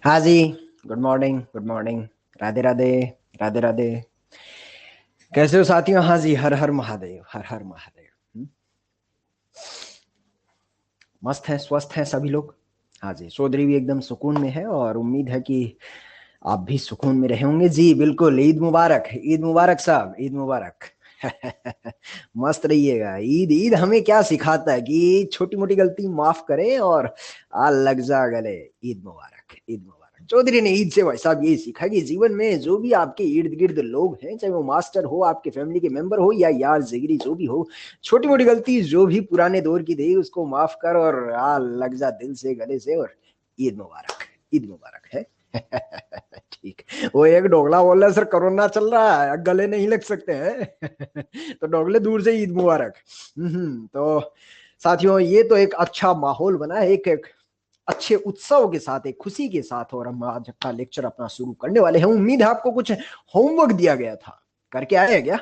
हाँ जी। Good morning, good morning. Radhe Radhe. Radhe Radhe. कैसे हो साथियों? हाँ जी, हर हर महादेव, हर हर महादेव। मस्त है, स्वस्थ है सभी लोग। हाँ जी, चौधरी भी एकदम सुकून में है और उम्मीद है कि आप भी सुकून में रहे होंगे। जी बिल्कुल, ईद मुबारक, ईद मुबारक साहब, ईद मुबारक। मस्त रहिएगा। ईद ईद हमें क्या सिखाता है कि छोटी मोटी गलती माफ करें और आ लग जा गले। ईद मुबारक, ईद मुबारक। चौधरी ने ईद से भाई साहब यही सीखा कि जीवन में जो भी आपके इर्द गिर्द लोग हैं, चाहे वो मास्टर हो, आपके फैमिली के मेंबर हो या यार जिगरी जो भी हो, छोटी मोटी गलती जो भी पुराने दौर की थी उसको माफ कर और आ लग जा दिल से, गले से। और ईद मुबारक, ईद मुबारक है। ठीक। वो एक डोगला बोल रहा है, सर कोरोना चल रहा है, गले नहीं लग सकते हैं। तो डोगले दूर से ईद मुबारक। तो साथियों, ये तो एक अच्छा माहौल बना है, एक अच्छे उत्सव के साथ, एक खुशी के साथ, और हम आज का लेक्चर अपना शुरू करने वाले हैं। उम्मीद है आपको कुछ होमवर्क दिया गया था, करके आए हैं क्या?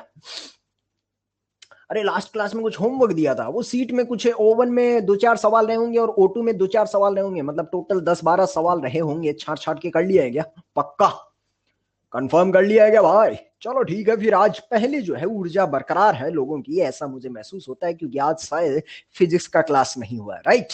अरे लास्ट क्लास में कुछ होमवर्क दिया था, वो सीट में कुछ ओवन में दो चार सवाल रहे होंगे और ओटू में दो चार सवाल रहे होंगे, मतलब टोटल 10-12 सवाल रहे होंगे। छाट छाट के कर लिया है क्या? पक्का कंफर्म कर लिया है क्या भाई? चलो ठीक है फिर। आज पहले जो है ऊर्जा बरकरार है लोगों की, ऐसा मुझे महसूस होता है, क्योंकि आज शायद फिजिक्स का क्लास नहीं हुआ है, राइट?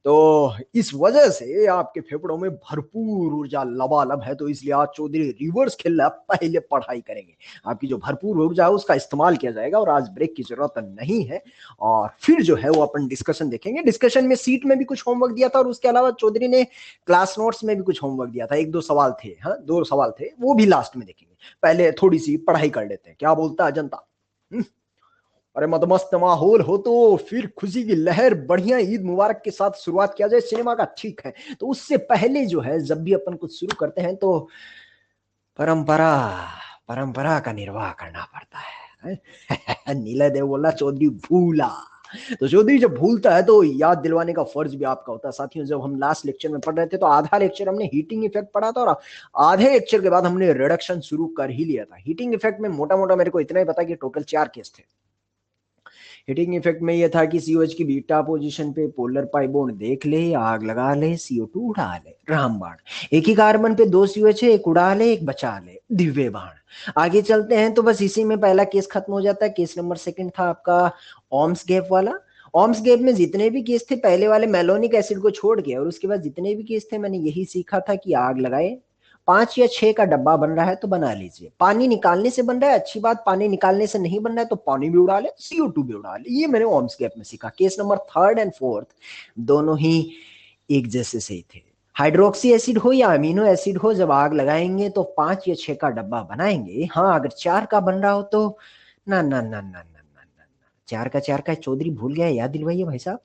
तो इस वजह से आपके फेफड़ों में भरपूर ऊर्जा लबालब है। तो इसलिए आज चौधरी रिवर्स खेल रहा है, पहले पढ़ाई करेंगे। आपकी जो भरपूर ऊर्जा है उसका इस्तेमाल किया जाएगा और आज ब्रेक की जरूरत नहीं है। और फिर जो है वो अपन डिस्कशन देखेंगे। डिस्कशन में सीट में भी कुछ होमवर्क दिया था और उसके अलावा चौधरी ने क्लास नोट्स में भी कुछ होमवर्क दिया था। एक दो सवाल थे, हाँ दो सवाल थे, वो भी लास्ट में देखेंगे। पहले थोड़ी सी पढ़ाई कर लेते हैं, क्या बोलता है जनता? अरे मत मस्त माहौल हो तो फिर खुशी की लहर, बढ़िया ईद मुबारक के साथ शुरुआत किया जाए सिनेमा का, ठीक है? तो उससे पहले जो है, जब भी अपन कुछ शुरू करते हैं तो परंपरा परंपरा का निर्वाह करना पड़ता है। नीला देव बोला चौधरी भूला। तो चौधरी जब भूलता है तो याद दिलवाने का फर्ज भी आपका होता है। साथियों, जब हम लास्ट लेक्चर में पढ़ रहे थे तो आधा लेक्चर हमने हीटिंग इफेक्ट पढ़ा था और आधे लेक्चर के बाद हमने रिडक्शन शुरू कर ही लिया था। हीटिंग इफेक्ट में मोटा मोटा मेरे को इतना ही पता कि टोटल 4 केस थे। हीटिंग इफेक्ट में यह था कि सीओएच की बीटा पोजीशन पे पोलर पाई बॉन्ड देख ले, आग लगा ले, CO2 उड़ा ले, रामबाण। एक ही कार्बन पे 2 सीओएच है, एक उड़ा ले एक बचा ले, दिव्य बाण। आगे चलते हैं तो बस इसी में पहला केस खत्म हो जाता है। केस नंबर सेकंड था आपका ओम्स गैप वाला। ओम्स गैप में जितने भी केस थे, पहले वाले मेलोनिक एसिड को छोड़ के, और उसके बाद जितने भी केस थे, मैंने यही सीखा था कि आग लगाए। 5 या 6 का डब्बा बन रहा है तो बना लीजिए। पानी निकालने से बन रहा है, अच्छी बात। पानी निकालने से नहीं बन रहा है तो पानी भी उड़ा ले, CO2 भी उड़ा ले। ये मैंने ओम्स गैप में सीखा। Case number third and fourth दोनों ही एक जैसे सही थे। हाइड्रोक्सी एसिड हो या अमीनो एसिड हो, जब आग लगाएंगे तो 5 या 6 का डब्बा बनाएंगे। हाँ, अगर 4 का बन रहा हो तो ना ना ना ना ना ना ना, 4 का चौधरी भूल गया, याद दिलवाइए भाई साहब।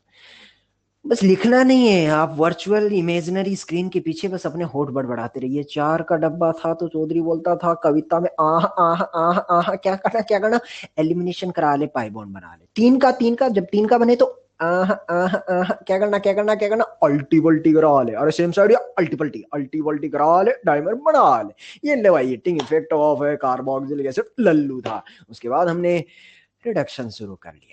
बस लिखना नहीं है, आप वर्चुअल इमेजिनरी स्क्रीन के पीछे बस अपने होठ बड़बड़ाते रहिए। 4 का डब्बा था तो चौधरी बोलता था कविता में, आह आह आह आह, क्या करना क्या करना, एलिमिनेशन करा ले, पाई बॉन्ड बना ले। 3 का जब 3 का बने तो आह आह आह, क्या करना क्या करना क्या करना, अल्टी पल्टी करा ले। अरे सेम साइड, अल्टी पल्टी करा ले, डायमर बना ले। ये ले भाई, heating effect of carboxylic acid Lallu था। उसके बाद हमने रिडक्शन शुरू कर लिया।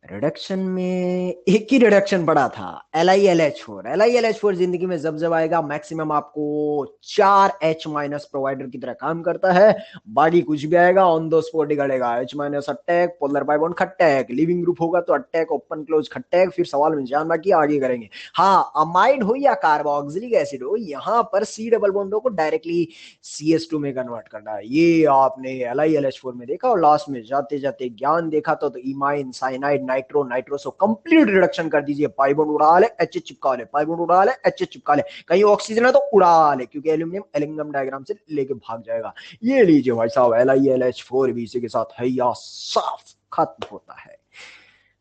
रिडक्शन में एक ही रिडक्शन पड़ा था, LiLH4। LiLH4 जिंदगी में जब जब आएगा, मैक्सिमम आपको 4H माइनस प्रोवाइडर की तरह काम करता है। बाकी कुछ भी आएगा ऑन द स्पॉट निकलेगा। H minus attack, polar pi bond खट्टैक, लिविंग ग्रुप होगा तो अटैक, ओपन क्लोज खट्टैक। फिर सवाल में जान बाकी आगे करेंगे। हाँ, अमाइड हो या कार्बोक्सिलिक एसिड हो, यहाँ पर C डबल बॉन्डो को डायरेक्टली CS2 में कन्वर्ट करना है। ये आपने LiLH4 में देखा। और लास्ट में जाते जाते ज्ञान देखा तो imine, cyanide, nitro, nitroso complete reduction कर दीजिए। पाई बॉन्ड उड़ा ले, H चिपका ले, पाई बॉन्ड उड़ा ले, H चिपका ले। कहीं ऑक्सीजन है तो उड़ा ले, क्योंकि एल्यूमिनियम एलिंगम डायग्राम से लेके भाग जाएगा। ये लीजिए भाई साहब, LiLH4 भी इसी के साथ है या साफ खत्म होता है।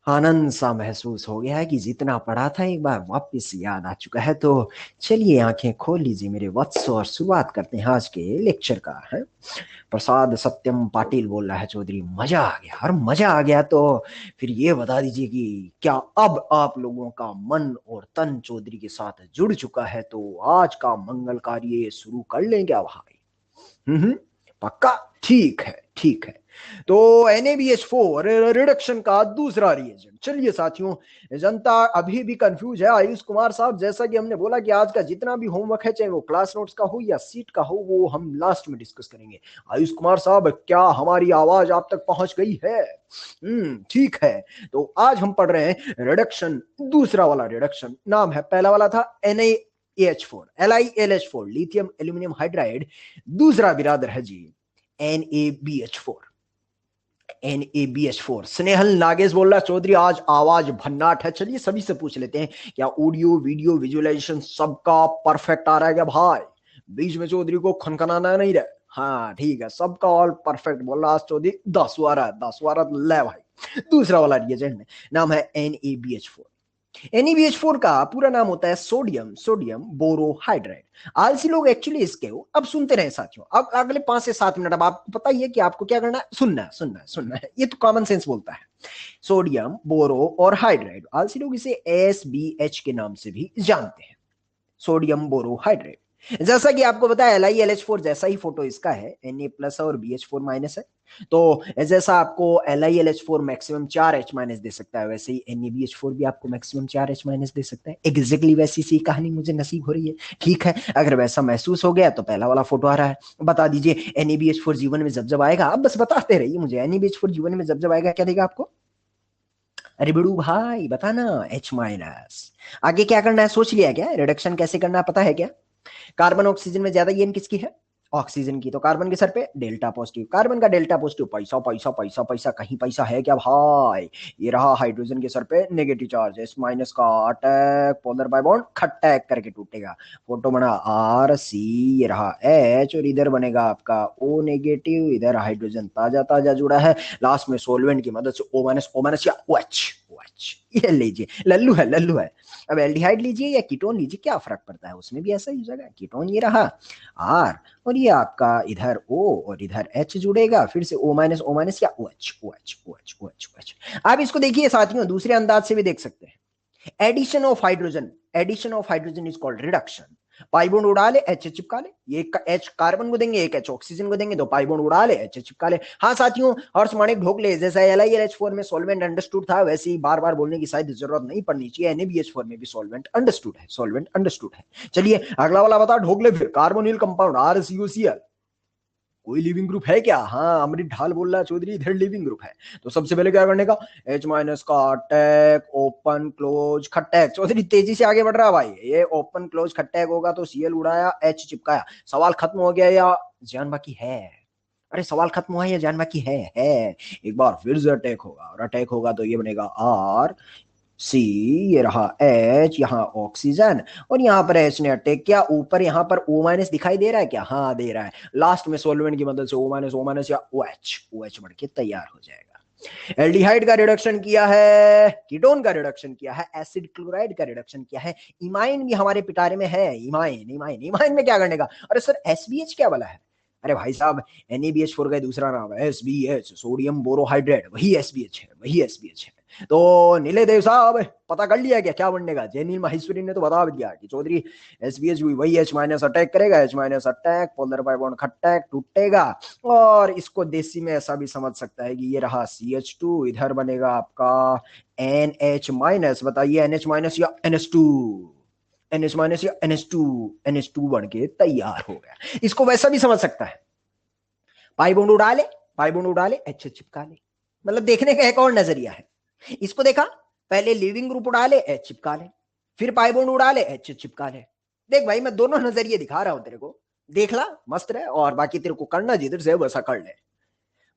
आनंद सा महसूस हो गया है कि जितना पढ़ा था एक बार वापस याद आ चुका है। तो चलिए आंखें खोल लीजिए मेरे वत्स और शुरुआत करते हैं आज के लेक्चर का। है प्रसाद सत्यम पाटिल बोल रहा है, चौधरी मजा आ गया। और मजा आ गया तो फिर ये बता दीजिए कि क्या अब आप लोगों का मन और तन चौधरी के साथ जुड़ चुका है? तो आज का मंगल कार्य शुरू कर लें क्या भाई? पक्का? ठीक है। ठीक है, तो NaBH4 रिडक्शन का दूसरा रिएजेंट। चलिए साथियों, जनता अभी भी कंफ्यूज है। आयुष कुमार साहब, जैसा कि हमने बोला कि आज का जितना भी होमवर्क है, चाहे वो क्लास नोट्स का हो या सीट का हो, वो हम लास्ट में डिस्कस करेंगे। आयुष कुमार साहब, क्या हमारी आवाज आप तक पहुंच गई है? ठीक है, तो आज हम पढ़ रहे हैं रिडक्शन, दूसरा वाला रिडक्शन। नाम है, पहला वाला था NaAH4, LiLH4, lithium aluminium hydride. दूसरा बिरादर है जी NaBH4। NaBH4। स्नेहल नागेश बोल रहा है, चौधरी आज आवाज भन्नाट है। चलिए सभी से पूछ लेते हैं, क्या ऑडियो वीडियो विजुअलाइजेशन सबका परफेक्ट आ रहा है क्या भाई? बीच में चौधरी को खनखनाना नहीं रहा। हाँ ठीक है, सबका ऑल परफेक्ट बोल रहा आज चौधरी। 10 वारा ले भाई। दूसरा वाला रिएजेंट नाम है NaBH4। NaBH4 का पूरा नाम होता है सोडियम बोरोहाइड्राइड। आलसी लोग एक्चुअली इसके हो। अब सुनते रहे साथियों, अब अगले 5 से 7 मिनट अब आपको पता ही है कि आपको क्या करना है, सुनना है। ये तो कॉमन सेंस बोलता है। सोडियम बोरो और हाइड्राइड, आलसी लोग इसे SBH के नाम से भी जानते हैं, सोडियम बोरोहाइड्राइड। जैसा कि आपको पता है LiLH4 जैसा ही फोटो इसका है, Na प्लस और BH4 माइनस है। तो जैसा आपको LiLH4 मैक्सिमम 4H माइनस दे सकता है, वैसे ही NaBH4 भी आपको मैक्सिमम 4H माइनस दे सकता है। एग्जैक्टली वैसी सी कहानी मुझे नसीब हो रही है। ठीक है, अगर वैसा महसूस हो गया तो पहला वाला फोटो आ रहा है। बता दीजिए NaBH4 जीवन में जब जब आएगा, आप बस बताते रहिए मुझे, NaBH4 जीवन में जब जब आएगा क्या देगा आपको? अरे बिड़ू भाई बताना, H माइनस। आगे क्या करना है सोच लिया क्या? रिडक्शन कैसे करना है पता है क्या? कार्बन ऑक्सीजन में ज्यादा ईएन किसकी है? ऑक्सीजन की। तो कार्बन के सर पे डेल्टा पॉजिटिव, कार्बन का डेल्टा पॉजिटिव, पैसा पैसा पैसा पैसा, कहीं पैसा है क्या भाई? ये रहा हाइड्रोजन के सर पे नेगेटिव चार्ज, S माइनस का अटैक, पोलर बाय बॉन्ड खटैक करके टूटेगा। फोटो बना RC, ये रहा H, और इधर बनेगा आपका O नेगेटिव, इधर हाइड्रोजन ताजा ताजा जुड़ा है, लास्ट में सोलवेंट की मदद से O माइनस या OH। ये लीजिए, लल्लू है। अब एल्डिहाइड लीजिए या कीटोन लीजिए, क्या फर्क पड़ता है, उसमें भी ऐसा ही हो जाएगा। कीटोन ये रहा R, और ये आपका इधर O और इधर H जुड़ेगा, फिर से O माइनस या OH। आप इसको देखिए साथियों, दूसरे अंदाज से भी देख सकते हैं। Addition of hydrogen is called reduction. Pi bond उड़ा ले, H चिपका ले, ये H कार्बन को देंगे, एक H ऑक्सीजन को देंगे, तो पाई बॉन्ड उड़ा ले, H चिपका ले। हाँ साथियों, हर्ष माणिक ढोकले, जैसा LiLH4 में सॉल्वेंट अंडरस्टूड था, वैसे ही बार बार बोलने की शायद जरूरत नहीं पड़नी चाहिए, NaBH4 में भी सॉल्वेंट अंडरस्टूड है। चलिए अगला वाला बता ढोकले, फिर कार्बोनिल कंपाउंड RCOCl, कोई लिविंग ग्रुप है क्या? हाँ, अमृत ढाल बोल रहा है चौधरी इधर लिविंग ग्रुप है। तो सबसे पहले क्या करने का, H माइनस का अटैक, ओपन क्लोज खटैक। चौधरी तेजी से आगे बढ़ रहा है भाई, ये ओपन क्लोज खटैक होगा तो Cl उड़ाया, H चिपकाया, सवाल खत्म हो गया या जान बाकी है? अरे सवाल खत्म हुआ या जान बाकी है? एक बार फिर से अटैक होगा, और अटैक होगा तो ये बनेगा RC, ये रहा H, यहाँ ऑक्सीजन, और यहाँ पर H ने अटैक किया, ऊपर यहाँ पर O माइनस दिखाई दे रहा है क्या? हाँ दे रहा है। लास्ट में सोलवेंट की मदद से O माइनस या OH बन के तैयार हो जाएगा। एल्डिहाइड का रिडक्शन किया है, कीटोन का रिडक्शन किया है, एसिड क्लोराइड का रिडक्शन किया है, इमाइन भी हमारे पिटारे में है। इमाइन में क्या करने का? अरे सर SBH क्या वाला है? अरे भाई साहब, NaBH4 का दूसरा नाम है SBH, सोडियम बोरोहाइड्रेट, वही SBH है। तो नीलेदेव साहब पता कर लिया क्या बनने का? जैनील माहेश्वरी ने तो बता दिया कि चौधरी SBH भी वही H माइनस अटैक करेगा, H minus attack, polar pi bond खटैक टूटेगा। और इसको देसी में ऐसा भी समझ सकता है कि ये रहा CH2, इधर बनेगा आपका NH माइनस। बताइए NH माइनस या NH2? NH माइनस या NH2 बन के तैयार हो गया। इसको वैसा भी समझ सकता है, पाई बॉन्ड उड़ा ले, H चिपका ले। मतलब देखने का एक और नजरिया है। इसको देखा, पहले लिविंग ग्रुप उड़ा ले, H चिपका ले, फिर पाई बॉन्ड उड़ा ले, H चिपका ले। देख भाई, मैं दोनों नजरिए दिखा रहा हूं तेरे को, देख ला मस्त रहे, और बाकी तेरे को करना जिधर से वैसा कर ले।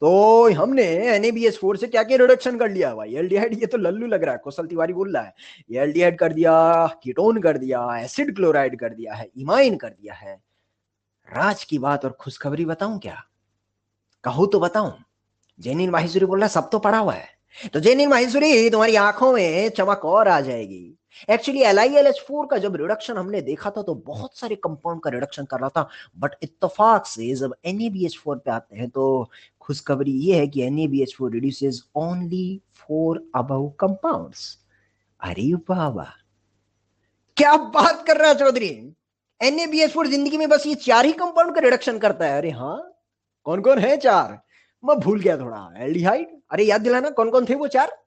तो हमने NaBH4 से क्या क्या रिडक्शन कर लिया भाई? एल्डिहाइड, ये तो लल्लू लग रहा है, कौशल तिवारी बोल रहा है, ये एल्डिहाइड कर दिया, कीटोन कर दिया, एसिड क्लोराइड कर दिया है, इमाइन कर दिया है। राज की बात और खुशखबरी बताऊं क्या? कहूं तो बताऊं? जैनिन माहेश्वरी बोल रहा है सब तो पड़ा हुआ है। तो जैनिन माहेश्वरी, तुम्हारी आंखों में चमक और आ जाएगी। एक्चुअली LiLH4 का जब रिडक्शन हमने देखा था तो बहुत सारे कंपाउंड का रिडक्शन कर रहा था, बट इत्तेफाक से जब NaBH4 पे आते हैं तो खुशखबरी ये है कि NaBH4 reduces only 4 above compounds. अरे बाबा, क्या बात कर रहा है चौधरी? NaBH4 जिंदगी में बस ये 4 ही कंपाउंड का रिडक्शन करता है? अरे हाँ, कौन कौन है 4? मैं भूल गया थोड़ा। एल्डिहाइड, अरे याद दिलाना कौन कौन थे वो चार।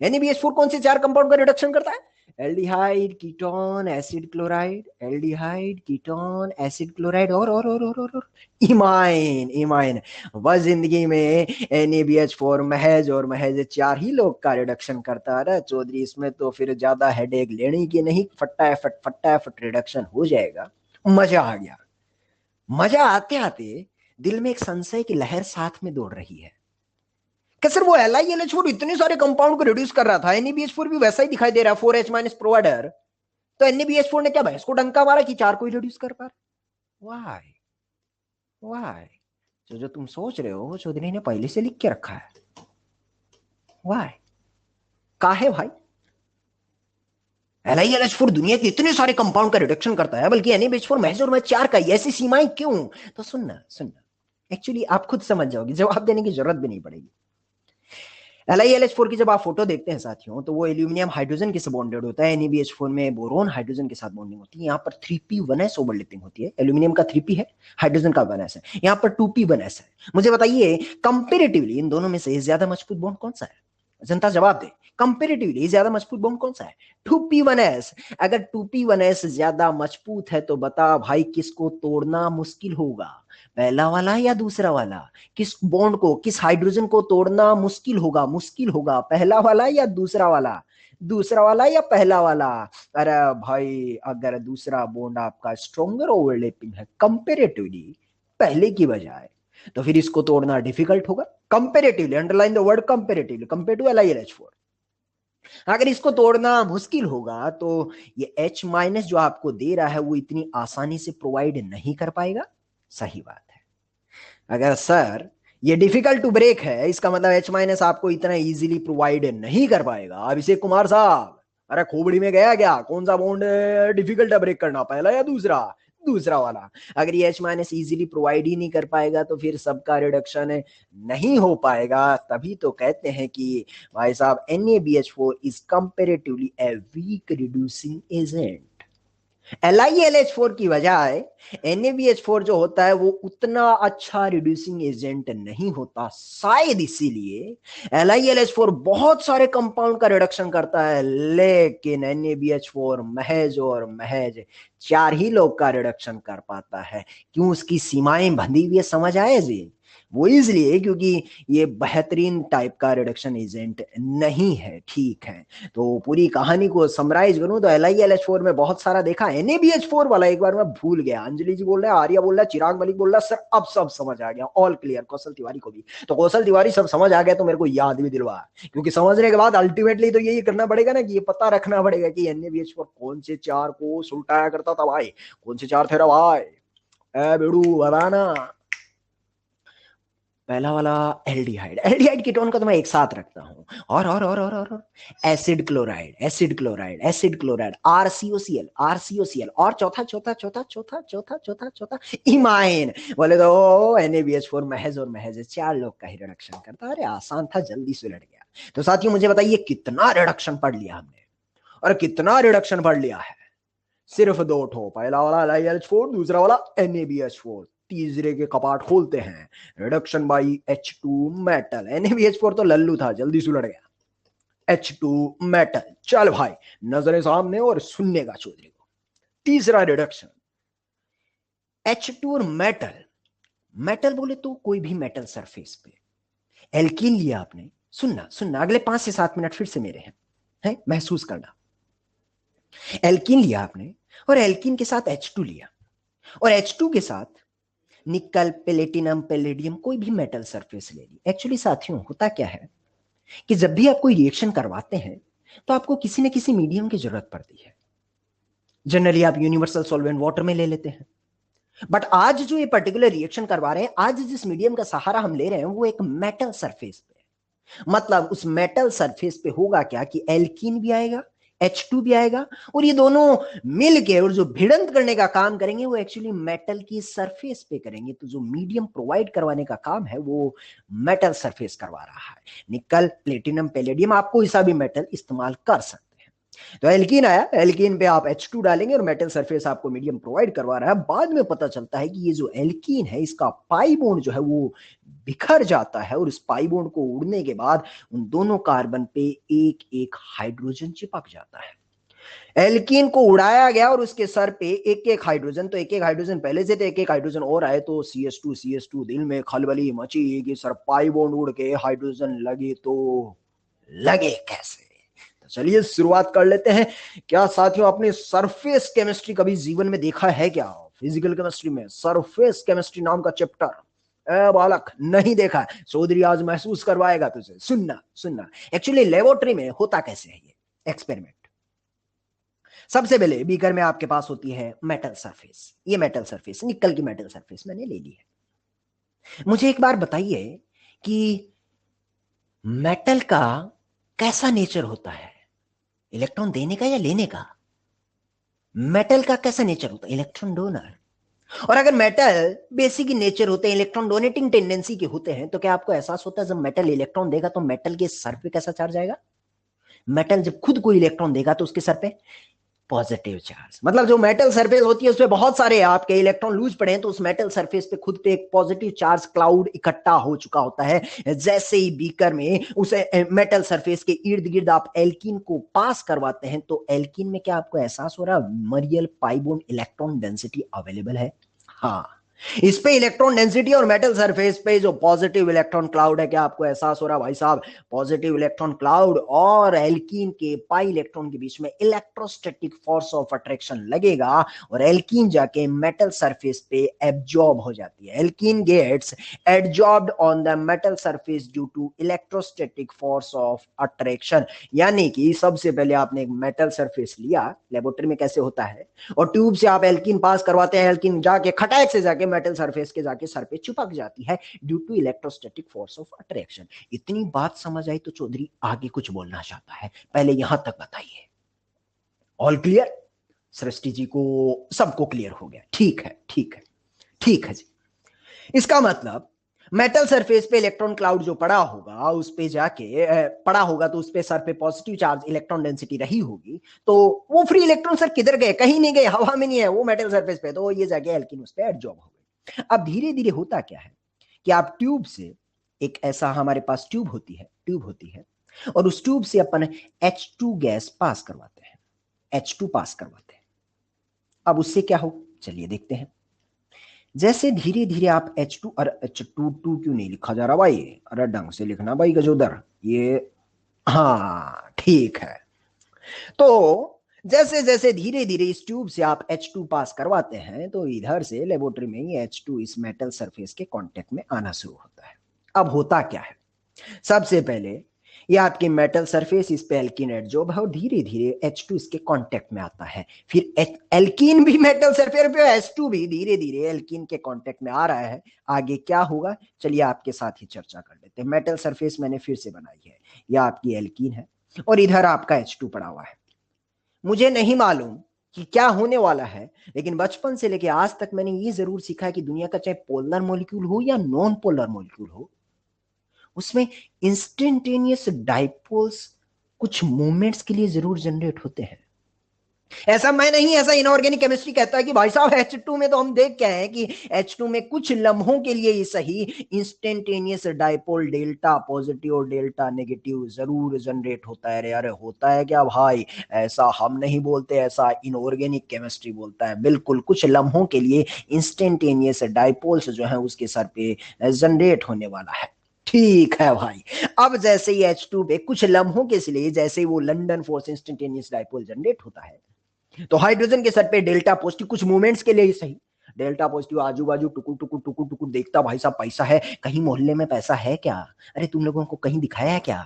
NaBH4 कौन से चार कंपाउंड का रिडक्शन करता है? Aldehyde, ketone, acid chloride, aldehyde, ketone, acid chloride और इमाइन। इमाइन बस जिंदगी में NaBH4 महज और महज चार ही लोग का रिडक्शन करता है। चौधरी इसमें तो फिर ज्यादा हेडेक लेने की नहीं, फटाफट रिडक्शन हो जाएगा। मजा आ गया। मजा आते आते दिल में एक संशय की लहर साथ में दौड़ रही है कि सर वो LiLH4 इतने सारे कंपाउंड को रिड्यूस कर रहा था, NaBH4 भी वैसा ही दिखाई दे रहा है, 4H माइनस प्रोवाइडर। तो NaBH4 ने क्या भैंस को डंका मारा कि चार को ही रिड्यूस कर पा रहा? वाई वाई जो तुम सोच रहे हो वो चौधरी ने पहले से लिख के रखा है। वाई काहे भाई? LiLH4 दुनिया के इतने सारे कंपाउंड का रिडक्शन करता है, बल्कि NaBH4 महज और महज चार का ही, ऐसी सीमाएं क्यों? तो सुनना एक्चुअली आप खुद समझ जाओगे, जवाब देने की जरूरत भी नहीं पड़ेगी। LiLH4 की जब आप फोटो देखते हैं साथियों, तो वो एल्यूमिनियम हाइड्रोजन के साथ बॉन्डेड होता है। NaBH4 में बोरोन हाइड्रोजन के साथ बॉन्डिंग होती है। यहाँ पर 3p1s ओवरलैपिंग होती है। एल्यूमिनियम का 3p है, हाइड्रोजन का 1s है, यहाँ पर 2p1s है। मुझे बताइए कंपेरेटिवली इन दोनों में से ज्यादा मजबूत बॉन्ड कौन सा है? जनता जवाब दे, कंपेरेटिवली ज्यादा मजबूत बॉन्ड कौन सा है? 2p1s। अगर 2p1s ज्यादा मजबूत है तो बता भाई किसको तोड़ना मुश्किल होगा, पहला वाला या दूसरा वाला? किस बॉन्ड को, किस हाइड्रोजन को तोड़ना मुश्किल होगा, पहला वाला या दूसरा वाला? दूसरा वाला या पहला वाला? अरे भाई अगर दूसरा बॉन्ड आपका स्ट्रॉन्गर ओवरलैपिंग है कंपेरेटिवली पहले की बजाय, तो फिर इसको तोड़ना डिफिकल्ट होगा। Comparatively, underline the word comparatively, compare to LiLH4। अगर इसको तोड़ना मुश्किल होगा तो ये H माइनस जो आपको दे रहा है वो इतनी आसानी से प्रोवाइड नहीं कर पाएगा। सही बात है। अगर सर ये डिफिकल्ट टू ब्रेक है, इसका मतलब H माइनस आपको इतना इजीली प्रोवाइड नहीं कर पाएगा। अभिषेक कुमार साहब, अरे खोपड़ी में गया क्या? कौन सा बॉन्ड डिफिकल्ट है ब्रेक करना, पहला या दूसरा? दूसरा वाला। अगर ये H माइनस इजीली प्रोवाइड ही नहीं कर पाएगा तो फिर सबका रिडक्शन नहीं हो पाएगा। तभी तो कहते हैं कि भाई साहब NaBH4 is comparatively a weak reducing agent. LiLH4 की बजाय NaBH4 जो होता है वो उतना अच्छा रिड्यूसिंग एजेंट नहीं होता। शायद इसीलिए LiLH4 बहुत सारे कंपाउंड का रिडक्शन करता है, लेकिन NaBH4 महज और महज चार ही लोग का रिडक्शन कर पाता है। क्यों? उसकी सीमाएं बंधी हुई है। समझ आए जी? वो इसलिए क्योंकि ये बेहतरीन टाइप का रिडक्शन एजेंट नहीं है। ठीक है, तो पूरी कहानी को समराइज करूं तो LiLH4 में बहुत सारा देखा। NaBH4 वाला एक बार मैं भूल गया। अंजलि जी बोल रहे हैं, आर्या बोल रहा है, चिराग मलिक बोल रहा है, सर अब सब समझ आ गया, ऑल क्लियर। कौशल तिवारी को भी, तो कौशल तिवारी सब समझ आ गया तो मेरे को याद भी दिलवा, क्योंकि समझने के बाद अल्टीमेटली तो यही करना पड़ेगा ना कि ये पता रखना पड़ेगा कि NaBH4 कौन से चार को सुलटाया करता था भाई। कौन से चार थे रे भाई? ए बेड़ू बताना। पहला वाला एल्डिहाइड कीटोन का तो मैं एक साथ रखता हूं। और एसिड क्लोराइड RCOCl और चौथा इमाइन। बोले तो NaBH4 महज और महज चार लोग का ही रिडक्शन करता। अरे आसान था, जल्दी से लड़ गया। तो साथियों मुझे बताइए कितना रिडक्शन पढ़ लिया हमने, और कितना रिडक्शन पढ़ लिया है? सिर्फ दो ठो, पहला वाला LiLH4, दूसरा वाला NaBH4। तीसरे के कपाट खोलते हैं, reduction by H2 metal. NaBH4 तो लल्लू था, जल्दी सुलट गया। H2 metal. चल भाई नजरें सामने और सुनने का चौधरी को। तीसरा रिडक्शन H2 और मेटल बोले तो कोई भी मेटल सरफेस पे एल्कीन लिया आपने। सुनना अगले 5 से 7 मिनट फिर से मेरे हैं महसूस करना। एल्कीन लिया आपने और एल्कीन के साथ H2 लिया, और H2 के साथ निकल, प्लेटिनम, पैलेडियम, कोई भी मेटल सरफेस ले ली। एक्चुअली साथियों होता क्या है कि जब भी आप कोई रिएक्शन करवाते हैं तो आपको किसी न किसी मीडियम की जरूरत पड़ती है। जनरली आप यूनिवर्सल सॉल्वेंट वाटर में ले लेते हैं, बट आज जो ये पर्टिकुलर रिएक्शन करवा रहे हैं, आज जिस मीडियम का सहारा हम ले रहे हैं वो एक मेटल सरफेस पे। मतलब उस मेटल सरफेस पे होगा क्या कि एल्कीन भी आएगा, H2 भी आएगा, और ये दोनों मिलके और जो भिड़ंत करने का काम करेंगे वो एक्चुअली मेटल की सरफेस पे करेंगे। तो जो मीडियम प्रोवाइड करवाने का काम है वो मेटल सरफेस करवा रहा है। निकल, प्लेटिनम, पैलेडियम, आप कोई सा भी मेटल इस्तेमाल कर सकते हैं। तो एल्कीन आया, एल्कीन पे आप H2 डालेंगे और मेटल सरफेस आपको मीडियम प्रोवाइड करवा रहा है। बाद में पता चलता है कि ये जो एल्कीन है इसका पाई बॉन्ड जो है वो बिखर जाता है और इस पाई बॉन्ड को उड़ने के बाद उन दोनों कार्बन पे एक एक हाइड्रोजन चिपक जाता है। एल्कीन को उड़ाया गया और उसके सर पे एक एक हाइड्रोजन, तो एक एक हाइड्रोजन पहले से थे, एक एक हाइड्रोजन और आए तो CH2 दिल में खलबली मची कि सर पाई बॉन्ड उड़ के हाइड्रोजन लगे तो लगे कैसे। तो चलिए शुरुआत कर लेते हैं। क्या साथियों आपने सरफेस केमिस्ट्री कभी जीवन में देखा है क्या? फिजिकल केमिस्ट्री में सरफेस केमिस्ट्री नाम का चैप्टर बालक नहीं देखा है, चौधरी आज महसूस करवाएगा तुझे। सुनना सुनना, एक्चुअली लेबोरेटरी में होता कैसे है ये एक्सपेरिमेंट। सबसे पहले बीकर में आपके पास होती है मेटल सरफेस। ये मेटल सरफेस, निकल की मेटल सरफेस मैंने ले ली है। मुझे एक बार बताइए कि मेटल का कैसा नेचर होता है, इलेक्ट्रॉन देने का या लेने का? मेटल का कैसा नेचर होता है? Electron donor. और अगर मेटल बेसिक नेचर होते हैं, इलेक्ट्रॉन डोनेटिंग टेंडेंसी के होते हैं, तो क्या आपको एहसास होता है जब मेटल इलेक्ट्रॉन देगा तो मेटल के सर पे कैसा चार्ज आएगा? मेटल जब खुद को इलेक्ट्रॉन देगा तो उसके सर पे पॉजिटिव चार्ज। मतलब जो मेटल सरफेस होती है उसपे बहुत सारे आपके इलेक्ट्रॉन लूज पड़े हैं तो उस मेटल सरफेस पे खुद पे एक पॉजिटिव चार्ज क्लाउड इकट्ठा हो चुका होता है। जैसे ही बीकर में उसे मेटल सरफेस के इर्द गिर्द आप एल्कीन को पास करवाते हैं तो एल्कीन में क्या आपको एहसास हो रहा है मरियल pi bond electron density available है? हाँ, इस पे इलेक्ट्रॉन डेंसिटी और मेटल सरफेस पे जो पॉजिटिव इलेक्ट्रॉन क्लाउड है, क्या आपको एहसास हो रहा है भाई साहब? पॉजिटिव इलेक्ट्रॉन क्लाउड और एल्कीन के पाई इलेक्ट्रॉन के बीच में इलेक्ट्रोस्टैटिक फोर्स ऑफ अट्रैक्शन लगेगा और एल्कीन जाके मेटल सरफेस पे एब्जॉर्ब हो जाती है। Alkene gets absorbed on the metal surface due to electrostatic force of attraction. यानी कि सबसे पहले आपने एक मेटल सरफेस लिया, लेबोरेटरी में कैसे होता है, और ट्यूब से आप एल्कीन पास करवाते हैं, एल्कीन जाके खटाक से जाके मेटल सरफेस के जाके सर पे चिपक जाती है due to electrostatic force of attraction. इतनी बात समझ आई तो चौधरी आगे कुछ बोलना चाहता है, पहले यहां तक बताइए। All clear? सृष्टि जी को सबको क्लियर हो गया? ठीक है ठीक है ठीक है जी। इसका मतलब मेटल सरफेस पे इलेक्ट्रॉन क्लाउड जो पड़ा होगा उस पे जाके पड़ा होगा तो उस पे सर पे पॉजिटिव चार्ज इलेक्ट्रॉन डेंसिटी रही होगी, तो वो फ्री इलेक्ट्रॉन सर किधर गए? कहीं नहीं गए, हवा में नहीं है, वो मेटल सरफेस पे, तो ये जाके एल्कीन उस पे एडजॉर्ब हो गए। अब धीरे धीरे होता क्या है कि आप ट्यूब से, एक ऐसा हमारे पास ट्यूब होती है और उस ट्यूब से अपन H2 गैस पास करवाते हैं, H2 पास करवाते हैं। अब उससे क्या हो, चलिए देखते हैं। जैसे धीरे धीरे आप H2, और H2 क्यों नहीं लिखा जा रहा भाई? अरे ढंग से लिखना भाई गजोदर, ये हाँ ठीक है। तो जैसे जैसे धीरे धीरे इस ट्यूब से आप H2 पास करवाते हैं तो इधर से लेबोरेटरी में ही H2 इस मेटल सरफेस के कांटेक्ट में आना शुरू होता है। अब होता क्या है, सबसे पहले ये आपकी मेटल सरफेस, इस पे एल्कीन एडजॉर्ब है और धीरे धीरे H2 इसके कांटेक्ट में आता है। फिर एल्कीन भी मेटल सरफेस पे, H2 भी धीरे धीरे एल्कीन के कांटेक्ट में आ रहा है। आगे क्या होगा चलिए आपके साथ ही चर्चा कर लेते हैं। मेटल सरफेस मैंने फिर से बनाई है, यह आपकी एल्कीन है और इधर आपका H2 पड़ा हुआ है। मुझे नहीं मालूम कि क्या होने वाला है, लेकिन बचपन से लेके आज तक मैंने ये जरूर सीखा है कि दुनिया का चाहे पोलर मॉलिक्यूल हो या नॉन पोलर मॉलिक्यूल हो, उसमें इंस्टेंटेनियस डाइपोल्स कुछ मोमेंट्स के लिए जरूर जनरेट होते हैं। ऐसा मैं नहीं, ऐसा इनऑर्गेनिक केमिस्ट्री कहता है कि भाई साहब H2 में तो हम देख के हैं कि H2 में कुछ लम्हों के लिए ही सही इंस्टेंटेनियस डाइपोल डेल्टा पॉजिटिव और डेल्टा नेगेटिव जरूर जनरेट होता है। अरे होता है क्या भाई? ऐसा हम नहीं बोलते, ऐसा इनऑर्गेनिक केमिस्ट्री बोलता है। बिल्कुल कुछ लम्हों के लिए इंस्टेंटेनियस डाइपोल्स जो है उसके सर पे जनरेट होने वाला है। ठीक है भाई। अब जैसे ही H2 पे कुछ लम्हों के लिए जैसे ही वो London force instantaneous dipole generate होता है तो हाइड्रोजन के सर पे डेल्टा पॉजिटिव कुछ मूवमेंट्स के लिए ही सही, डेल्टा पॉजिटिव आजू बाजू टुकुर टुकुर टुकुर टुकुर देखता भाई साहब पैसा है, कहीं मोहल्ले में पैसा है क्या? अरे तुम लोगों को कहीं दिखाया है क्या?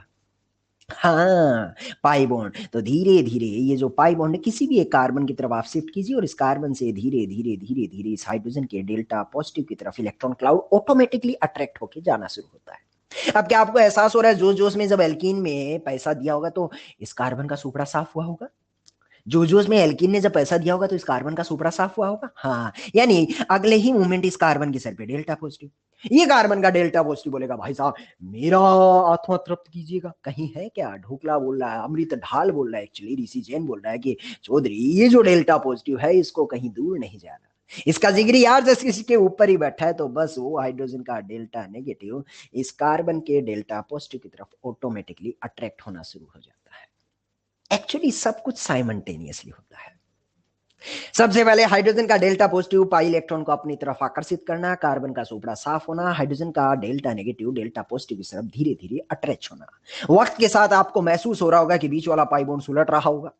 हाँ, पाई बॉन्ड। तो धीरे धीरे ये जो पाई बॉन्ड है किसी भी एक कार्बन की तरफ आप शिफ्ट कीजिए और इस कार्बन से धीरे धीरे धीरे धीरे इस हाइड्रोजन के डेल्टा पॉजिटिव की तरफ इलेक्ट्रॉन क्लाउड ऑटोमेटिकली अट्रैक्ट होकर जाना शुरू होता है। अब क्या आपको एहसास हो रहा है जोश जोश में जब एल्कीन में पैसा दिया होगा तो इस कार्बन का सुपड़ा साफ हुआ होगा? जो उसमें एल्कीन ने जब पैसा दिया होगा तो इस कार्बन का सुपरा साफ हुआ होगा। हाँ, यानी अगले ही मोमेंट इस कार्बन के सर पे डेल्टा पॉजिटिव। ये कार्बन का डेल्टा पॉजिटिव बोलेगा भाई साहब मेरा आत्मा तृप्त कीजिएगा। कहीं है क्या? ढोकला बोल रहा है, अमृत ढाल बोल रहा है, एक्चुअली ऋषि जैन बोल रहा है कि चौधरी ये जो डेल्टा पॉजिटिव है इसको कहीं दूर नहीं जाना, इसका जिगरी यार जैसे किसी के ऊपर ही बैठा है, तो बस वो हाइड्रोजन का डेल्टा नेगेटिव इस कार्बन के डेल्टा पॉजिटिव की तरफ ऑटोमेटिकली अट्रैक्ट होना शुरू हो जाता है। एक्चुअली सब कुछ साइमल्टेनियसली होता है। सबसे पहले हाइड्रोजन का डेल्टा पॉजिटिव पाई इलेक्ट्रॉन को अपनी तरफ आकर्षित करना, कार्बन का सुपड़ा साफ होना, हाइड्रोजन का डेल्टा नेगेटिव डेल्टा पॉजिटिव की तरफ धीरे धीरे अट्रैक्ट होना। वक्त के साथ आपको महसूस हो रहा होगा कि बीच वाला पाई बॉन्ड सुलट रहा होगा,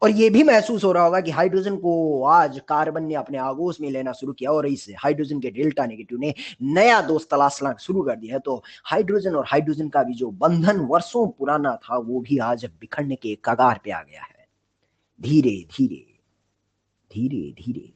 और यह भी महसूस हो रहा होगा कि हाइड्रोजन को आज कार्बन ने अपने आगोश में लेना शुरू किया और इस हाइड्रोजन के डेल्टा नेगेटिव ने नया दोस्त तलाशना शुरू कर दिया है। तो हाइड्रोजन और हाइड्रोजन का भी जो बंधन वर्षों पुराना था वो भी आज बिखरने के कगार पे आ गया है। धीरे धीरे धीरे धीरे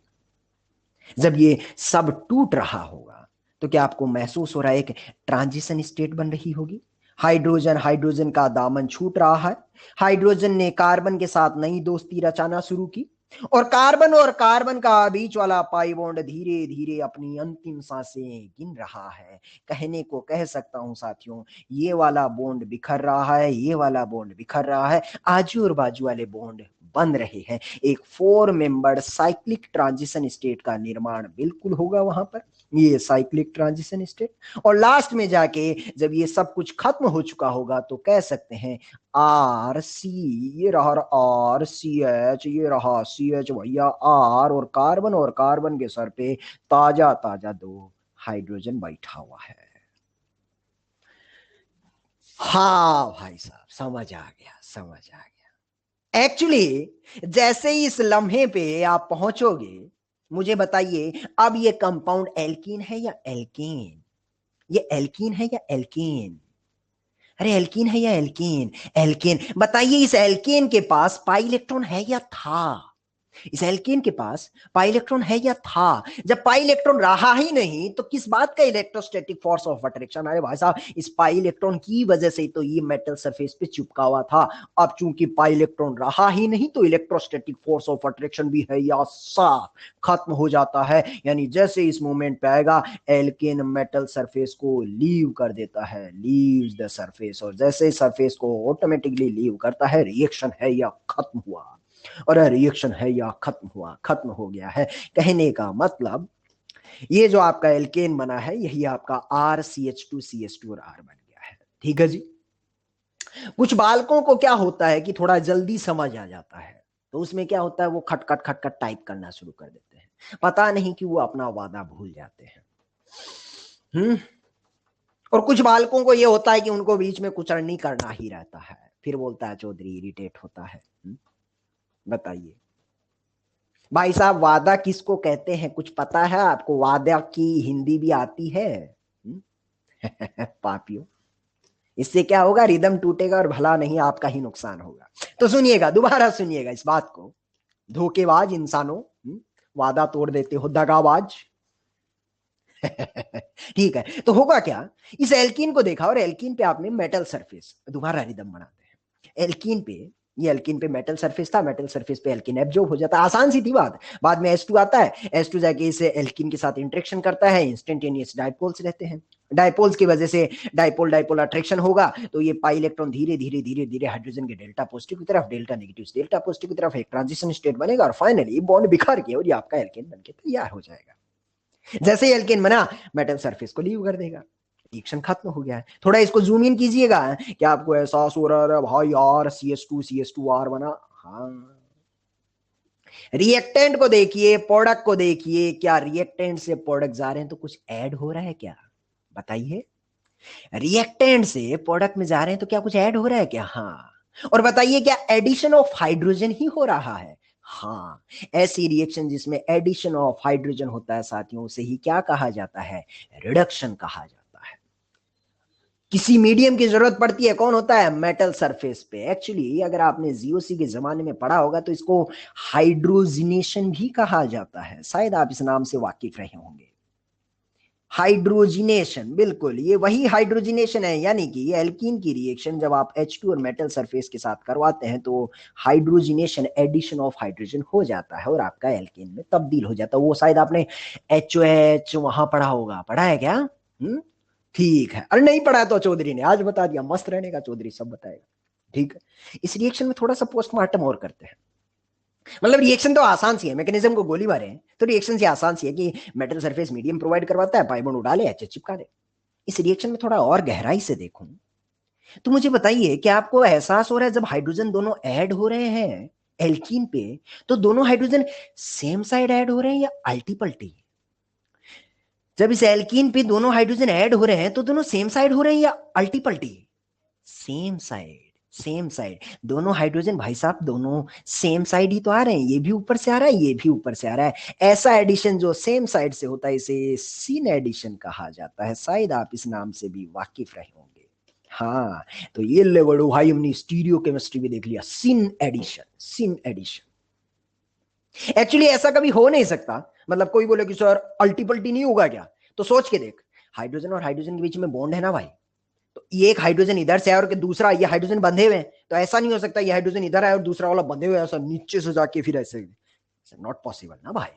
जब ये सब टूट रहा होगा तो क्या आपको महसूस हो रहा है एक ट्रांजिशन स्टेट बन रही होगी। हाइड्रोजन हाइड्रोजन का दामन छूट रहा है, हाइड्रोजन ने कार्बन के साथ नई दोस्ती रचाना शुरू की, और कार्बन का बीच वाला पाई बॉन्ड धीरे धीरे अपनी अंतिम सांसें गिन रहा है। कहने को कह सकता हूं साथियों, ये वाला बॉन्ड बिखर रहा है, ये वाला बॉन्ड बिखर रहा है, आजू और बाजू वाले बॉन्ड बन रहे हैं। एक 4 मेंबर्ड साइक्लिक ट्रांजिशन स्टेट का निर्माण बिल्कुल होगा वहां पर, ये साइक्लिक ट्रांजिशन स्टेट। और लास्ट में जाके जब ये सब कुछ खत्म हो चुका होगा तो कह सकते हैं आर सी, ये रहा आर सी एच, ये रहा सी एच भैया आर, और कार्बन के सर पे ताजा ताजा 2 हाइड्रोजन बैठा हुआ है। हाँ भाई साहब समझ आ गया, समझ आ गया। एक्चुअली जैसे ही इस लम्हे पे आप पहुंचोगे, मुझे बताइए अब ये कंपाउंड एल्कीन है या एल्केन? ये एल्कीन है या एल्केन? अरे एल्कीन है या एल्केन? एल्केन। बताइए इस एल्केन के पास पाई इलेक्ट्रॉन है या था? इस एल्केन के पास पाई इलेक्ट्रॉन है या था? जब पाई इलेक्ट्रॉन रहा ही नहीं तो किस बात का इलेक्ट्रोस्टैटिक फोर्स ऑफ अट्रैक्शन? अरे भाई साहब इस पाई इलेक्ट्रॉन की वजह से तो ये मेटल सरफेस पे चिपका हुआ था। अब चूंकि पाई इलेक्ट्रॉन रहा ही नहीं तो इलेक्ट्रोस्टैटिक फोर्स ऑफ अट्रैक्शन भी है या साफ खत्म हो जाता है। यानी जैसे इस मोमेंट पे आएगा एल्केन मेटल सरफेस को लीव कर देता है, लीव्स द सरफेस, और जैसे सरफेस को ऑटोमेटिकली लीव करता है रिएक्शन है या खत्म हुआ, और रिएक्शन है या खत्म हुआ, खत्म हो गया है। कहने का मतलब ये जो आपका एल्केन बना है यही आपका RCH2CH2 और R बन गया है। ठीक है जी। कुछ बालकों को क्या होता है कि थोड़ा जल्दी समझ आ जाता है, तो उसमें क्या होता है वो खटखट खटखट टाइप करना शुरू कर देते हैं, पता नहीं कि वो अपना वादा भूल जाते हैं। और कुछ बालकों को ये होता है कि उनको बीच में कुछ अर्नी करना ही रहता है, फिर बोलता है चौधरी इरिटेट होता है। बताइए भाई साहब वादा किसको कहते हैं, कुछ पता है आपको? वादा की हिंदी भी आती है? पापियों, इससे क्या होगा, रिदम टूटेगा और भला नहीं आपका ही नुकसान होगा। तो सुनिएगा, दोबारा सुनिएगा इस बात को, धोखेबाज इंसानों, वादा तोड़ देते हो, दगाबाज। ठीक है, तो होगा क्या, इस एल्कीन को देखा और एल्कीन पे आपने मेटल सरफेस, दोबारा रिदम बनाते हैं एल्कीन पे, ये एल्कीन पे मेटल सरफेस था, मेटल सरफेस पे एल्कीन एब्जॉर्ब हो जाता है, आसान सी थी बात। बाद में H2 आता है, H2 जाके इस एल्कीन के साथ इंटरेक्शन करता है, इंस्टेंटेनियस डायपोल्स रहते हैं, डायपोल्स की वजह से डायपोल डायपोल अट्रैक्शन होगा, तो ये पाई इलेक्ट्रॉन धीरे धीरे धीरे धीरे हाइड्रोजन के डेल्टा पॉजिटिव की तरफ, डेल्टा नेगेटिव डेल्टा पॉजिटिव की तरफ एक ट्रांजिशन स्टेट बनेगा, और फाइनली बॉन्ड बिखर के और ये आपका एल्केन बनके तैयार हो जाएगा। जैसे ही एल्केन बना मेटल सरफेस को लीव कर देगा, रिएक्शन खत्म हो गया है। थोड़ा इसको जूम इन कीजिएगा, क्या आपको एहसास हो रहा है भाई यार CH2R बना? हाँ, रिएक्टेंट को देखिए, प्रोडक्ट को देखिए, क्या रिएक्टेंट से प्रोडक्ट जा रहे हैं तो कुछ ऐड हो रहा है क्या? बताइए, रिएक्टेंट से प्रोडक्ट में जा रहे हैं तो क्या कुछ ऐड हो रहा है क्या? हाँ। और बताइए क्या एडिशन ऑफ हाइड्रोजन ही हो रहा है? हाँ, ऐसी रिएक्शन जिसमें एडिशन ऑफ हाइड्रोजन होता है साथियों, उसे ही क्या कहा जाता है? रिडक्शन कहा जाता है। किसी मीडियम की जरूरत पड़ती है, कौन होता है? मेटल सरफेस पे। एक्चुअली अगर आपने जीओसी के जमाने में पढ़ा होगा तो इसको हाइड्रोजिनेशन भी कहा जाता है, शायद आप इस नाम से वाकिफ रहे होंगे। हाइड्रोजिनेशन, बिल्कुल ये वही हाइड्रोजिनेशन है, यानी कि ये एल्कीन की रिएक्शन जब आप H2 और मेटल सरफेस के साथ करवाते हैं तो हाइड्रोजिनेशन, एडिशन ऑफ हाइड्रोजन हो जाता है और आपका एल्कीन में तब्दील हो जाता है। वो शायद आपने HOH वहां पढ़ा होगा, पढ़ा है क्या? ठीक है, अरे नहीं पढ़ा तो चौधरी ने आज बता दिया, मस्त रहने का चौधरी, सब बताएगा। ठीक है, इस रिएक्शन में थोड़ा सा पोस्टमार्टम और करते हैं। मतलब रिएक्शन तो आसान सी है, मैकेनिज्म को गोली मारे तो रिएक्शन से आसान सी है कि मेटल सरफेस मीडियम प्रोवाइड करवाता है, पाई बॉन्ड उड़ा ले, एच चिपका दे। इस रिएक्शन में थोड़ा और गहराई से देखूं तो मुझे बताइए कि आपको एहसास हो रहा है जब हाइड्रोजन दोनों ऐड हो रहे हैं एल्कीन पे, तो दोनों हाइड्रोजन सेम साइड ऐड हो रहे हैं या अल्टी पल्टी? जब इस एल्कीन पे दोनों हाइड्रोजन ऐड हो रहे हैं तो दोनों सेम साइड हो रहे हैं या अल्टी पल्टी? Same side, same side. दोनों हाइड्रोजन भाई साहब दोनों सेम साइड ही तो आ रहे हैं, ये भी ऊपर से आ रहा है, ये भी ऊपर से आ रहा है। ऐसा एडिशन जो सेम साइड से होता है इसे सीन एडिशन कहा जाता है, शायद आप इस नाम से भी वाकिफ रहे होंगे। हाँ, तो ये ले बड़ो भाई, हमने स्टीरियो केमिस्ट्री भी देख लिया, syn addition, syn addition. Actually ऐसा कभी हो नहीं सकता, मतलब कोई बोले कि सर अल्टीपल्टी नहीं होगा क्या, तो सोच के देख, हाइड्रोजन और हाइड्रोजन के बीच में बॉन्ड है ना भाई, तो ये एक हाइड्रोजन इधर से आया और दूसरा ये हाइड्रोजन बंधे हुए हैं, तो ऐसा नहीं हो सकता ये हाइड्रोजन इधर आया और दूसरा वाला बंधे हुए ऐसा नीचे से जाके फिर ऐसे, नॉट पॉसिबल ना भाई।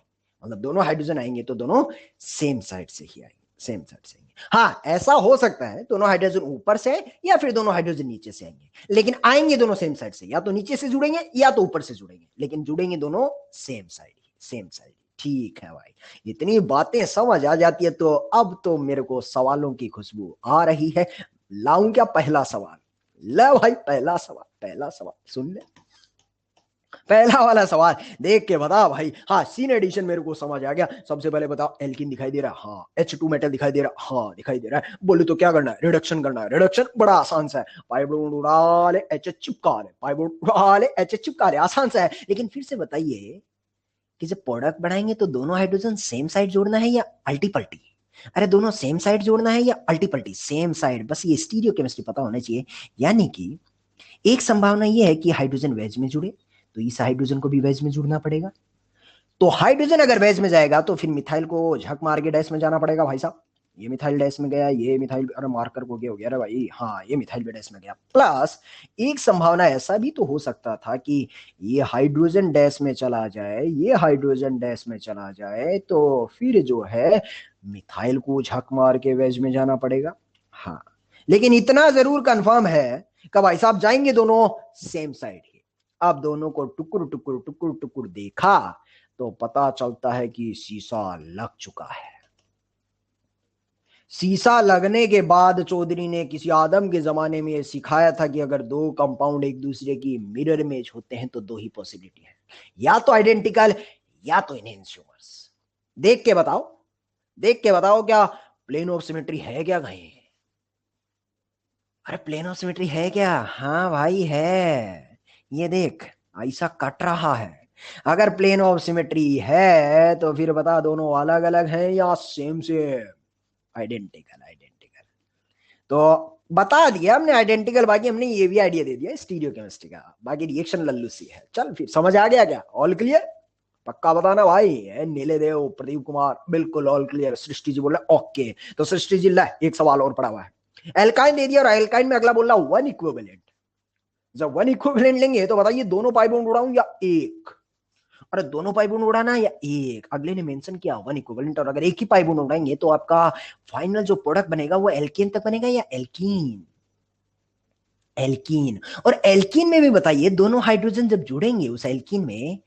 मतलब दोनों हाइड्रोजन आएंगे तो दोनों सेम साइड से ही आएंगे, सेम साइड से आएंगे। हाँ, ऐसा हो सकता है दोनों हाइड्रोजन ऊपर से या फिर दोनों हाइड्रोजन नीचे से आएंगे, लेकिन आएंगे दोनों सेम साइड से, या तो नीचे से जुड़ेंगे या तो ऊपर से जुड़ेंगे, लेकिन जुड़ेंगे दोनों सेम साइड, सेम साइड। ठीक है भाई, इतनी बातें समझ आ जाती है तो अब तो मेरे को सवालों की खुशबू आ रही है। लाऊं क्या पहला सवाल? ले भाई पहला सवाल, पहला सवाल सुन ले, पहला वाला सवाल देख के बता भाई। हाँ, सीन एडिशन मेरे को समझ आ गया। सबसे पहले बताओ, एल्कीन दिखाई दे रहा है? हाँ। H2 मेटल दिखाई दे रहा है? हाँ दिखाई दे रहा है। बोले तो क्या करना है? रिडक्शन करना है। रिडक्शन बड़ा आसान सा है, पाई बॉन्ड उड़ा ले, H चिपका ले, पाई बॉन्ड उड़ा ले, H चिपका ले, आसान सा है। लेकिन फिर से बताइए कि जब प्रोडक्ट बनाएंगे तो दोनों हाइड्रोजन सेम साइड जोड़ना है या अल्टी पल्टी? अरे दोनों सेम साइड जोड़ना है या अल्टी पल्टी? सेम साइड, बस ये स्टीरियो केमिस्ट्री पता होना चाहिए। यानी कि एक संभावना ये है कि हाइड्रोजन वेज में जुड़े, तो इस हाइड्रोजन को भी वेज में जुड़ना पड़ेगा। तो हाइड्रोजन अगर वेज में जाएगा तो फिर मिथाइल को झक मार के डैश में जाना पड़ेगा भाई साहब। ये मिथाइल डैश में गया, ये मिथाइल, अरे मार्कर को गया हो गया, अरे भाई हाँ ये मिथाइल भी डैश में गया। प्लस एक संभावना ऐसा भी तो हो सकता था कि ये हाइड्रोजन डैश में चला जाए, ये हाइड्रोजन डैश में चला जाए, तो फिर जो है मिथाइल को झक मार के वेज में जाना पड़ेगा। हाँ, लेकिन इतना जरूर कंफर्म है कि भाई साहब जाएंगे दोनों सेम साइड ही। अब दोनों को टुकुर टुकुर टुकुर टुकुर देखा तो पता चलता है कि शीशा लग चुका है। शीशा लगने के बाद चौधरी ने किसी आदम के जमाने में सिखाया था कि अगर दो कंपाउंड एक दूसरे की मिरर इमेज होते हैं तो दो ही पॉसिबिलिटी है, या तो आइडेंटिकल या तो इनहेंस्यूमर्स। देख के बताओ, देख के बताओ, क्या प्लेन ऑफ सिमेट्री है क्या कहीं? अरे प्लेन ऑफ सिमेट्री है क्या? हाँ भाई है, ये देख ऐसा कट रहा है। अगर प्लेन ऑफ सिमेट्री है तो फिर बता दोनों अलग अलग हैं या सेम सेम? Identical, identical. तो बता दिया हमने आइडेंटिकल, बाकी हमने ये भी आइडिया दे दिया स्टीरियो केमिस्ट्री का, बाकी रिएक्शन लल्लू सी है। चल फिर समझ आ गया क्या? All clear? पक्का बताना भाई। नीले देव, प्रदीप कुमार, बिल्कुल ऑल क्लियर। सृष्टि जी बोल रहे ओके, तो सृष्टि जी ला एक सवाल और पड़ा हुआ है। एल्काइन दे दिया और एल्काइन में अगला बोल रहा वन इक्विवेलेंट। जब वन इक्विवेलेंट लेंगे तो बताइए दोनों पाई बॉन्ड उड़ाऊं या एक? अरे दोनों पाई बॉन्ड उड़ाना या एक? अगले ने मेंशन किया वन इक्विवेलेंट, और अगर एक ही पाई बॉन्ड उड़ाएंगे तो आपका फाइनल जो प्रोडक्ट बनेगा वो एल्केन तक बनेगा या एल्कीन? एल्कीन। और एल्कीन में भी बताइए दोनों हाइड्रोजन जब जुड़ेंगे उस एल्कीन में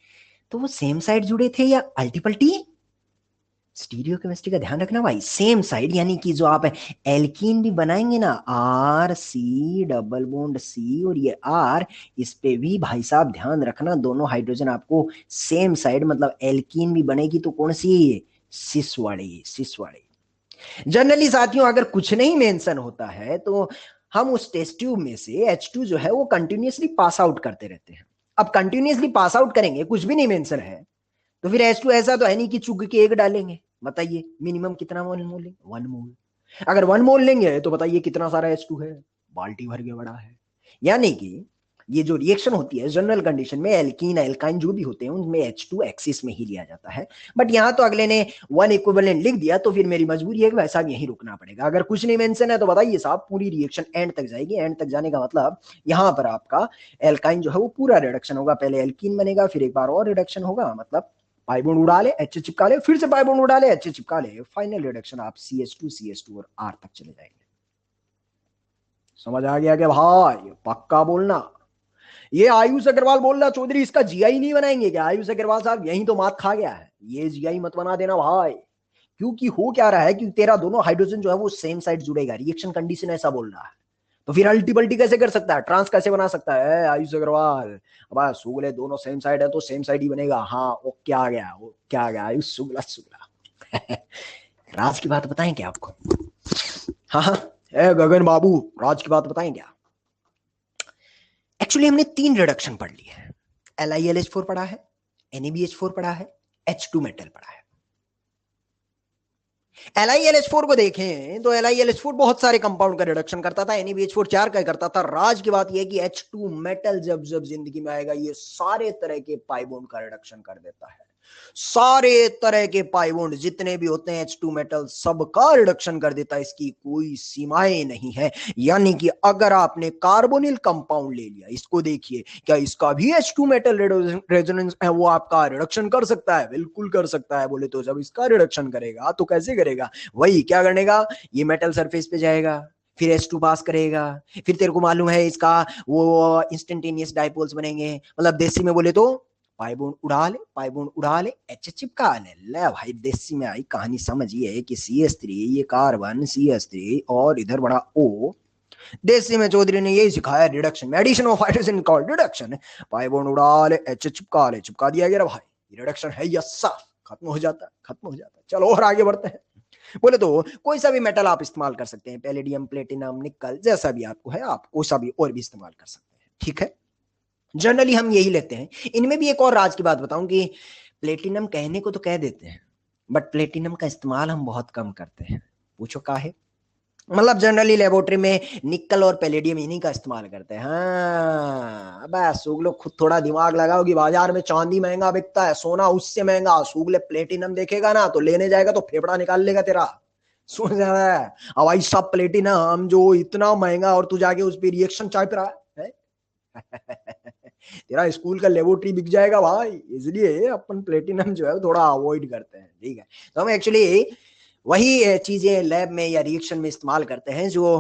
तो वो सेम साइड जुड़े थे या अल्टीपल्टी? स्टीरियो केमिस्ट्री का ध्यान रखना भाई, सेम साइड, यानी कि जो आप एल्कीन भी बनाएंगे ना, R C double bond C और ये आर, इस पे भी भाई साहब ध्यान रखना दोनों हाइड्रोजन आपको सेम साइड, मतलब एल्कीन भी बनेगी तो कौन सी? सिस वाली, सिस वाली। जनरली साथियों अगर कुछ नहीं मेंशन होता है तो हम उस टेस्ट ट्यूब में से H2 जो है वो कंटिन्यूसली पास आउट करते रहते हैं। अब कंटिन्यूसली पास आउट करेंगे, कुछ भी नहीं मेंशन है, तो फिर H2 ऐसा तो है नहीं कि चुग के एक डालेंगे। बताइए मिनिमम कितना मोल लेंगे? 1 मोल। अगर 1 मोल लेंगे तो बताइए कितना सारा H2 है? बाल्टी भर के बड़ा है। यानी कि ये जो रिएक्शन होती है जनरल कंडीशन में एल्कीन एल्काइन जो भी होते हैं उनमें H2 एक्सिस में ही लिया जाता है। बट यहाँ तो अगले ने 1 इक्विवेलेंट लिख दिया तो फिर मेरी मजबूरी है कि वैसा भी यहीं रुकना पड़ेगा। अगर कुछ नहीं मेंशन है तो बताइए साहब, पूरी रिएक्शन एंड तक जाएगी। एंड तक जाने का मतलब यहाँ पर आपका एल्काइन जो है वो पूरा रिडक्शन होगा, पहले एल्कीन बनेगा फिर एक बार और रिडक्शन होगा, मतलब पाई बॉन्ड उड़ा ले H चिपका ले, फिर से पाई बॉन्ड उड़ा ले H चिपका ले, फाइनल रिडक्शन आप CH2 और R तक चले जाएंगे। समझ आ गया क्या भाई? पक्का बोलना। ये आयुष अग्रवाल बोल रहा चौधरी इसका जीआई नहीं बनाएंगे क्या? आयुष अग्रवाल साहब यही तो मात खा गया है, ये जीआई मत बना देना भाई। क्योंकि हो क्या रहा है कि तेरा दोनों हाइड्रोजन जो है वो सेम साइड जुड़ेगा, रिएक्शन कंडीशन ऐसा बोल रहा है, तो फिर अल्टी पल्टी कैसे कर सकता है, ट्रांस कैसे बना सकता है आयुष अग्रवाल? अब सुगले दोनों सेम साइड है तो सेम साइड ही बनेगा। हाँ वो क्या आ गया, वो क्या आ गया आयुष सुगला सुगला। राज की बात बताएं क्या आपको? हाँ हाँ गगन बाबू, राज की बात बताएं क्या? एक्चुअली हमने 3 रिडक्शन पढ़ ली है। LiLH4 पढ़ा है, NaBH4 पढ़ा है, H2 मेटल पढ़ा है। LiLH4 को देखें तो LiLH4 बहुत सारे कंपाउंड का रिडक्शन करता था, NaBH4 4 का करता था। राज की बात यह है कि H2 मेटल जब जब जिंदगी में आएगा ये सारे तरह के पाई बॉन्ड का रिडक्शन कर देता है। सारे तरह के पाई बॉन्ड जितने भी होते हैं H2 मेटल सबका रिडक्शन कर देता है, इसकी कोई सीमाएं नहीं है। यानी कि अगर आपने कार्बोनिल कंपाउंड ले लिया, इसको देखिए क्या इसका भी H2 मेटल रेजोनेंस है, वो आपका रिडक्शन कर सकता है? बिल्कुल कर सकता है। बोले तो जब इसका रिडक्शन करेगा तो कैसे करेगा? वही क्या करने का, ये मेटल सरफेस पे जाएगा, फिर H2 पास करेगा, फिर तेरे को मालूम है इसका वो इंस्टेंटेनियस डाइपोल्स बनेंगे, मतलब देसी में बोले तो पाई बॉन्ड उड़ा ले, पाई बॉन्ड उड़ा ले, H चिपका ले। ले भाई देसी में आई कहानी समझिए कि CH3 ये कार्बन CH3 और इधर बड़ा O। देसी में चौधरी ने यही सिखाया रिडक्शन में, addition of hydrogen called reduction. Pi bond उड़ा ले H चिपका ले, चिपका दिया गया भाई, रिडक्शन है या साफ, खत्म हो जाता, खत्म हो जाता। चलो और आगे बढ़ते हैं। बोले तो कोई सा भी मेटल आप इस्तेमाल कर सकते हैं, पैलेडियम प्लेटिनम निकल जैसा भी आपको है, आप कोई सा भी और भी इस्तेमाल कर सकते हैं, ठीक है। जनरली हम यही लेते हैं। इनमें भी एक और राज की बात बताऊं कि प्लेटिनम कहने को तो कह देते हैं बट प्लेटिनम का इस्तेमाल हम बहुत कम करते हैं। पूछो काहे? मतलब जनरली लेबोरेटरी में निकल और पैलेडियम इन्हीं का इस्तेमाल करते हैं। हाँ बस सूगलो खुद थोड़ा दिमाग लगाओ कि बाजार में चांदी महंगा बिकता है, सोना उससे महंगा, सूगले प्लेटिनम देखेगा ना तो लेने जाएगा तो फेफड़ा निकाल लेगा तेरा। सुन जा रहा है? अब भाई सब प्लेटिनम जो इतना महंगा और तू जाके उस पर रिएक्शन चाप रहा है तेरा स्कूल का लेबोरेटरी बिक जाएगा भाई। इसलिए अपन प्लेटिनम जो है थोड़ा अवॉइड करते हैं, ठीक है। तो हम एक्चुअली वही चीजें लैब में या रिएक्शन में इस्तेमाल करते हैं जो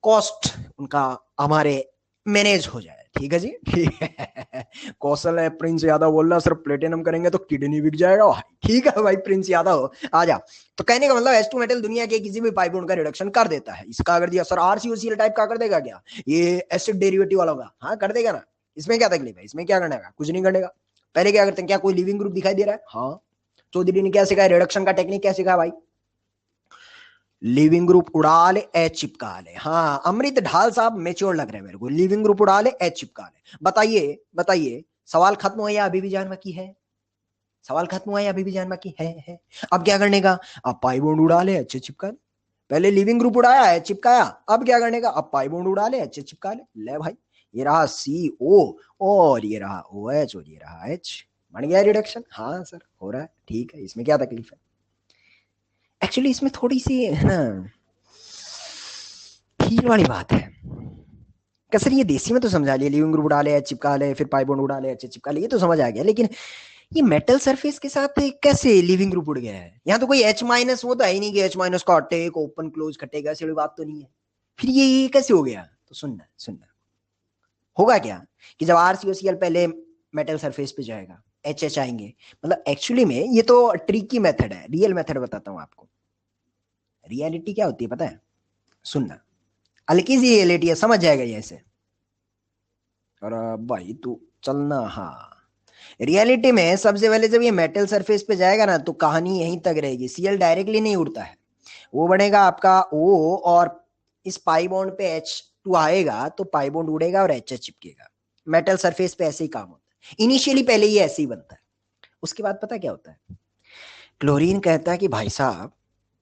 कॉस्ट उनका हमारे मैनेज हो जाए, ठीक है जी, ठीक है। कौशल है प्रिंस यादव बोल रहा सर प्लेटिनम करेंगे तो किडनी बिक जाएगा भाई। ठीक है भाई प्रिंस यादव आ जा। तो कहने का मतलब H2 मेटल दुनिया के किसी भी पाई बॉन्ड का रिडक्शन कर देता है। इसका अगर दिया सर RCOCl टाइप का कर देगा क्या? ये एसिड डेरिवेटिव वाला होगा, हाँ कर देगा ना। इसमें क्या तकलीफ है? इसमें क्या करने का? कुछ नहीं करने का। पहले क्या करते हैं, क्या कोई लिविंग ग्रुप दिखाई दे रहा है? हाँ। चौधरी ने क्या सिखाया? रिडक्शन का टेक्निक क्या सिखाया भाई? लिविंग ग्रुप उड़ा ले H चिपका ले। हाँ अमृत ढाल साहब मेच्योर लग रहे हैं मेरे को। लिविंग ग्रुप उड़ा ले H चिपका ले। बताइए बताइए, सवाल खत्म हुआ या अभी भी जान बाकी है? सवाल खत्म हुआ या अभी भी जान बाकी है? अब क्या करने का? अब पाई बॉन्ड उड़ा ले H चिपका ले। पहले लिविंग ग्रुप उड़ाया H चिपकाया, अब क्या करने का? अब पाई बॉन्ड उड़ा ले H चिपका ले। ले भाई ये रहा CO और ये रहा OH और ये रहा H, बन गया रिडक्शन। हाँ सर हो रहा है, ठीक है, इसमें क्या तकलीफ है? एक्चुअली इसमें थोड़ी सी है ना फील वाली बात है। क्या सर ये देसी में तो समझा लिया, लिविंग ग्रुप उड़ा ले H चिपका ले, फिर पाई बॉन्ड उड़ा ले H चिपका ले, ये तो समझ आ गया। लेकिन ये मेटल सरफेस के साथ कैसे लिविंग ग्रुप उड़ गया है? यहाँ तो कोई H माइनस वो तो है ही नहीं कि H माइनस का अटैक ओपन क्लोज कटेगा, ऐसी बात तो नहीं है। फिर ये कैसे हो गया? तो सुनना सुनना, होगा क्या कि जब RCOCl पहले मेटल सरफेस पे जाएगा HH आएंगे, मतलब एक्चुअली में ये तो ट्रिकी मेथड है, रियल मेथड बताता हूं आपको। रियलिटी क्या होती है पता है? सुनना, हल्की सी रियलिटी है, समझ जाएगा ये ऐसे। और भाई तू चलना। हाँ रियलिटी में सबसे पहले जब ये मेटल सरफेस पे जाएगा ना तो कहानी यहीं तक रहेगी। Cl डायरेक्टली नहीं उड़ता है, वो बनेगा आपका O और इस पाई बॉन्ड पे H2 आएगा तो पाई बॉन्ड उड़ेगा और HH चिपकेगा। मेटल सरफेस पे ऐसे ही काम होता है, इनिशियली पहले ये ऐसे ही बनता है। उसके बाद पता क्या होता है? क्लोरीन कहता है कि भाई साहब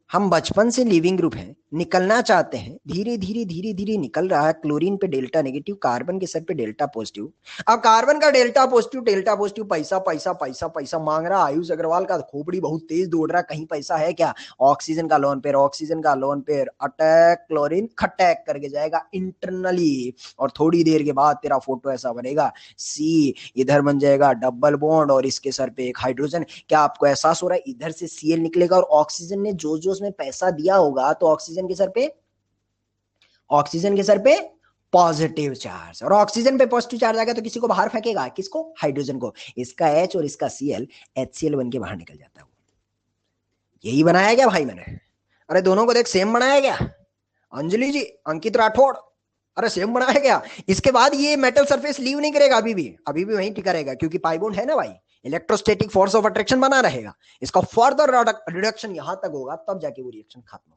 हम बचपन से लिविंग ग्रुप हैं, निकलना चाहते हैं, धीरे धीरे धीरे धीरे निकल रहा है। क्लोरीन पे डेल्टा नेगेटिव, कार्बन के सर पे डेल्टा पॉजिटिव। अब कार्बन का डेल्टा पॉजिटिव, पैसा पैसा पैसा पैसा मांग रहा। आयुष अग्रवाल का खोपड़ी बहुत तेज दौड़ रहा, कहीं पैसा है क्या? ऑक्सीजन का लोन पेयर, ऑक्सीजन का लोन पेयर, अटैक क्लोरीन खटैक करके जाएगा इंटरनली, और थोड़ी देर के बाद तेरा फोटो ऐसा बनेगा, सी इधर बन जाएगा डबल बॉन्ड और इसके सर पे एक हाइड्रोजन। क्या आपको एहसास हो रहा है? इधर से Cl निकलेगा और ऑक्सीजन ने जो जो उसमें पैसा दिया होगा तो ऑक्सीजन के सर पे पॉजिटिव चार्ज, और ऑक्सीजन पे पॉजिटिव चार्ज आ गया तो किसी को बाहर फेंकेगा, किसको? हाइड्रोजन को। इसका H और इसका Cl HCl बन के बाहर निकल जाता है। यही बनाया क्या भाई मैंने? अरे दोनों को देख, सेम बनाया क्या? अंजलि जी, अंकित राठौड़, अरे सेम बनाया क्या? इसके बाद ये मेटल सरफेस लीव नहीं करेगा, अभी भी वहीं टिका रहेगा, क्योंकि पाई बॉन्ड है ना भाई, इलेक्ट्रोस्टैटिक फोर्स ऑफ अट्रैक्शन बना रहेगा। इसका फर्दर रिडक्शन यहां तक होगा, तब जाके वो रिएक्शन खत्म होगा।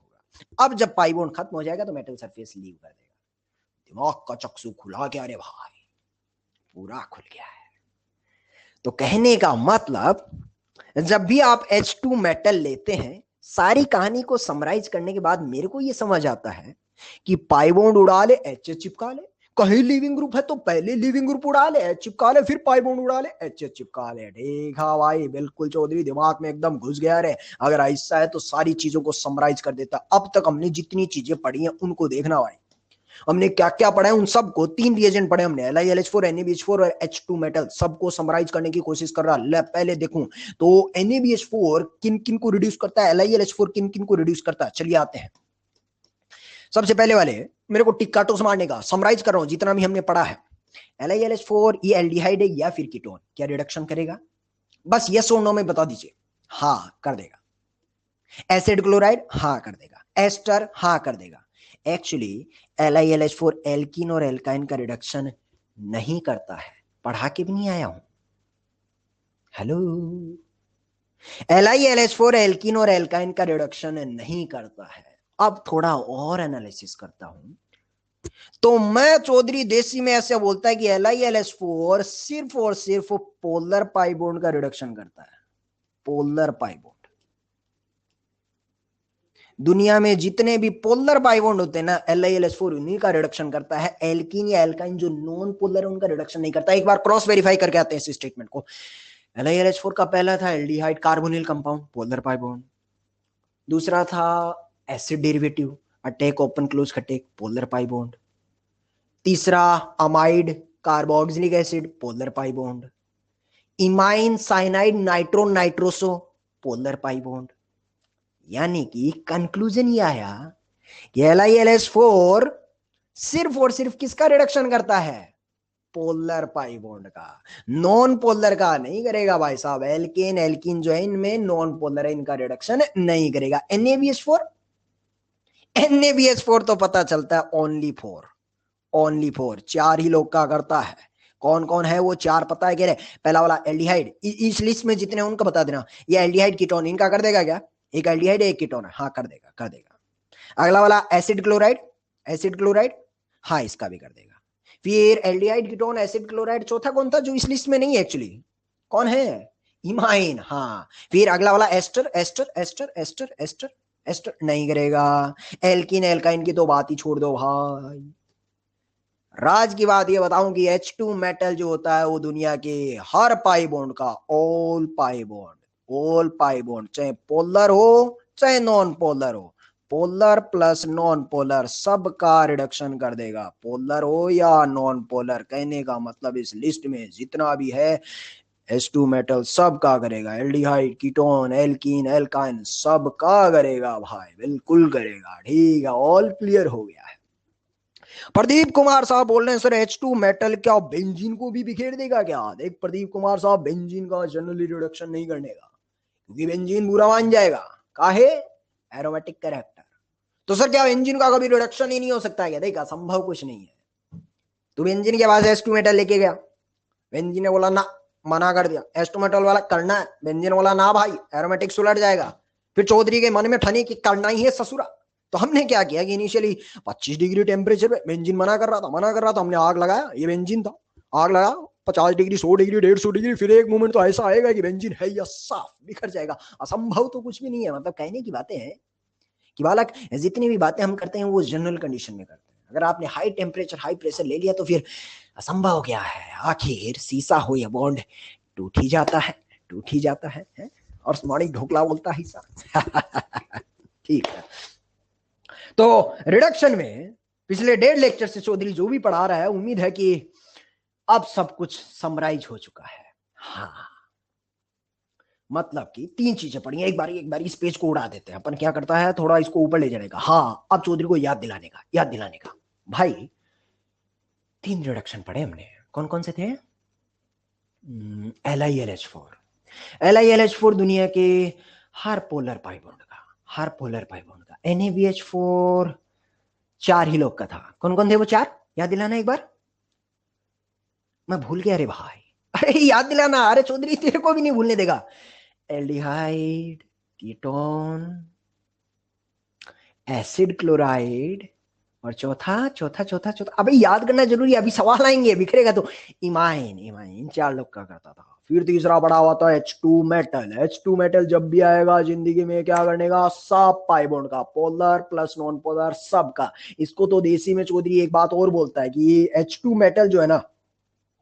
अब जब पाई बॉन्ड खत्म हो जाएगा तो मेटल सरफेस लीव कर देगा। दिमाग का चक्षु खुला क्या रे भाई? पूरा खुल गया है। तो कहने का मतलब, जब भी आप H2 मेटल लेते हैं, सारी कहानी को समराइज करने के बाद मेरे को यह समझ आता है कि पाई बॉन्ड उड़ा ले, H चिपका ले। कहीं लिविंग ग्रुप है तो पहले लिविंग ग्रुप उड़ा ले, H चिपका ले, फिर पाई बॉन्ड उड़ा ले, H चिपका ले। ठीक है भाई, बिल्कुल चौधरी, दिमाग में एकदम घुस गया रे। अगर ऐसा है तो सारी चीजों को समराइज कर देता। अब तक हमने जितनी चीजें पढ़ी हैं उनको देखना भाई। हमने क्या क्या पढ़ा है उन सबको, 3 रिएजेंट पढ़े हमने, LiLH4, NaBH4 और H2 मेटल, सबको समराइज करने की कोशिश कर रहा। ले पहले देखूं तो NaBH4 किन किन को रिड्यूस करता है, LiLH4 किन किन को रिड्यूस करता है। चलिए आते हैं। सबसे पहले वाले मेरे को टिक्का टोस मारने का, समराइज कर रहा हूं जितना भी हमने पढ़ा है। LiLH4 ये एल्डिहाइड है या फिर कीटोन, क्या रिडक्शन करेगा? बस यस और नो में बता दीजिए। हाँ कर देगा। एसिड क्लोराइड, हाँ कर देगा। एस्टर, हाँ कर देगा। एक्चुअली LiLH4 एल्कीन और एल्काइन का रिडक्शन नहीं करता है, पढ़ा के भी नहीं आया हूं। हेलो, LiLH4 एल्कीन और एल्काइन का रिडक्शन नहीं करता है। अब थोड़ा और एनालिसिस करता हूं तो मैं चौधरी देसी में ऐसे बोलता है कि LiLH4 सिर्फ और सिर्फ पोलर पाई बॉन्ड का रिडक्शन करता है। पोलर पाई बॉन्ड, दुनिया में जितने भी पोलर पाई बॉन्ड होते हैं ना, LiLH4 उन्हीं का रिडक्शन करता है। एल्कीन या एल्काइन जो नॉन पोलर है उनका रिडक्शन नहीं करता। एक बार क्रॉस वेरीफाई करके आते हैं इस स्टेटमेंट को। LiLH4 का पहला था aldehyde carbonyl compound, polar pi bond. दूसरा था acid derivative, attack open close खटेक, पोलर पाई बॉन्ड। तीसरा amide carboxylic acid, polar pi bond. Imine cyanide nitro nitroso, polar pi bond. यानी कि कंक्लूजन ये आया कि LiLH4 सिर्फ और सिर्फ किसका रिडक्शन करता है? पोलर पाई बॉन्ड का, नॉन पोलर का नहीं करेगा भाई साहब। एल्केन एल्कीन जो है इनमें नॉन पोलर है, इनका रिडक्शन नहीं करेगा। NaBH4 तो पता चलता है ओनली फोर, 4 ही लोग का करता है। कौन कौन है वो 4 पता है? कह रहे पहला वाला एल्डिहाइड, इस लिस्ट में जितने उनका बता देना। ये एल्डिहाइड कीटोन, इनका कर देगा क्या? एक एल्डिहाइड एक कीटोन है, हाँ कर देगा। अगला वाला एसिड क्लोराइड, हाँ इसका भी कर देगा। फिर एल्डिहाइड कीटोन एसिड क्लोराइड, चौथा कौन था जो इस लिस्ट में नहीं है एक्चुअली? कौन है? इमाइन, हाँ। फिर अगला वाला एस्टर नहीं करेगा। एल्कीन एल्काइन की तो बात ही छोड़ दो भाई। राज की बात ये बताऊं कि H2 मेटल जो होता है वो दुनिया के हर पाई बॉन्ड का, ऑल पाई बॉन्ड, चाहे पोलर हो चाहे नॉन पोलर हो, पोलर प्लस नॉन पोलर सबका रिडक्शन कर देगा, पोलर हो या नॉन पोलर। कहने का मतलब इस लिस्ट में जितना भी है H2 मेटल सबका करेगा। एल्डिहाइड कीटोन एल्कीन एल्काइन सबका करेगा भाई, बिल्कुल करेगा। ठीक है, ऑल क्लियर हो गया है। प्रदीप कुमार साहब बोल रहे हैं सर H2 मेटल क्या बेंजीन को भी बिखेर देगा क्या? देख प्रदीप कुमार साहब, बेंजीन का जनरली रिडक्शन नहीं करने का, क्योंकि बेंजीन बुरा मान जाएगा। काहे? Aromatic character. तो सर क्या बेंजीन का कभी रिडक्शन ही नहीं हो सकता क्या? देखा, संभव कुछ नहीं है। तो बेंजीन के पास H2 मेटल लेके गया, बेंजीन ने बोला ना, मना कर दिया। H2 मेटल वाला करना है, बेंजीन बोला ना भाई, एरोमेटिक सुलट जाएगा। फिर चौधरी के मन में ठनी कि करना ही है ससुरा। तो हमने क्या किया कि इनिशियली 25 डिग्री टेम्परेचर पे बेंजीन मना कर रहा था, हमने आग लगाया। ये बेंजीन था, आग लगा 50 डिग्री, 100 डिग्री, 150 डिग्री, फिर एक मोमेंट तो ऐसा आएगा कि बेंजीन है या साफ बिखर जाएगा। असंभव तो कुछ भी नहीं है। मतलब कहने की बातें हैं कि बालक जितनी भी बातें हम करते हैं वो जनरल कंडीशन में करते हैं। अगर आपने हाई टेम्परेचर हाई प्रेशर ले लिया तो फिर असंभव क्या है, आखिर सीसा हो या बॉन्ड टूट ही जाता है, टूट ही जाता है? और स्मॉनिक ढोकला बोलता है ठीक है। तो रिडक्शन में पिछले 1.5 लेक्चर से चौधरी जो भी पढ़ा रहा है, उम्मीद है कि अब सब कुछ समराइज हो चुका है। हाँ, मतलब कि 3 चीजें पढ़ी, एक बार इस पेज को उड़ा देते हैं अपन। क्या करता है, थोड़ा इसको ऊपर ले जाने का। हाँ, अब चौधरी को याद दिलाने का भाई 3 रिडक्शन पढ़े हमने। कौन कौन से थे? LiLH4। LiLH4 दुनिया के हर पोलर पाई बॉन्ड का। NaBH4 4 ही लोग का था। कौन कौन थे वो 4? याद दिलाना एक बार, मैं भूल गया रे भाई। अरे याद दिलाना, अरे चौधरी तेरे को भी नहीं भूलने देगा। एल्डिहाइड, कीटोन, एसिड क्लोराइड, और चौथा अबे याद करना जरूरी है, अभी सवाल आएंगे, बिखरेगा तो। इमाइन 4 लोग का करता था। फिर तीसरा पड़ा हुआ था H2 मेटल। H2 मेटल जब भी आएगा जिंदगी में क्या करने का, सब पाई बॉन्ड का, पोलर प्लस नॉन पोलर सब का। इसको तो देसी में चौधरी एक बात और बोलता है कि H2 मेटल जो है ना,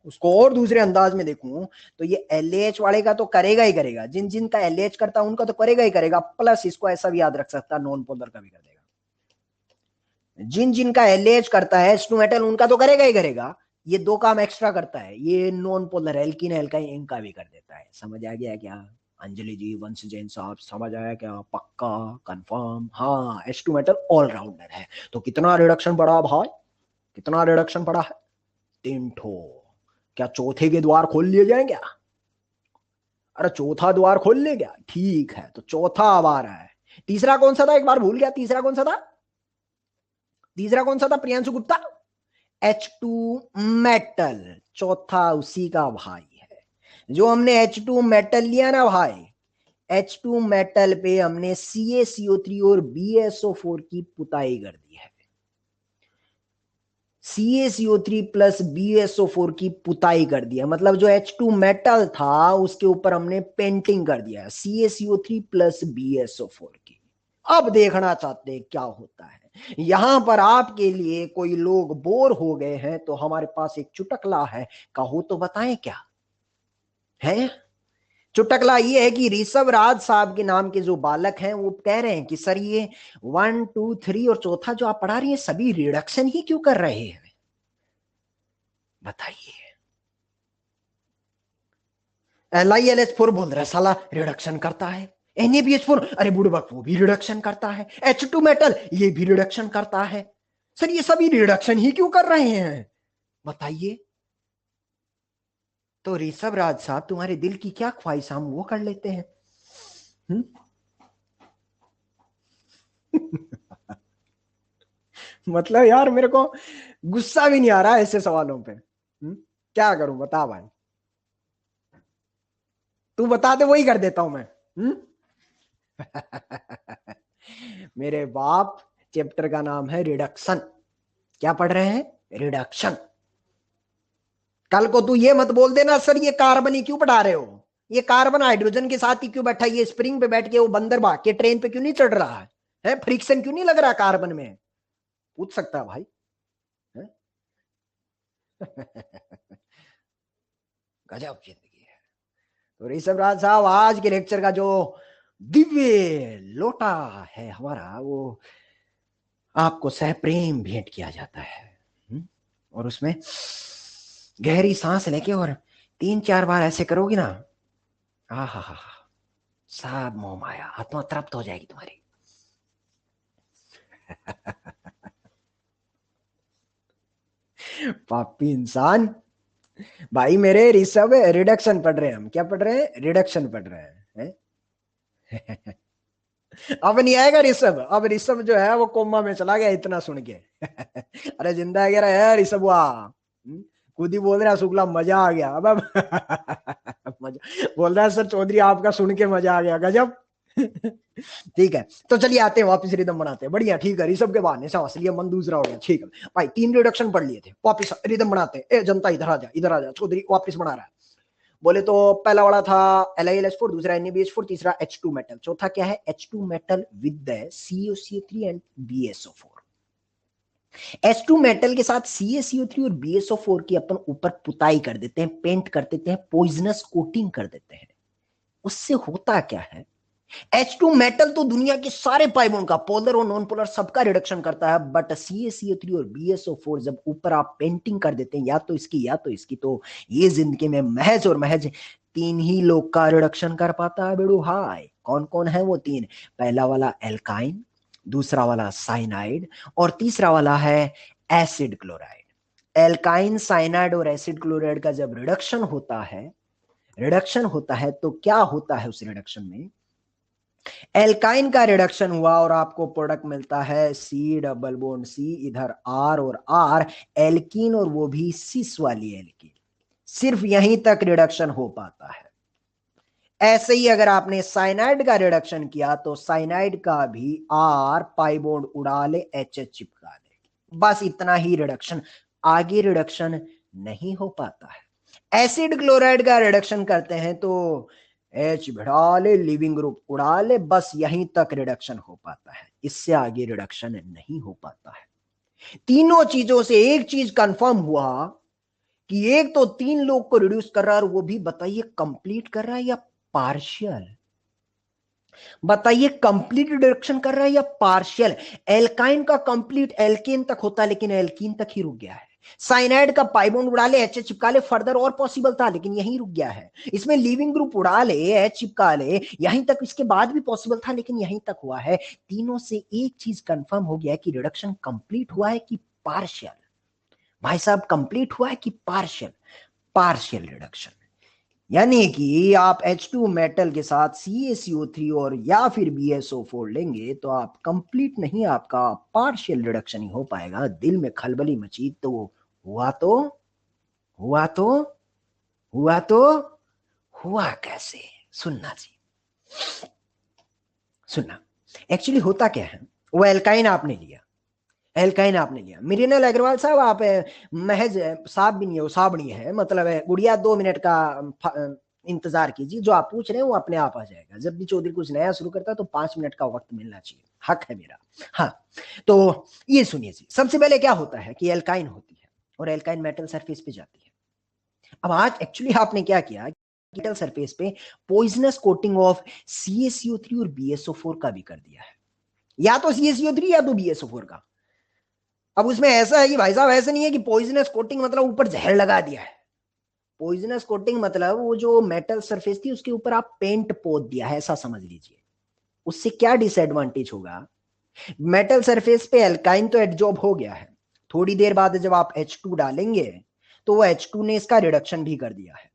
उसको और दूसरे अंदाज में देखूं तो ये LH वाले का तो करेगा ही करेगा, जिन जिन का LH करता है उनका तो करेगा ही करेगा, प्लस इसको ऐसा भी याद रख सकता है नॉन पोलर का भी कर देगा। जिन जिन का LH करता है H2 मेटल उनका तो करेगा ही करेगा, ये 2 काम एक्स्ट्रा करता है, ये नॉन पोलर एल्कीन एल्काइन इनका भी कर देता है। समझ आ गया क्या अंजलि जी, वंश जैन साहब, समझ आया क्या? पक्का कंफर्म? हाँ, H2 मेटल ऑलराउंडर है। तो कितना रिडक्शन पड़ा भाई, कितना रिडक्शन पड़ा है? 3 ठो। क्या चौथे के द्वार खोल लिए जाए क्या? अरे चौथा द्वार खोल ले क्या? ठीक है, तो चौथा अब आ रहा है। तीसरा कौन सा था, एक बार भूल गया, तीसरा कौन सा था प्रियांशु गुप्ता? H2 मेटल, चौथा उसी का भाई है। जो हमने H2 मेटल लिया ना भाई, H2 मेटल पे हमने CaCO3 और BSO4 की पुताई कर दी है। CaCO3 प्लस BSO4 की पुताई कर दिया, मतलब जो H2 मेटल था उसके ऊपर हमने पेंटिंग कर दिया है CaCO3 प्लस BSO4 की। अब देखना चाहते हैं क्या होता है। यहां पर आपके लिए कोई लोग बोर हो गए हैं तो हमारे पास एक चुटकला है, कहो तो बताएं क्या है? चुटकला ये है कि ऋषभ राज साहब के नाम के जो बालक हैं वो कह रहे हैं कि सर ये 1 2 3 और चौथा जो आप पढ़ा रही हैं सभी रिडक्शन ही क्यों कर रहे हैं, बताइए। LiLH4 बोल रहा है साला रिडक्शन करता है। NaBH4 अरे बुड़बक वो भी रिडक्शन करता है। H2 मेटल ये भी रिडक्शन करता है। सर ये सभी रिडक्शन ही क्यों कर रहे हैं, बताइए। तो ऋषभ राज साहब तुम्हारे दिल की क्या ख्वाहिश हम वो कर लेते हैं। मतलब यार मेरे को गुस्सा भी नहीं आ रहा ऐसे सवालों पे। क्या करूं बता भाई, तू बता दे वही कर देता हूं मैं। मेरे बाप, चैप्टर का नाम है रिडक्शन। क्या पढ़ रहे हैं? रिडक्शन। कल को तू ये मत बोल देना सर ये कार्बन ही क्यों पढ़ा रहे हो, ये कार्बन हाइड्रोजन के साथ ही क्यों बैठा, ये स्प्रिंग पे बैठ के वो बंदर भाग के ट्रेन पे क्यों नहीं चढ़ रहा है? फ्रिक्शन क्यों नहीं लग रहा कार्बन में? पूछ सकता है भाई। गजब जिंदगी है। तो ऋषभ राज साहब आज के लेक्चर का जो दिव्य लोटा है हमारा, वो आपको सहप्रेम भेंट किया जाता है। और उसमें गहरी सांस लेके और 3-4 बार ऐसे करोगी ना, हा सब मोह माया, आत्मा तृप्त हो जाएगी तुम्हारी। पापी इंसान। भाई मेरे ऋषभ रिडक्शन पढ़ रहे हैं हम, क्या पढ़ रहे हैं? रिडक्शन पढ़ रहे हैं। अब नहीं आएगा ऋषभ, अब ऋषभ जो है वो कोमा में चला गया इतना सुन के। अरे जिंदा है यार ऋषभ, वाह खुद ही बोल रहा शुक्ला मजा आ गया। अब मजा बोल रहा है सर चौधरी आपका सुन के मजा आ गया, गजब। ठीक है, तो चलिए आते हैं वापस रिदम बनाते हैं। बढ़िया, ठीक है, ऋषभ के बहाने से हौसलिया मन दूसरा हो गया। ठीक है भाई, 3 रिडक्शन पढ़ लिए थे, वापस रिदम बनाते हैं। ए जनता इधर आ जा, चौधरी वापस बना रहा है। बोले तो पहला वाला था LiLH4, दूसरा NaBH4, तीसरा H2 मेटल, चौथा क्या है H2 metal with CaCO3 and BSO4। H2 metal के साथ CaCO3 और BSO4 की अपन ऊपर पुताई कर देते हैं, पेंट कर देते हैं, पॉइजनस कोटिंग कर देते हैं। उससे होता क्या है, H2 मेटल तो दुनिया के सारे पाई बॉन्ड का, पोलर और नॉन पोलर सबका रिडक्शन करता है, बट CaCO3 और BSO4 जब ऊपर आप पेंटिंग कर देते हैं या तो इसकी, तो ये जिंदगी में महज और महज 3 ही लोग का रिडक्शन कर पाता है बेड़ू भाई। कौन कौन है वो 3? पहला वाला एल्काइन, दूसरा वाला साइनाइड और तीसरा वाला है एसिड क्लोराइड। एल्काइन, साइनाइड और एसिड क्लोराइड का जब रिडक्शन होता है तो क्या होता है उस रिडक्शन में? एल्काइन का रिडक्शन हुआ और आपको प्रोडक्ट मिलता है C डबल बॉन्ड C, इधर R और R, एल्कीन, और वो भी सिस वाली एल्कीन। सिर्फ यहीं तक रिडक्शन हो पाता है। ऐसे ही अगर आपने साइनाइड का रिडक्शन किया तो साइनाइड का भी R पाई बॉन्ड उड़ा ले, HH चिपका ले, बस इतना ही रिडक्शन, आगे रिडक्शन नहीं हो पाता है। एसिड क्लोराइड का रिडक्शन करते हैं तो H भिड़ा ले, लिविंग ग्रुप उड़ा ले, बस यहीं तक रिडक्शन हो पाता है, इससे आगे रिडक्शन नहीं हो पाता है। तीनों चीजों से एक चीज कंफर्म हुआ कि एक तो 3 लोग को रिड्यूस कर रहा है, और वो भी बताइए कंप्लीट कर रहा है या पार्शियल? बताइए कंप्लीट रिडक्शन कर रहा है या पार्शियल? एल्काइन का कंप्लीट एल्केन तक होता है, लेकिन एल्कीन तक ही रुक गया है। साइनाइड का पाई बॉन्ड उड़ा ले, एच चिपका ले, फर्दर और पॉसिबल था लेकिन यहीं रुक गया है। इसमें लिविंग ग्रुप उड़ा ले, एच चिपका ले, यहीं तक, इसके बाद भी पॉसिबल था लेकिन यहीं तक हुआ है। तीनों से एक चीज कंफर्म हो गया है कि रिडक्शन कंप्लीट हुआ है कि पार्शियल। भाई साहब कंप्लीट हुआ है कि पार्शियल? Partial reduction. यानी कि आप H2 मेटल के साथ CaCO3 और या फिर BSO4 लेंगे तो आप कंप्लीट नहीं, आपका पार्शियल रिडक्शन ही हो पाएगा। दिल में खलबली मची तो हुआ तो हुआ तो हुआ तो हुआ कैसे? सुनना जी, सुनना। एक्चुअली होता क्या है, वो एल्काइन आपने लिया, मृणाल अग्रवाल साहब, आप महज साहब भी नहीं है, वो साबणी है, मतलब है गुड़िया, 2 मिनट का इंतजार कीजिए, जो आप पूछ रहे हैं वो अपने आप आ जाएगा। जब भी चौधरी कुछ नया शुरू करता है तो 5 मिनट का वक्त मिलना चाहिए, हक है मेरा। हाँ, तो ये सुनिए जी, सबसे पहले क्या होता है कि एल्काइन होती है और एल्काइन मेटल सरफेस पे जाती है। अब आज एक्चुअली आपने क्या किया, मेटल सरफेस पे पॉइजनस कोटिंग ऑफ CaCO3 और BSO4 का भी कर दिया है, या तो CaCO3 या तो BSO4 का। अब उसमें ऐसा है कि भाई साहब, ऐसा नहीं है कि पॉइजनस कोटिंग मतलब ऊपर जहर लगा दिया है। पॉइजनस कोटिंग मतलब वो जो मेटल सरफेस थी उसके ऊपर आप पेंट पोत दिया है, ऐसा समझ लीजिए। उससे क्या डिसएडवांटेज होगा, मेटल सरफेस पे एल्काइन तो एडजॉर्ब हो गया है, थोड़ी देर बाद जब आप H2 डालेंगे तो वो H2 ने इसका रिडक्शन भी कर दिया है,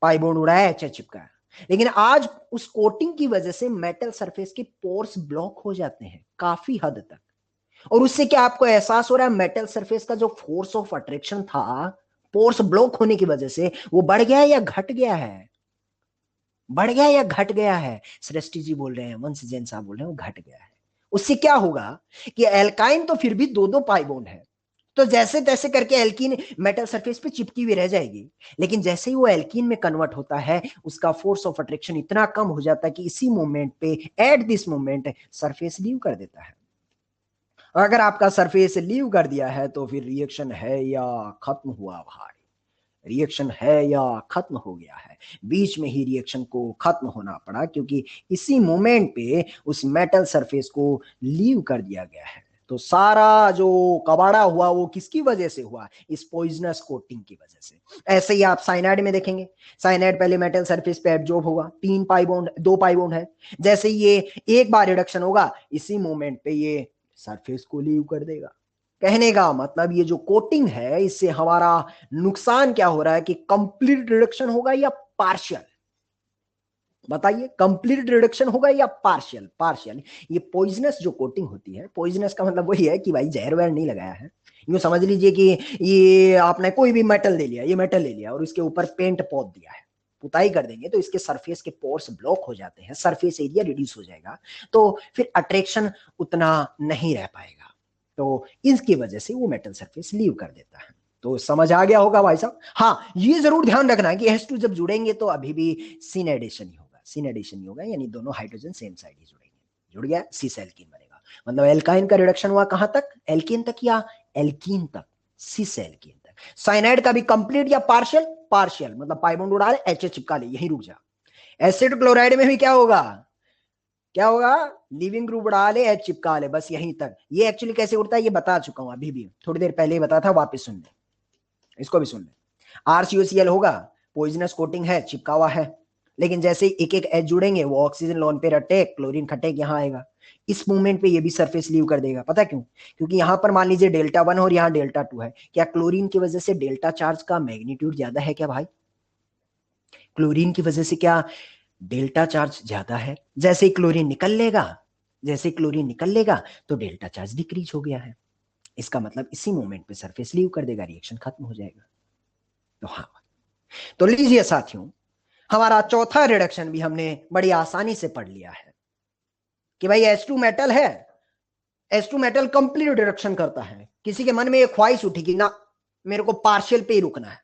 पाई बॉन्ड उड़ाया, एच चिपकाया। लेकिन आज उस कोटिंग की वजह से मेटल सरफेस के पोर्स ब्लॉक हो जाते हैं काफी हद तक, और उससे क्या आपको एहसास हो रहा है, मेटल सरफेस का जो फोर्स ऑफ अट्रैक्शन था पोर्स ब्लॉक होने की वजह से, वो बढ़ गया है या घट गया है? बढ़ गया या घट गया है? सृष्टि जी बोल रहे हैं, वंश जैन साहब बोल रहे हैं वो घट गया है। उससे क्या होगा कि एल्काइन तो फिर भी 2-2 पाई बॉन्ड है, तो जैसे तैसे करके एल्कीन मेटल सरफेस पे चिपकी हुई रह जाएगी, लेकिन जैसे ही वो एल्कीन में कन्वर्ट होता है उसका फोर्स ऑफ अट्रैक्शन इतना कम हो जाता है कि इसी मोमेंट पे, at this moment, surface leave कर देता है। अगर आपका सरफेस लीव कर दिया है तो फिर रिएक्शन है या खत्म हुआ भाई, रिएक्शन है या खत्म हो गया है। बीच में ही रिएक्शन को खत्म होना पड़ा क्योंकि इसी मोमेंट पे उस मेटल सरफेस को लीव कर दिया गया है। तो सारा जो कबाड़ा हुआ वो किसकी वजह से हुआ? इस पॉइजनस कोटिंग की वजह से। ऐसे ही आप साइनाइड में देखेंगे, साइनाइड पहले मेटल सरफेस पे एब्जॉर्ब होगा, 3 पाई बॉन्ड, 2 पाई बॉन्ड है, जैसे ये एक बार रिडक्शन होगा इसी मोमेंट पे ये सरफेस को लीव कर देगा। कहने का मतलब ये जो कोटिंग है इससे हमारा नुकसान क्या हो रहा है कि कंप्लीट रिडक्शन होगा या पार्शियल? बताइए, कंप्लीट रिडक्शन होगा या पार्शियल? पार्शियल। ये पॉइजनस जो कोटिंग होती है, पॉइजनस का मतलब वही है कि भाई जहर वहर नहीं लगाया है, यूं समझ लीजिए कि ये आपने कोई भी मेटल ले लिया, ये मेटल ले लिया और इसके ऊपर पेंट पोत दिया है, पुताई कर देंगे तो इसके सरफेस के पोर्स ब्लॉक हो जाते हैं, सरफेस एरिया रिड्यूस हो जाएगा, तो फिर अट्रैक्शन उतना नहीं रह पाएगा, तो इसकी वजह से वो मेटल सरफेस लीव कर देता है। तो समझ आ गया होगा भाई साहब। हाँ, ये जरूर ध्यान रखना कि H2 जब जुड़ेंगे तो अभी भी सिन एडिशन ही होगा, सिन एडिशन ही होगा, यानी दोनों हाइड्रोजन सेम साइड ही जुड़ेंगे। जुड़ गया, सिस एल्कीन बनेगा। मतलब एल्काइन का रिडक्शन हुआ कहां तक, एल्कीन तक या एल्कीन तक, सिस एल्कीन तक। साइनाइड का भी कंप्लीट या पार्शियल, पार्शियल मतलब पाई बॉन्ड उड़ा ले, एच चिपका ले, यही रुक जा। एसिड क्लोराइड में भी क्या होगा, क्या होगा, लिविंग ग्रुप उड़ा ले, एच चिपका ले, बस यहीं तक। ये एक्चुअली कैसे उड़ता है ये बता चुका हूं अभी भी, थोड़ी देर पहले ही बताया था, वापस सुन ले, इसको भी सुन ले। RCOCl होगा, पॉइजनस कोटिंग है, चिपका हुआ है, लेकिन जैसे एक एक एच जुड़ेंगे वो ऑक्सीजन लोन पे रटे, क्लोरीन खटेक यहाँ आएगा, इस मूवमेंट पे ये भी सरफेस लीव कर देगा। पता क्यों, क्योंकि यहाँ पर मान लीजिए डेल्टा 1 और यहाँ डेल्टा 2 है, क्या क्लोरीन की वजह से डेल्टा चार्ज का मैग्नीट्यूड ज्यादा है क्या भाई, क्लोरीन की वजह से क्या डेल्टा चार्ज ज्यादा है। जैसे ही क्लोरीन निकल लेगा, जैसे क्लोरीन निकल लेगा तो डेल्टा चार्ज डिक्रीज हो गया है, इसका मतलब इसी मोमेंट पे सरफेस लीव कर देगा, रिएक्शन खत्म हो जाएगा। तो हाँ, तो लीजिए साथियों, हमारा चौथा रिडक्शन भी हमने बड़ी आसानी से पढ़ लिया है कि भाई H2 मेटल है, H2 मेटल कंप्लीट रिडक्शन करता है। किसी के मन में एक ख्वाहिश उठी कि ना मेरे को पार्शियल पे ही रुकना है,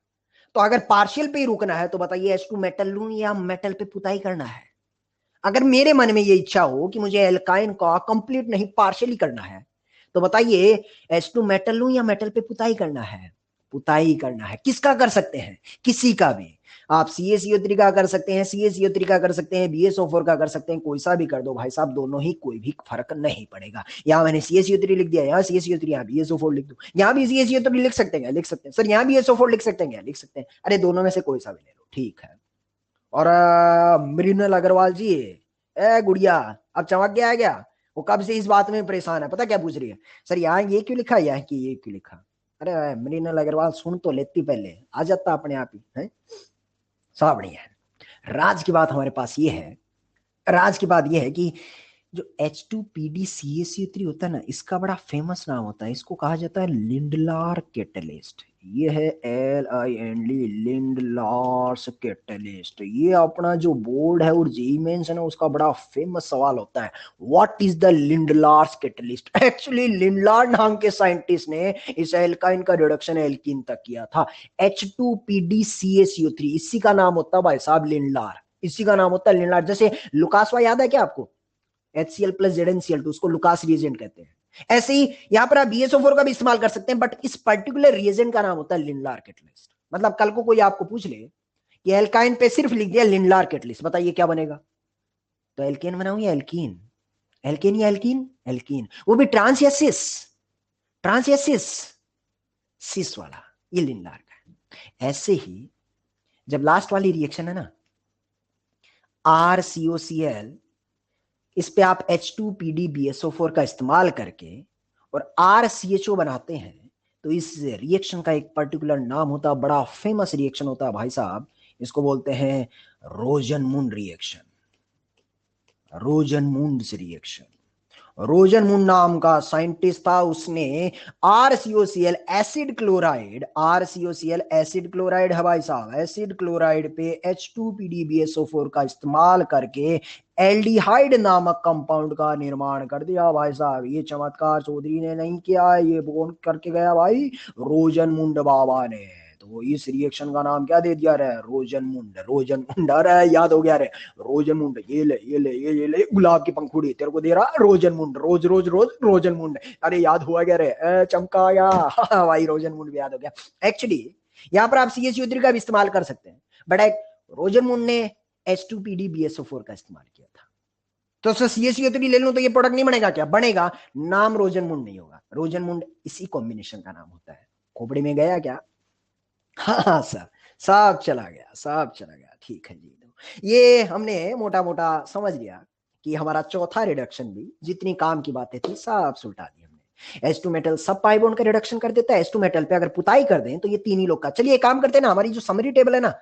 तो अगर पार्शियल पे ही रुकना है तो बताइए H2 मेटल लूं या मेटल पे पुताई करना है। अगर मेरे मन में ये इच्छा हो कि मुझे एल्काइन का कंप्लीट नहीं पार्शियली करना है, तो बताइए H2 मेटल लूं या मेटल पे पुताई करना है, पुताई करना है। किसका कर सकते हैं, किसी का भी, आप CaCO3 का कर सकते हैं, CaCO3 का कर सकते हैं, BSO4 का कर सकते हैं, कोई सा भी कर दो भाई साहब, दोनों ही, कोई भी फर्क नहीं पड़ेगा। यहाँ मैंने CaCO3 लिख दिया, यहाँ CaCO3, यहाँ BSO4 लिख दो, यहाँ भी CaCO3 लिख सकते हैं, लिख सकते हैं सर, यहाँ BSO4 लिख सकते हैं, लिख सकते हैं, अरे दोनों में से कोई सा भी ले लो, ठीक है। और मृणाल अग्रवाल जी, ए गुड़िया, अब चमक गया है क्या, वो कब से इस बात में परेशान है, पता क्या पूछ रही है, सर यहाँ ये क्यों लिखा, यहाँ की ये क्यों लिखा। अरे मृणाल अग्रवाल सुन तो लेती, पहले आ जाता अपने आप ही है, सब बढ़िया है। राज की बात हमारे पास ये है, राज की बात ये है कि जो H2PD CaCO3 होता है ना, इसका बड़ा फेमस नाम होता है, इसको कहा जाता है लिंडलार कैटलिस्ट। ये है LIND, लिंडलार्स कैटलिस्ट। ये अपना जो बोर्ड है और जेई मेंस है ना, उसका बड़ा फेमस सवाल होता है, what is the Lindlar's catalyst. Actually Lindlar नाम के साइंटिस्ट ने इस एल्काइन का रिडक्शन एल्कीन तक किया था। H2PD CaCO3 इसी का नाम होता है भाई साहब, लिंडलार, इसी का नाम होता है लिंडलार। जैसे लुकासवा याद है क्या आपको, HCl+ZnCl2, उसको लुकास रिएजेंट कहते हैं। ऐसे ही यहां पर आप BSO4 का भी इस्तेमाल कर सकते हैं, बट इस पर्टिकुलर रिएजेंट का नाम होता है लिंडलार कैटलिस्ट। मतलब कल को कोई आपको पूछ ले कि एल्काइन पे सिर्फ लिख दिया लिंडलार कैटलिस्ट, बताइए क्या बनेगा, तो एल्केन बनाऊं या एल्कीन, एल्केन या एल्कीन, एल्कीन, वो भी ट्रांस या सिस, ट्रांस या सिस, सिस वाला, ये लिंडलार का है। ऐसे ही जब लास्ट वाली रिएक्शन है ना, RCOCl, इस पे आप H2PdBSO4 का इस्तेमाल करके और RCHO बनाते हैं, तो इस रिएक्शन का एक पर्टिकुलर नाम होता है, बड़ा फेमस रिएक्शन होता है भाई साहब, इसको बोलते हैं रोजनमुंड रिएक्शन, रोजनमुंड रिएक्शन। रोजनमुंड नाम का साइंटिस्ट था, उसने RCOCl acid chloride, RCOCl acid chloride है भाई साहब, एसिड क्लोराइड पे H2PdBSO4 का इस्तेमाल करके एल्डिहाइड नामक कंपाउंड का निर्माण कर दिया भाई साहब। ये चमत्कार चौधरी ने नहीं किया, ये कौन करके गया भाई, रोजनमुंड बाबा ने। तो इस रिएक्शन का नाम क्या दे दिया रे, रोजनमुंड, रोजनमुंड। अरे याद हो गया रे, रोजनमुंड, ये ले ये ले ये ले गुलाब की पंखुड़ी तेरे को दे रहा रोजनमुंड, रोज रोज रोज रोजनमुंड। अरे याद हुआ क्या रे, चमका गया भाई, रोजनमुंड भी याद हो गया। एक्चुअली यहाँ पर आप CaCO3 का भी इस्तेमाल कर सकते हैं, बट रोजनमुंड ने H2PdBSO4 का इस्तेमाल किया था। तो सर CaCO3 ले लूं तो ये प्रोडक्ट नहीं बनेगा क्या, बनेगा, नाम रोजनमुंड नहीं होगा, रोजनमुंड इसी कॉम्बिनेशन का नाम होता है। खोपड़ी में गया क्या, हाँ सर, सब चला गया, सब चला गया, ठीक है जी। तो ये हमने मोटा मोटा समझ लिया कि हमारा चौथा रिडक्शन भी जितनी काम की बातें थी सब सुलटा दी हमने। H2 मेटल सब पाई बॉन्ड का रिडक्शन कर देता है, H2 मेटल पे अगर पुताई कर दें तो ये तीन ही लोग का। चलिए एक काम करते हैं ना, हमारी जो समरी टेबल है ना,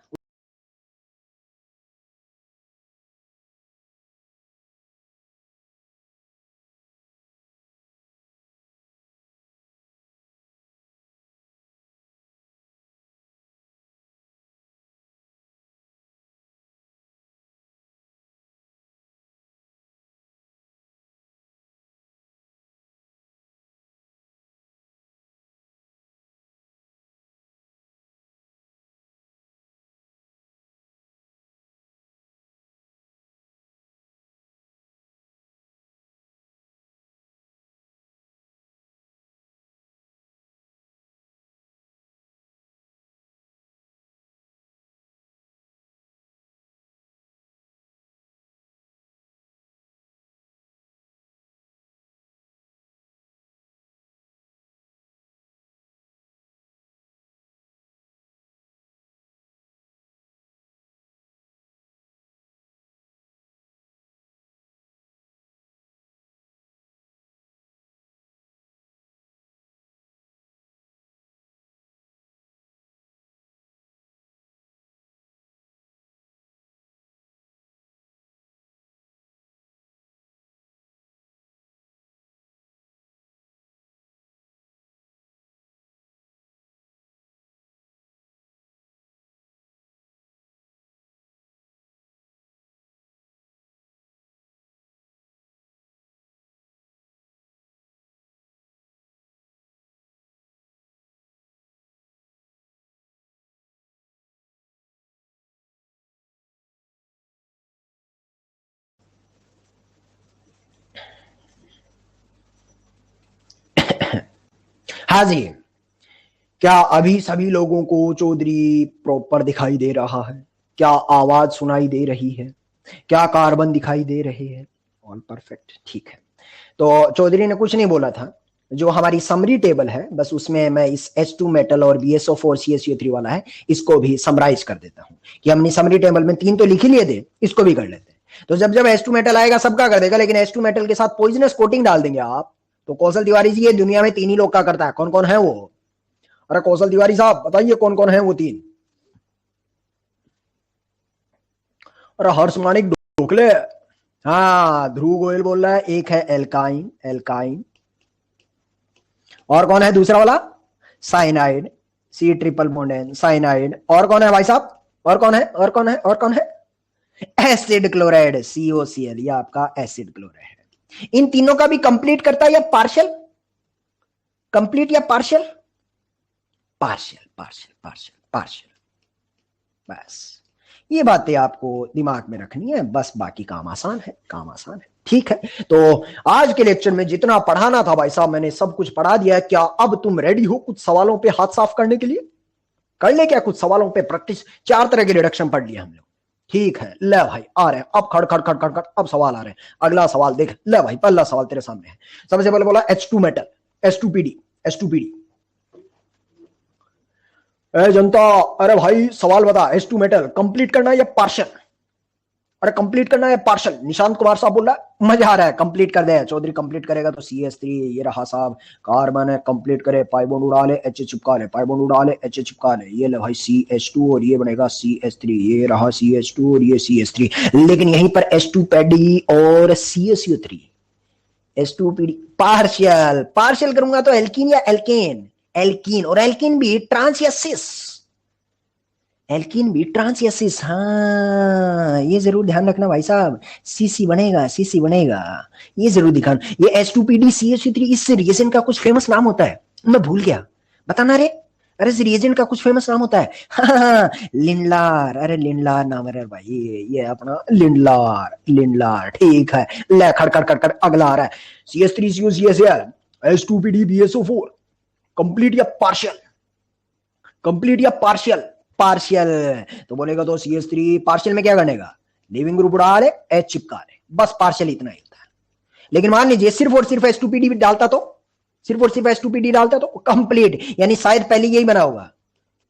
हाँ जी, क्या अभी सभी लोगों को चौधरी प्रॉपर दिखाई दे रहा है? क्या आवाज सुनाई दे रही है? क्या कार्बन दिखाई दे रहे हैं? ऑल परफेक्ट, ठीक है। तो चौधरी ने कुछ नहीं बोला था, जो हमारी समरी टेबल है बस उसमें मैं इस H2 मेटल और BSO4 CSO3 वाला है इसको भी समराइज कर देता हूं कि हमने समरी टेबल में 3 तो लिख ही लिए थे, इसको भी कर लेते हैं। तो जब जब H2 मेटल आएगा सबका कर देगा, लेकिन H2 मेटल के साथ पॉइजनस कोटिंग डाल देंगे आप तो कौशल तिवारी जी ये दुनिया में 3 ही लोग का करता है। कौन कौन है वो? अरे कौशल तिवारी साहब बताइए कौन कौन है वो 3? अरे हर्ष मानिक ढोकले, हाँ ध्रुव गोयल बोल रहा है। एक है एल्काइन, एल्काइन। और कौन है दूसरा वाला? Cyanide, C triple bond N, cyanide. और कौन है भाई साहब? और कौन है? और कौन है? और कौन है? एसिड क्लोराइड, COCl, ये आपका एसिड क्लोराइड है। इन तीनों का भी कंप्लीट करता है या पार्शियल? कंप्लीट या partial? Partial, partial, partial, partial. बस ये बातें आपको दिमाग में रखनी है, बस बाकी काम आसान है, काम आसान है, ठीक है। तो आज के लेक्चर में जितना पढ़ाना था भाई साहब मैंने सब कुछ पढ़ा दिया है। क्या अब तुम रेडी हो कुछ सवालों पे हाथ साफ करने के लिए? कर ले क्या कुछ सवालों पे प्रैक्टिस? 4 तरह के रिडक्शन पढ़ लिए हम लोग, ठीक है। ले भाई आ रहे हैं अब, खड़ खड़ खड़ खड़ खड़ अब सवाल आ रहे हैं। अगला सवाल देख ले भाई, पहला सवाल तेरे सामने है। सबसे पहले बोला H2 मेटल, H2PD, H2PD। जनता, अरे भाई सवाल बता, H2 मेटल कंप्लीट करना है या पार्शियल? अरे कंप्लीट करना है पार्शियल। निशांत कुमार साहब बोल रहा है मजा आ रहा है, कंप्लीट कर दे। चौधरी कंप्लीट करेगा तो CH3 ये रहा साहब। कार्बन है, कंप्लीट करे, पाई बॉन्ड उड़ा ले, H चिपका ले, पाई बॉन्ड उड़ा ले, H चिपका ले। ये ले भाई CH2 और ये बनेगा CH3, ये रहा CH2 और ये CH3। लेकिन यहीं पर H2PD और CSO3, H2PD पार्शियल। पार्शियल करूंगा तो एल्कीन या एल्केन? एल्कीन, और एल्कीन भी ट्रांस या सिस? एल्कीन भी ट्रांस या सिस, हाँ ये जरूर ध्यान रखना भाई साहब। सीसी बनेगा, सीसी बनेगा, ये जरूर दिखाना। ये H2PD CH3 इस रिएजेंट का कुछ फेमस नाम होता है, मैं भूल गया बताना रे। अरे इस रिएजेंट का कुछ फेमस नाम होता है, हाँ लिंडलार। अरे लिंडलार नाम है भाई, ये अपना लिंडलार, लिंडलार, ठीक है। ले खड़ खड़ खड़ खड़ अगला आ रहा है CH3COCl, H2PD BSO4, कंप्लीट या पार्शियल? कंप्लीट या पार्शियल? पार्शियल। तो बोलेगा तो CH3 पार्शियल में क्या बनेगा? लिविंग ग्रुप उड़ा ले, H चिपका ले, बस पार्शियल इतना ही होता है। लेकिन मान लीजिए सिर्फ और सिर्फ H2PD डालता तो, सिर्फ और सिर्फ H2PD डालता तो कंप्लीट, यानी शायद पहले यही बना होगा,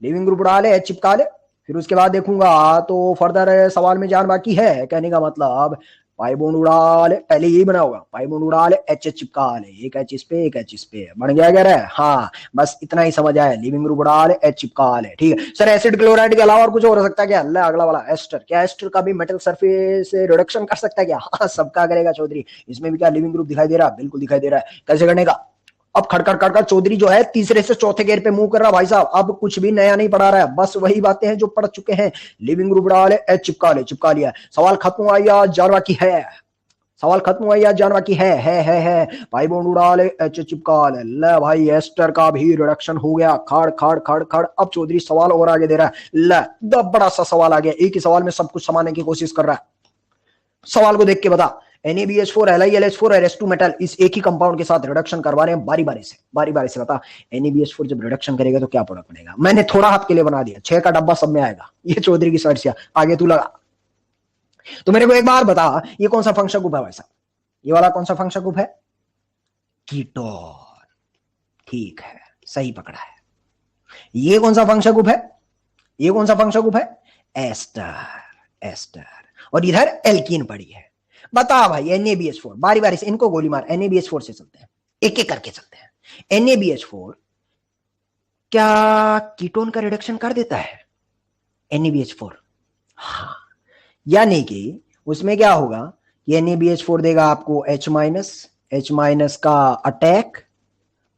लिविंग ग्रुप उड़ा ले, H चिपका ले। फिर उसके बाद देखूंगा तो फर्दर सवाल में जान बाकी है। कहने का मतलब पाई बॉन्ड उड़ा ले, पहले यही बना होगा, पाई बॉन्ड उड़ा ले, H चिपका ले, एक H इस पे, एक H इस पे, बन गया क्या रे? हाँ बस इतना ही समझ आया, लिविंग ग्रुप उड़ा ले, H चिपका ले, ठीक है। सर एसिड क्लोराइड के अलावा और कुछ हो सकता है क्या? अल्लाह अगला वाला एस्टर, क्या एस्टर का भी मेटल सरफेस रिडक्शन कर सकता है क्या? हाँ सबका करेगा चौधरी। इसमें भी क्या लिविंग ग्रुप दिखाई दे रहा है? बिल्कुल दिखाई दे रहा है। कैसे करने का? अब खड़खड़ खड़खड़ चौधरी जो है तीसरे से चौथे गेयर पे मूव कर रहा भाई साहब। अब कुछ भी नया नहीं पढ़ा रहा है, बस वही बातें हैं जो पढ़ चुके हैं। लिविंग ग्रुप उड़ा ले, H चिपका ले, चिपका लिया। सवाल खत्म हुआ या जानवा की है? सवाल खत्म हुआ या जानवा की है। भाई बॉन्ड उड़ा ले, H चिपका ले। ले भाई एस्टर का भी रिडक्शन हो गया, खड़ खड़ खड़ खड़। अब चौधरी सवाल और आगे दे रहा है। ले बड़ा सा सवाल आ गया, एक ही सवाल में सब कुछ समाने की कोशिश कर रहा है। सवाल को देख के बता, NaBH4 LiLH4 और H2 मेटल इस एक ही कंपाउंड के साथ रिडक्शन करवा रहे हैं बारी बारी से बता NaBH4 जब रिडक्शन करेगा तो क्या प्रोडक्ट बनेगा? मैंने थोड़ा हाथ के लिए बना दिया, 6 का डब्बा सब में आएगा। ये चौधरी की सर्च, आगे तू लगा। तो मेरे को एक बार बता, ये कौन सा फंक्शन ग्रुप है भाई साहब? ये वाला कौन सा फंक्शन ग्रुप है? कीटोन, ठीक है, सही पकड़ा है। ये कौन सा फंक्शन ग्रुप है? ये कौन सा फंक्शन ग्रुप है? Ester, ester. और इधर एल्कीन पड़ी है। बता भाई NaBH4, बारी से इनको गोली मार। NaBH4 से चलते हैं, एक एक करके चलते हैं। NaBH4 क्या कीटोन का रिडक्शन कर देता है? NaBH4, हाँ, यानी कि उसमें क्या होगा? ये NaBH4 देगा आपको H- का अटैक,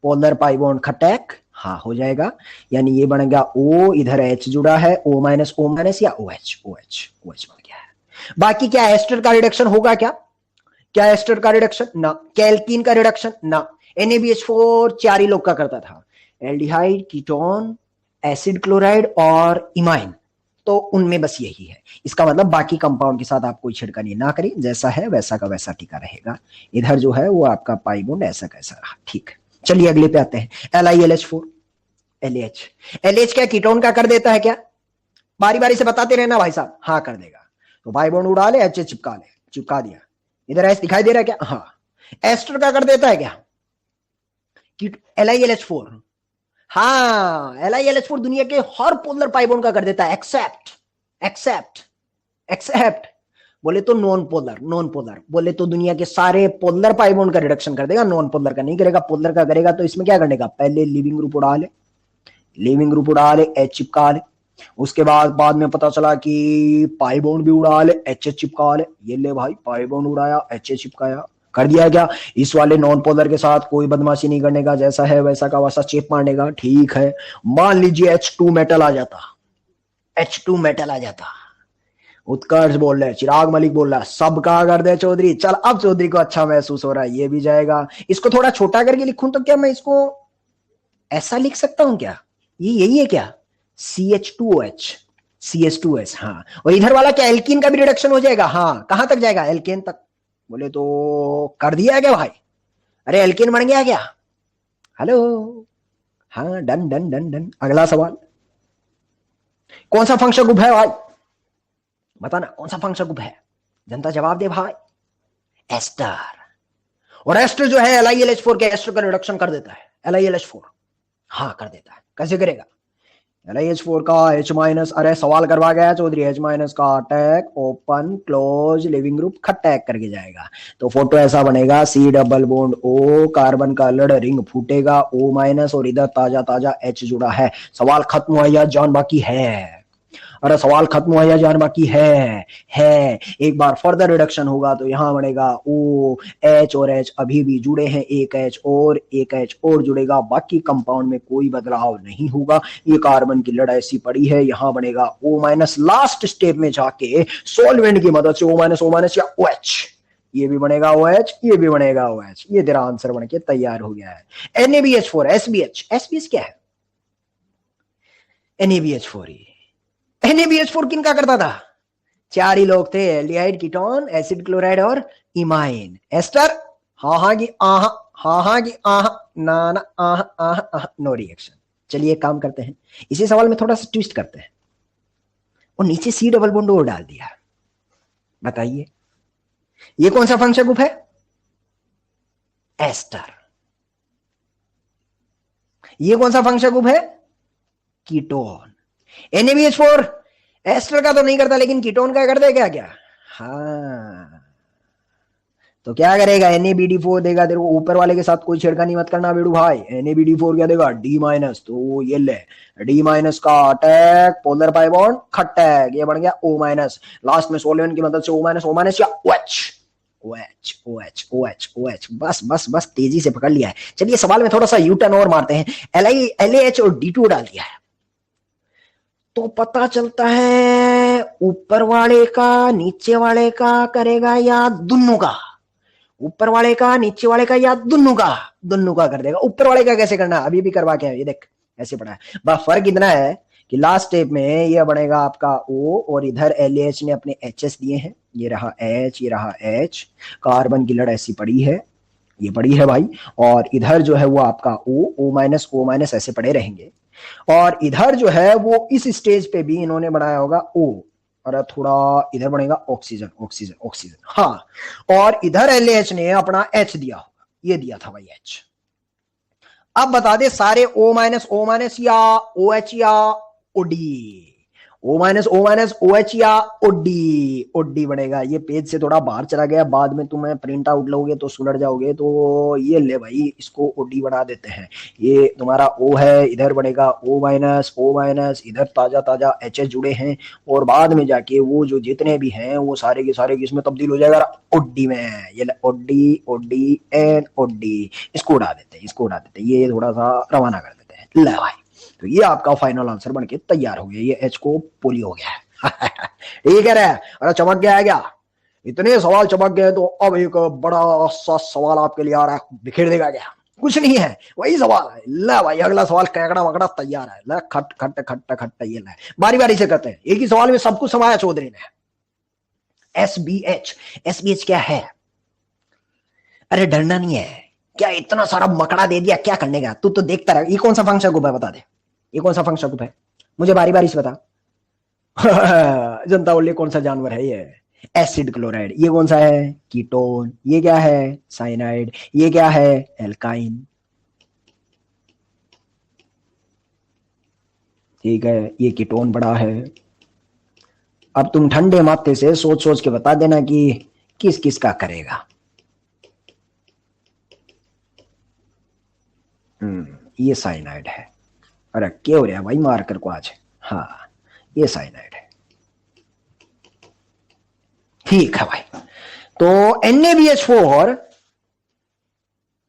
पोलर पाई बॉन्ड खटैक, हाँ हो जाएगा। यानी ये बनेगा O, इधर H जुड़ा है, O- या OH बन गया है। बाकी क्या एस्टर का रिडक्शन होगा? क्या एस्टर का रिडक्शन? ना। क्या एल्कीन का रिडक्शन? ना। NaBH4 4 ही लोग का करता था, एल्डिहाइड, कीटोन, एसिड क्लोराइड और इमाइन। तो उनमें बस यही है। इसका मतलब बाकी कंपाउंड के साथ आप कोई छिड़कानी ना करें, जैसा है वैसा का वैसा टिका रहेगा। इधर जो है वो आपका पाई बॉन्ड ऐसा कैसा रहा, ठीक है। चलिए अगले पे आते हैं, LiLH4, LH। LH क्या कीटोन का कर देता है क्या? बारी बारी से बताते रहना भाई साहब। हाँ कर देगा। तो बाई बॉन्ड उड़ा ले, H चिपका ले, चिपका दिया। इधर एस दिखाई दे रहा है क्या? हाँ। एस्टर का कर देता है क्या? LiLH4। हाँ, LiLH4 दुनिया के हर पोलर पाई बॉन्ड का कर देता है, एक्सेप्ट एक्सेप्ट एक्सेप्ट बोले तो नॉन पोलर, नॉन पोलर बोले तो दुनिया के सारे पोलर पाई बॉन्ड का रिडक्शन कर देगा, नॉन पोलर का नहीं करेगा। पोलर का करेगा तो इसमें क्या करने का, पहले लिविंग ग्रुप उड़ा ले, लिविंग ग्रुप उड़ा ले, H चिपका ले। उसके बाद में पता चला कि पाई बॉन्ड भी उड़ा ले, H चिपका ले। ये ले भाई, पाई बॉन्ड उड़ाया, H चिपकाया, कर दिया क्या? इस वाले नॉन पोलर के साथ कोई बदमाशी नहीं करने का, जैसा है वैसा का वैसा चेप मारने का, ठीक है। मान लीजिए H2 मेटल आ जाता, H2 मेटल आ जाता। उत्कर्ष बोल रहे, चिराग मलिक बोल रहा, सब कहा कर दे चौधरी। चल अब चौधरी को अच्छा महसूस हो रहा है, ये भी जाएगा। इसको थोड़ा छोटा करके लिखूं तो क्या मैं इसको ऐसा लिख सकता हूं क्या? ये यही है क्या, CH2OH, CH2S। हाँ, और इधर वाला क्या एल्कीन का भी रिडक्शन हो जाएगा? हाँ, कहां तक जाएगा, एल्केन तक। बोले तो कर दिया क्या भाई? अरे एल्केन बन गया क्या? हेलो, हाँ डन डन डन डन। अगला सवाल, कौन सा फंक्शन ग्रुप है भाई? बताना कौन सा फंक्शन ग्रुप है, जनता जवाब दे भाई। एस्टर। और एस्टर जो है LiLH4 के एस्टर का रिडक्शन कर देता है, LiLH4। हाँ कर देता है। कैसे करेगा? LiH4 का H माइनस, अरे सवाल करवा गया चौधरी, H माइनस का attack, open close leaving group खटैक करके जाएगा। तो फोटो ऐसा बनेगा, C double bond O, carbon का लड़ रिंग फूटेगा, O माइनस, और इधर ताजा ताजा H जुड़ा है। सवाल खत्म हुआ या जान बाकी है? अरे सवाल खत्म हुआ या जान बाकी है? एक बार फर्दर रिडक्शन होगा तो यहां बनेगा O, H और H अभी भी जुड़े हैं, एक H और जुड़ेगा, बाकी कंपाउंड में कोई बदलाव नहीं होगा। ये कार्बन की लड़ ऐसी पड़ी है, यहां बनेगा O माइनस। लास्ट स्टेप में जाके सॉल्वेंट की मदद से O माइनस या OH, ये भी बनेगा OH, ये भी बनेगा OH। ये तेरा आंसर बन के तैयार हो गया है। NaBH4, SBH क्या है? NaBH4 ही। NaBH4 किन का करता था? चार ही लोग थे, एल्डिहाइड, कीटोन, एसिड क्लोराइड और इमाइन। एस्टर हाँ हाँ की आह, हाँ हाँ की आह, ना ना आह आह आह, नो रिएक्शन। चलिए एक काम करते हैं, इसी सवाल में थोड़ा सा ट्विस्ट करते हैं और नीचे C डबल बॉन्ड O डाल दिया। बताइए ये कौन सा फंक्शन ग्रुप है? एस्टर। ये कौन सा फंक्शन ग्रुप है? कीटोन। NaBH4 एस्टर का तो नहीं करता, लेकिन कीटोन का कर देगा क्या? हाँ, तो क्या करेगा? NaBD4 देगा तेरे को। ऊपर वाले के साथ कोई छेड़खानी मत करना बेड़ू भाई। NaBD4 क्या देगा? D minus. तो ये ले, D माइनस का अटैक, पोलर पाई बॉन्ड खटैक, ये बन गया O माइनस। लास्ट में सॉल्वेंट की मदद से O माइनस या OH, OH OH OH OH। बस बस बस, तेजी से पकड़ लिया है। चलिए सवाल में थोड़ा सा यू टर्न और मारते हैं। LaH और D2 डाल दिया है तो पता चलता है ऊपर वाले का नीचे वाले का करेगा या दुन्नों का? ऊपर वाले का नीचे वाले का या दुन्नों का? दुन्नों का कर देगा। ऊपर वाले का कैसे करना, अभी भी करवा के है, ये देख ऐसे पड़ा है। बस फर्क इतना है कि लास्ट स्टेप में ये बनेगा आपका O, और इधर LH ने अपने HS दिए हैं। ये रहा H, ये रहा H, कार्बन की लड़ ऐसी पड़ी है, ये पड़ी है भाई। और इधर जो है वो आपका O माइनस ऐसे पड़े रहेंगे। और इधर जो है वो इस स्टेज पे भी इन्होंने बनाया होगा O, और थोड़ा इधर बनेगा ऑक्सीजन ऑक्सीजन ऑक्सीजन। हाँ, और इधर LH ने अपना H दिया होगा, ये दिया था भाई H। अब बता दे सारे O माइनस या OH या OD? O माइनस OH या OD बनेगा। ये पेज से थोड़ा बाहर चला गया, बाद में तुम्हें प्रिंट आउट लोगे तो सुलझ जाओगे। तो ये ले भाई, इसको OD बना देते हैं। ये तुम्हारा O है, इधर बनेगा O माइनस, इधर ताजा ताजा H जुड़े हैं, और बाद में जाके वो जो जितने भी हैं वो सारे के सारे किसमें तब्दील हो जाएगा? OD में। ये OD एंड OD, इसको उड़ा देते हैं, ये थोड़ा सा रवाना कर देते हैं। ले भाई, तो ये आपका फाइनल आंसर बनके तैयार हो गया। ये H को पोली हो गया है। ठीक है रे, अरे चमक गया है क्या? इतने सवाल चमक गए तो अब एक बड़ा सा सवाल आपके लिए आ रहा है, बिखेर देगा क्या? कुछ नहीं है, वही सवाल है। ला भाई अगला सवाल कैकड़ा वकड़ा तैयार है। ला खट खट खट खट, ये ला बारी बारी से करते हैं, एक ही सवाल में सब कुछ समाया चौधरी ने। SBH क्या है? अरे डरना नहीं है, क्या इतना सारा मकड़ा दे दिया, क्या करने का, तू तो देखता रहा। ये कौन सा फंक्शन ग्रुप है बता दे, ये कौन सा फंक्शन ग्रुप है, मुझे बारी बारी से बता। जनता बोलिए कौन सा जानवर है ये, एसिड क्लोराइड। ये कौन सा है, कीटोन। ये क्या है, साइनाइड। ये क्या है, एल्काइन। ठीक है, ये कीटोन बड़ा है। अब तुम ठंडे माथे से सोच सोच के बता देना कि किस किस का करेगा। ये साइनाइड है। अरे क्या हो रहा है भाई मार्कर को आज। हाँ ये साइनाइड है। ठीक है भाई, तो NaBH4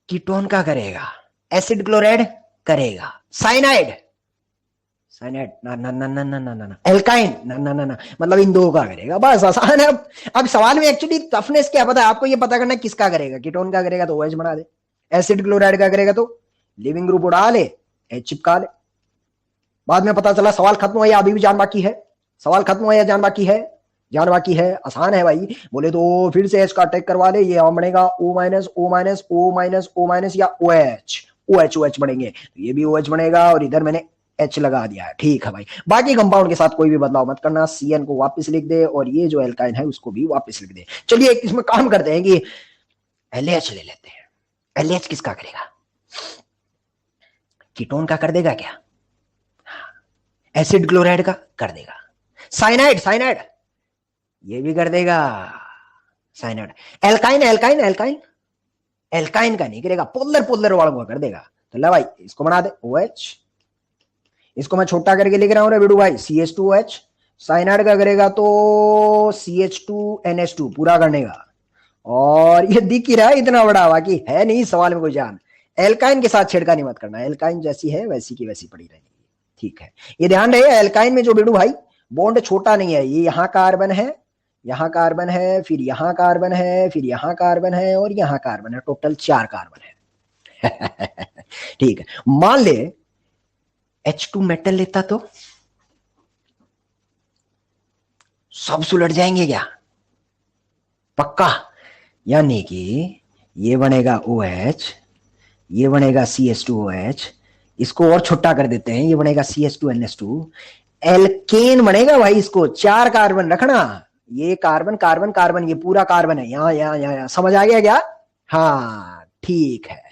कीटोन का करेगा, एसिड क्लोराइड करेगा, साइनाइड साइनाइड ना ना ना ना ना ना ना, एल्काइन ना ना ना ना, मतलब इन दो का करेगा। बस आसान है। अब सवाल में एक्चुअली टफनेस क्या पता है आपको, ये पता करना किसका करेगा। कीटोन का करेगा तो OH बना दे, एसिड क्लोराइड का करेगा तो लिविंग ग्रुप उड़ा ले, H चिपका ले। बाद में पता चला सवाल खत्म हुआ या अभी भी जान बाकी है, सवाल खत्म हुआ या जान बाकी है, जान बाकी है। आसान है भाई, बोले तो फिर से H का अटैक करवा ले, ये बनेगा O minus O minus O minus O minus या OH, OH OH बनेंगे, तो ये भी OH बनेगा और इधर मैंने H लगा दिया है। ठीक है भाई, बाकी कंपाउंड के साथ कोई भी बदलाव मत करना, CN को वापस लिख दे और ये जो एल्काइन है उसको भी वापस लिख दे। चलिए इसमें काम करते हैं कि LH ले लेते हैं। LH किसका करेगा, कीटोन का कर देगा क्या, एसिड क्लोराइड का कर देगा, साइनाइड साइनाइड ये भी कर देगा, cyanide. Alkyne alkyne alkyne alkyne का नहीं करेगा, पोलर पोलर वालों का कर देगा। तो ला भाई इसको बना दे OH, इसको मैं छोटा करके लिख रहा हूं रे बिडू भाई, CH2OH। साइनाइड का करेगा तो CH2NH2 पूरा करने का, और ये दिख ही रहा है इतना बड़ा, बाकी है नहीं सवाल में कोई जान। एल्काइन के साथ छेड़खानी मत करना, एल्काइन जैसी है वैसी की वैसी पड़ी रहेगी। ठीक है, ये ध्यान रहे एल्काइन में जो बिडू भाई बॉन्ड छोटा नहीं है, ये यहाँ कार्बन है, यहाँ कार्बन है, फिर यहाँ कार्बन है, फिर यहाँ कार्बन है और यहाँ कार्बन है, टोटल 4 कार्बन है। ठीक है, मान ले H2 मेटल लेता तो सब सुलट जाएंगे क्या, पक्का। यानी कि ये बनेगा OH, ये बनेगा CH2OH, इसको और छोटा कर देते हैं, ये बनेगा CH2NH2, एल्केन बनेगा भाई। इसको 4 कार्बन रखना, ये कार्बन कार्बन कार्बन, ये पूरा कार्बन है, यहां यहां यहां, समझ आ गया क्या। हाँ ठीक है,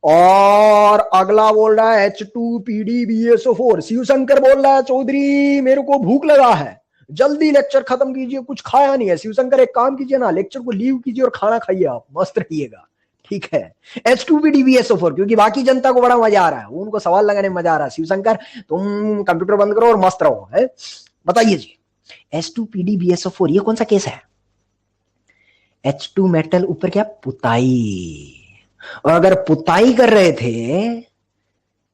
और अगला बोल रहा है H2PDBSO4। शिवशंकर बोल रहा है चौधरी मेरे को भूख लगा है, जल्दी लेक्चर खत्म कीजिए, कुछ खाया नहीं है। शिवशंकर एक काम कीजिए ना, लेक्चर को लीव कीजिए और खाना खाइए, आप मस्त रहिएगा। ठीक है, H2PDBSO4, क्योंकि बाकी जनता को बड़ा मजा आ रहा है, उनको सवाल लगाने में मजा आ रहा है। शिवशंकर तुम कंप्यूटर बंद करो और मस्त रहो, है। बताइए जी, H2PDBSO4 ये कौन सा केस है, H2 मेटल ऊपर क्या, पुताई। और अगर पुताई कर रहे थे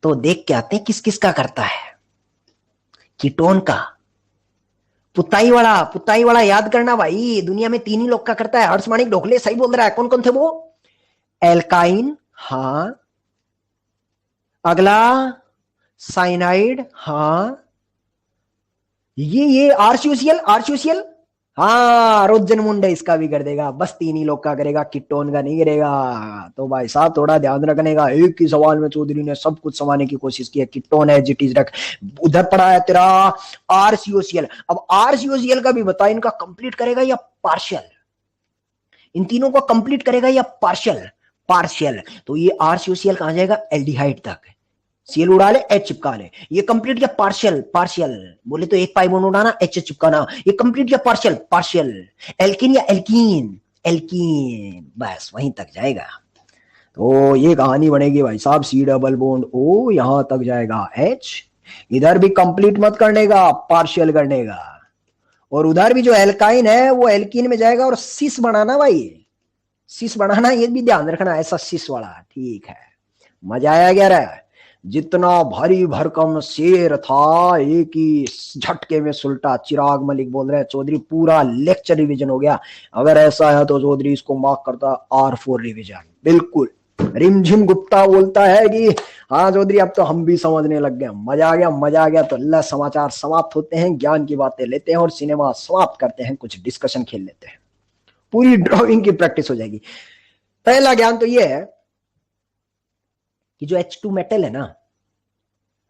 तो देख के आते हैं किस किस का करता है, कीटोन का। पुताई वाला याद करना भाई, दुनिया में 3 ही लोग का करता है। हर्ष माणिक ढोकले सही बोल रहा है, कौन कौन थे वो, एल्काइन, हाँ, अगला साइनाइड, हाँ, ये आरसीयूसीएल, हाँ, रोजन मुंडे इसका भी कर देगा। बस 3 ही लोग का करेगा, कीटोन का नहीं करेगा। तो भाई साहब थोड़ा ध्यान रखने का, एक ही सवाल में चौधरी ने सब कुछ समाने की कोशिश की है। कीटोन है जिट इज रख, उधर पड़ा है तेरा आरसीयूसीएल। अब आरसीयूसीएल का भी बता, इनका कंप्लीट करेगा या पार्शियल, इन तीनों को कंप्लीट करेगा या पार्शियल। तो ये आरसीयूसीएल कहां जाएगा, एल्डिहाइड तक, सीएल उड़ा ले, H चिपका ले। ये कंप्लीट या पार्शियल बोले तो एक पाई बॉन्ड उड़ाना, H चिपकाना। ये कंप्लीट या पार्शियल, एल्किन या एल्कीन, बस वहीं तक जाएगा। तो ये कहानी बनेगी भाई साहब, C डबल बॉन्ड O यहां तक जाएगा H, इधर भी कंप्लीट मत करने का, पार्शियल करने का। और उधर भी जो एल्काइन है वो एल्कीन में जाएगा और सिस बनाना भाई, सिस बनाना, ये भी ध्यान रखना, ऐसा सिस वाला। ठीक है, मजा आया क्या रहा, जितना भारी भरकम शेर था एक ही झटके में सुलटा। चिराग मलिक बोल रहे हैं चौधरी पूरा लेक्चर रिवीजन हो गया। अगर ऐसा है तो चौधरी इसको मार्क करता R4 रिवीजन, बिल्कुल। रिमझिम गुप्ता बोलता है कि हाँ चौधरी अब तो हम भी समझने लग गए, मजा आ गया। तो अल्लाह, समाचार समाप्त होते हैं, ज्ञान की बातें लेते हैं और सिनेमा समाप्त करते हैं, कुछ डिस्कशन खेल लेते हैं, पूरी ड्राइंग की प्रैक्टिस हो जाएगी। पहला ज्ञान तो ये है कि जो H2 मेटल है ना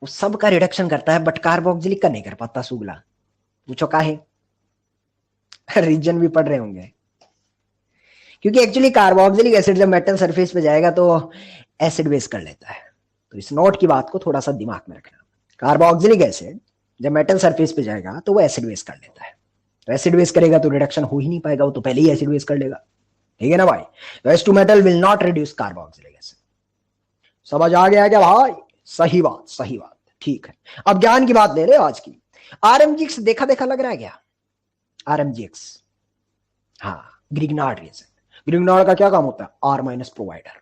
वो सब का रिडक्शन करता है बट कार्बोक्सिलिक का नहीं कर पाता सुगला। पूछो काहे? रीजन भी पढ़ रहे होंगे। क्योंकि एक्चुअली कार्बोक्सिलिक एसिड जब मेटल सरफेस पे जाएगा तो एसिड बेस कर लेता है। तो इस नोट की बात को थोड़ा सा दिमाग में रखना। कार्बोक्सिलिक एसिड जब मेटल सरफेस पे जाएगा तो वो एसिड बेस कर लेता है। तो एसिड बेस करेगा तो रिडक्शन हो ही नहीं पाएगा, वो तो पहले ही एसिड बेस कर लेगा। ठीक है ना भाई? तो H2 metal will not reduce carboxylic acid. समझ आ गया क्या भाई? सही बात, सही बात। ठीक है, अब ज्ञान की बात ले रहे हो आज की। RMGX देखा देखा लग रहा है क्या? RMGX, हाँ, ग्रिग्नार्ड रिएजेंट। ग्रिग्नार्ड का क्या काम होता है? R minus provider.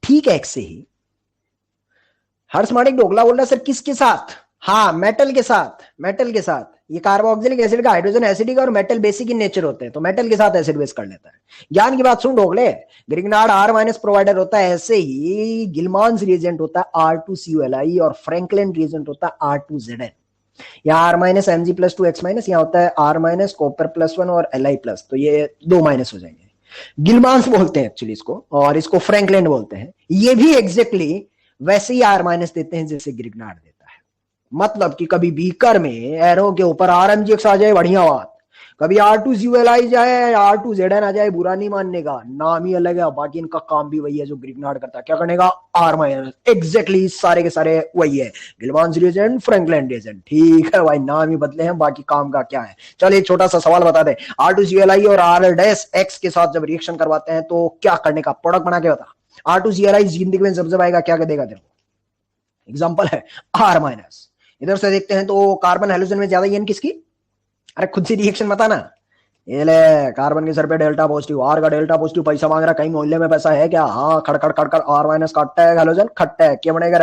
ठीक है, X से ही। हर्ष माणिक ढोकला बोल रहा है सर किसके साथ? हाँ, मेटल के साथ। मेटल के साथ ये कार्बोक्सिलिक एसिड का हाइड्रोजन एसिडिक और मेटल बेसिक इन नेचर होते हैं, तो मेटल के साथ एसिड बेस कर लेता है। ज्ञान की बात सुन ढोकले, ग्रिग्नार्ड R माइनस प्रोवाइडर होता है, ऐसे ही गिलमांस रिएजेंट होता है R2CuLi और फ्रैंकलिन रिएजेंट होता है R2Zn। यहाँ R minus Mg plus 2 X minus, यहाँ होता है R माइनस कॉपर प्लस 1 और Li प्लस, तो ये 2 माइनस हो जाएंगे। गिलमांस बोलते हैं एक्चुअली इसको, और इसको फ्रैंकलिन बोलते हैं। ये भी एग्जैक्टली वैसे ही R माइनस देते हैं जैसे ग्रिग्नार्ड देता है। मतलब कि कभी बीकर में एरो के ऊपर RMGX आ जाए, बढ़िया बात। कभी R2CuLi जाए, R2Zn आ जाए, बुरा नहीं मानने का, नाम ही अलग है, बाकी इनका काम भी वही है जो ग्रिग्नार्ड करता है। क्या करने का? R minus. एग्जैक्टली सारे के सारे वही है, गिलमांस रिएजेंट, फ्रैंकलिन रिएजेंट। ठीक है भाई, नाम ही बदले हैं, बाकी काम का क्या है। चल एक छोटा सा सवाल बता दे, R2CuLi और R' के साथ जब रिएक्शन करवाते हैं तो क्या करने का? प्रोडक्ट बना के बता। R2CuLi जिंदगी में जब आएगा क्या देगा तेरे को? एग्जाम्पल है R माइनस। इधर से देखते हैं तो कार्बन हाइड्रोजन में ज्यादा एन किसकी? अरे खुद से रिएक्शन बताना। ये ले, कार्बन के सर पे डेल्टा पॉजिटिव, R का डेल्टा पॉजिटिव, पैसा मांग रहा, कहीं मोहल्ले में पैसा है क्या? हाँ, खड़खड़ खड़खड़ R माइनस काटता है, हाइड्रोजन खट्टा है, क्या बनेगा?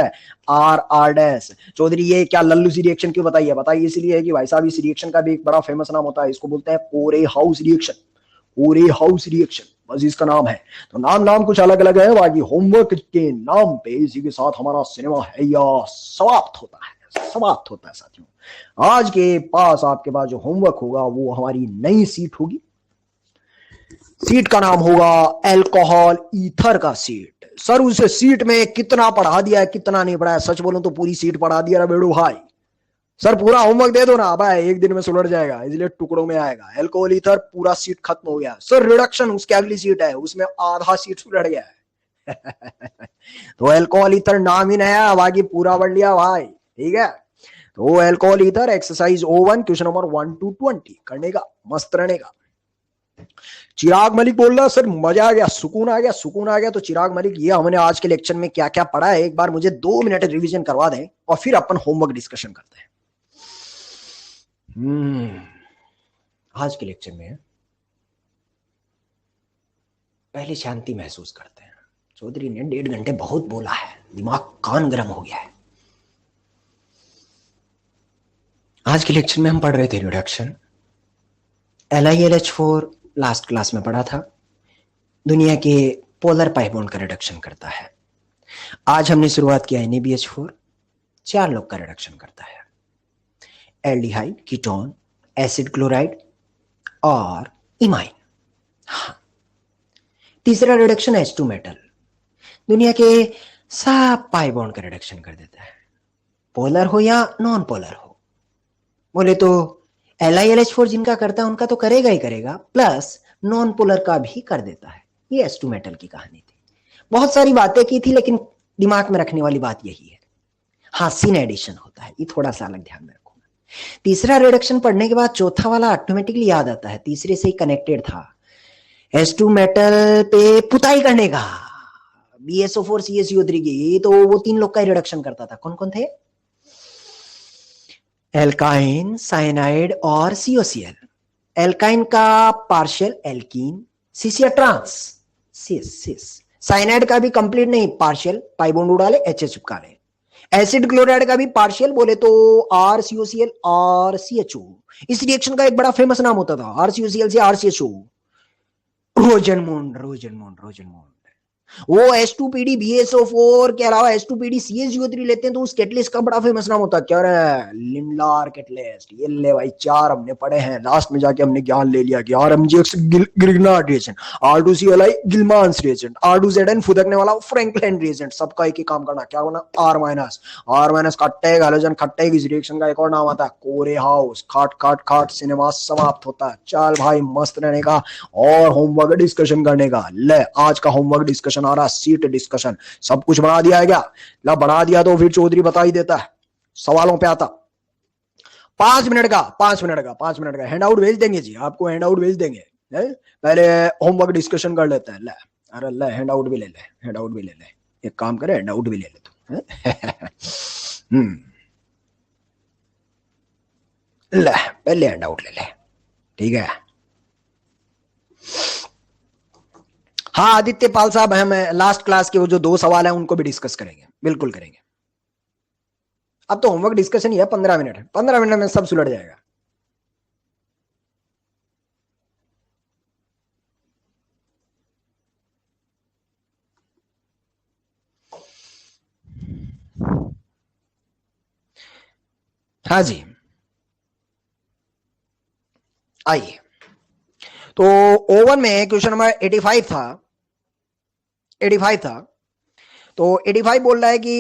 R dash. चौधरी ये क्या लल्लू सी रिएक्शन क्यों बताइए? बताइए इसलिए है कि भाई साहब इस रिएक्शन का भी एक बड़ा फेमस नाम होता है, इसको बोलते हैं कोरे हाउस रिएक्शन। कोरे हाउस रिएक्शन बस इसका नाम है। तो नाम कुछ अलग अलग है, बाकी होमवर्क के नाम पे इसी के साथ हमारा सिनेमा है या समाप्त होता है। समाप्त होता है साथियों। आज के पास आपके पास जो होमवर्क होगा वो हमारी नई सीट होगी। सीट का नाम होगा अल्कोहल ईथर का सीट। सर उसे सीट में कितना पढ़ा दिया है, कितना नहीं पढ़ाया? सच बोलूं तो पूरी सीट पढ़ा दिया बेड़ू भाई। सर पूरा होमवर्क दे दो ना भाई, एक दिन में सुलझ जाएगा, इसलिए टुकड़ों में आएगा। अल्कोहल ईथर पूरा सीट खत्म हो गया। सर रिडक्शन उसके अगली सीट है, उसमें आधा सीट सुलझ गया है। तो अल्कोहल ईथर नाम ही नया, बाकी पूरा पढ़ लिया भाई। ठीक है, तो alcohol ether exercise O1 question number 1 to 20 करने का, मस्त रहने का। चिराग मलिक बोल रहा सर मजा आ गया, सुकून आ गया, सुकून आ गया। तो चिराग मलिक, ये हमने आज के लेक्चर में क्या क्या पढ़ा है एक बार मुझे 2 मिनट रिवीजन करवा दें और फिर अपन होमवर्क डिस्कशन करते हैं। आज के लेक्चर में पहले शांति महसूस करते हैं। चौधरी ने 1.5 घंटे बहुत बोला है, दिमाग कान गर्म हो गया है। आज के लेक्चर में हम पढ़ रहे थे रिडक्शन। LiLH4 लास्ट क्लास में पढ़ा था, दुनिया के पोलर पाई बॉन्ड का रिडक्शन करता है। आज हमने शुरुआत किया NaBH4, 4 लोग का रिडक्शन करता है, एल्डिहाइड, कीटोन, एसिड क्लोराइड और इमाइन। हाँ, तीसरा रिडक्शन H2 मेटल, दुनिया के सब पाई बॉन्ड का रिडक्शन कर देता है, पोलर हो या नॉन पोलर हो। बोले तो LiLH4 जिनका करता है उनका तो करेगा ही करेगा, प्लस नॉन पोलर का भी कर देता है। ये H2 मेटल की कहानी थी। बहुत सारी बातें की थी, लेकिन दिमाग में रखने वाली बात यही है। हाँ, सिन एडिशन होता है, ये थोड़ा सा अलग ध्यान में रखूंगा। तीसरा रिडक्शन पढ़ने के बाद चौथा वाला ऑटोमेटिकली याद आता है, तीसरे से ही कनेक्टेड था। H2 मेटल पे पुताई करने का, BSO4 CaCO3 की, तो वो 3 लोग का रिडक्शन करता था। कौन कौन थे? एल्काइन, साइनाइड और COCl। एल्काइन का पार्शियल एल्कीन, सिस या ट्रांस, सिस। साइनाइड का भी कंप्लीट नहीं, पार्शियल, पाई बॉन्ड उड़ा ले, HH चिपका ले। एसिड क्लोराइड का भी पार्शियल, बोले तो RCOCl और CHO। इस रिएक्शन का एक बड़ा फेमस नाम होता था, RCOCl से RCHO, रोजनमूंड। वो H2PD BSO4 के अलावा H2PD CSGO3 लेते हैं तो उस कैटलिस्ट का बड़ा फेमस नाम होता है क्या रे, लिंडार कैटलिस्ट। ये ले भाई, 4 हमने पढ़े हैं, लास्ट में जाके हमने ज्ञान ले लिया कि RMGX Grignard reagent, R2CLI Gilman's reagent, R2ZN फुदकने वाला फ्रैंकलिन रिएजेंट, सबका एक ही काम करना, क्या होना, R- खट्टे हैलोजन खट्टे, इस रिएक्शन का एक और नाम आता है कोरे हाउस, खाट खाट खाट सिनेमा समाप्त होता है। चल भाई मस्त रहने का और होमवर्क डिस्कशन करने का। ले आज का होमवर्क डिस्कशन आ रहा, सीट डिस्कशन, सब कुछ बना दिया है क्या? ला बना दिया तो फिर चौधरी बता ही देता है, सवालों पे आता। 5 मिनट का हैंड आउट भेज देंगे जी, आपको हैंड आउट भेज देंगे। पहले होमवर्क डिस्कशन कर लेते हैं। ले अरे ले हैंड आउट भी ले ले, हैंड आउट भी ले ले, एक काम करे हैंड आउट भी ले ले तू। ले पहले हैंड आउट ले ले, ठीक है। हाँ आदित्य पाल साहब, हम लास्ट क्लास के वो जो 2 सवाल हैं उनको भी डिस्कस करेंगे, बिल्कुल करेंगे। अब तो होमवर्क डिस्कशन ही है, 15 मिनट है, 15 मिनट में सब सुलझ जाएगा। हाँ जी आइए, तो ओवन में क्वेश्चन नंबर 85 था, 85 था। तो 85 बोल रहा है कि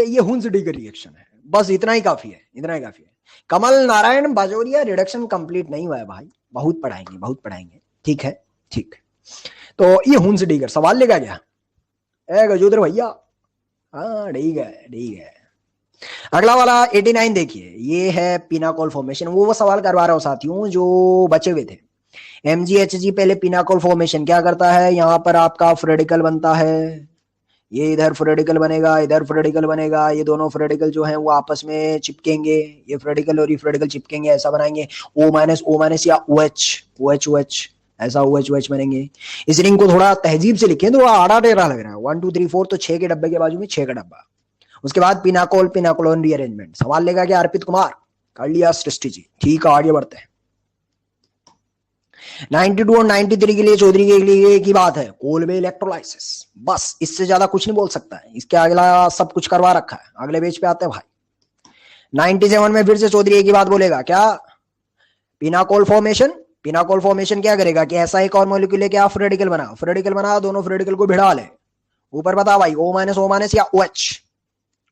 ये हुंसडी का रिएक्शन है, बस इतना ही काफी है, इतना ही काफी है। कमल नारायण बाजोरिया रिडक्शन कंप्लीट नहीं हुआ है भाई, बहुत पढ़ाएंगे, बहुत पढ़ाएंगे, ठीक है ठीक। तो ये हुंसडी का सवाल लेगा क्या ए गजोदर भैया? हाँ ठीक है ठीक है। अगला वाला 89 देखिए, ये है पिनाकोल फॉर्मेशन। वो सवाल करवा रहा हूं साथियों जो बचे हुए थे। MgHg पहले पिनाकोल फॉर्मेशन क्या करता है, यहाँ पर आपका फ्रेडिकल बनता है, ये इधर फ्रेडिकल बनेगा, इधर फ्रेडिकल बनेगा, ये दोनों फ्रेडिकल जो है वो आपस में चिपकेंगे, ये फ्रेडिकल और ये फ्रेडिकल चिपकेंगे, ऐसा बनाएंगे O- या OH ऐसा OH बनेंगे। इस रिंग को थोड़ा तहजीब से लिखें तो आड़ा टेढ़ा लग रहा है, 1 2 3 4, तो 6 के डब्बे के बाजू में 6 का डब्बा। उसके बाद पिनाकोलोन रीअरेंजमेंट, सवाल लेगा क्या अर्पित कुमार? कर लिया सृष्टि जी, ठीक है आगे बढ़ते हैं। 92 और 93 के लिए चौधरी के लिए एक ही बात है, कोलबे इलेक्ट्रोलाइसिस, बस इससे ज्यादा कुछ नहीं बोल सकता है, इसके अगला सब कुछ करवा रखा है। अगले पेज पे आते हैं भाई। 97 में फिर से चौधरी एक ही बात बोलेगा, क्या? पिनाकोल फॉर्मेशन क्या करेगा कि ऐसा एक और मॉलिक्यूल है, क्या फ्रेडिकल बना, दोनों फ्रेडिकल को भिड़ा ले। ऊपर बता भाई O- या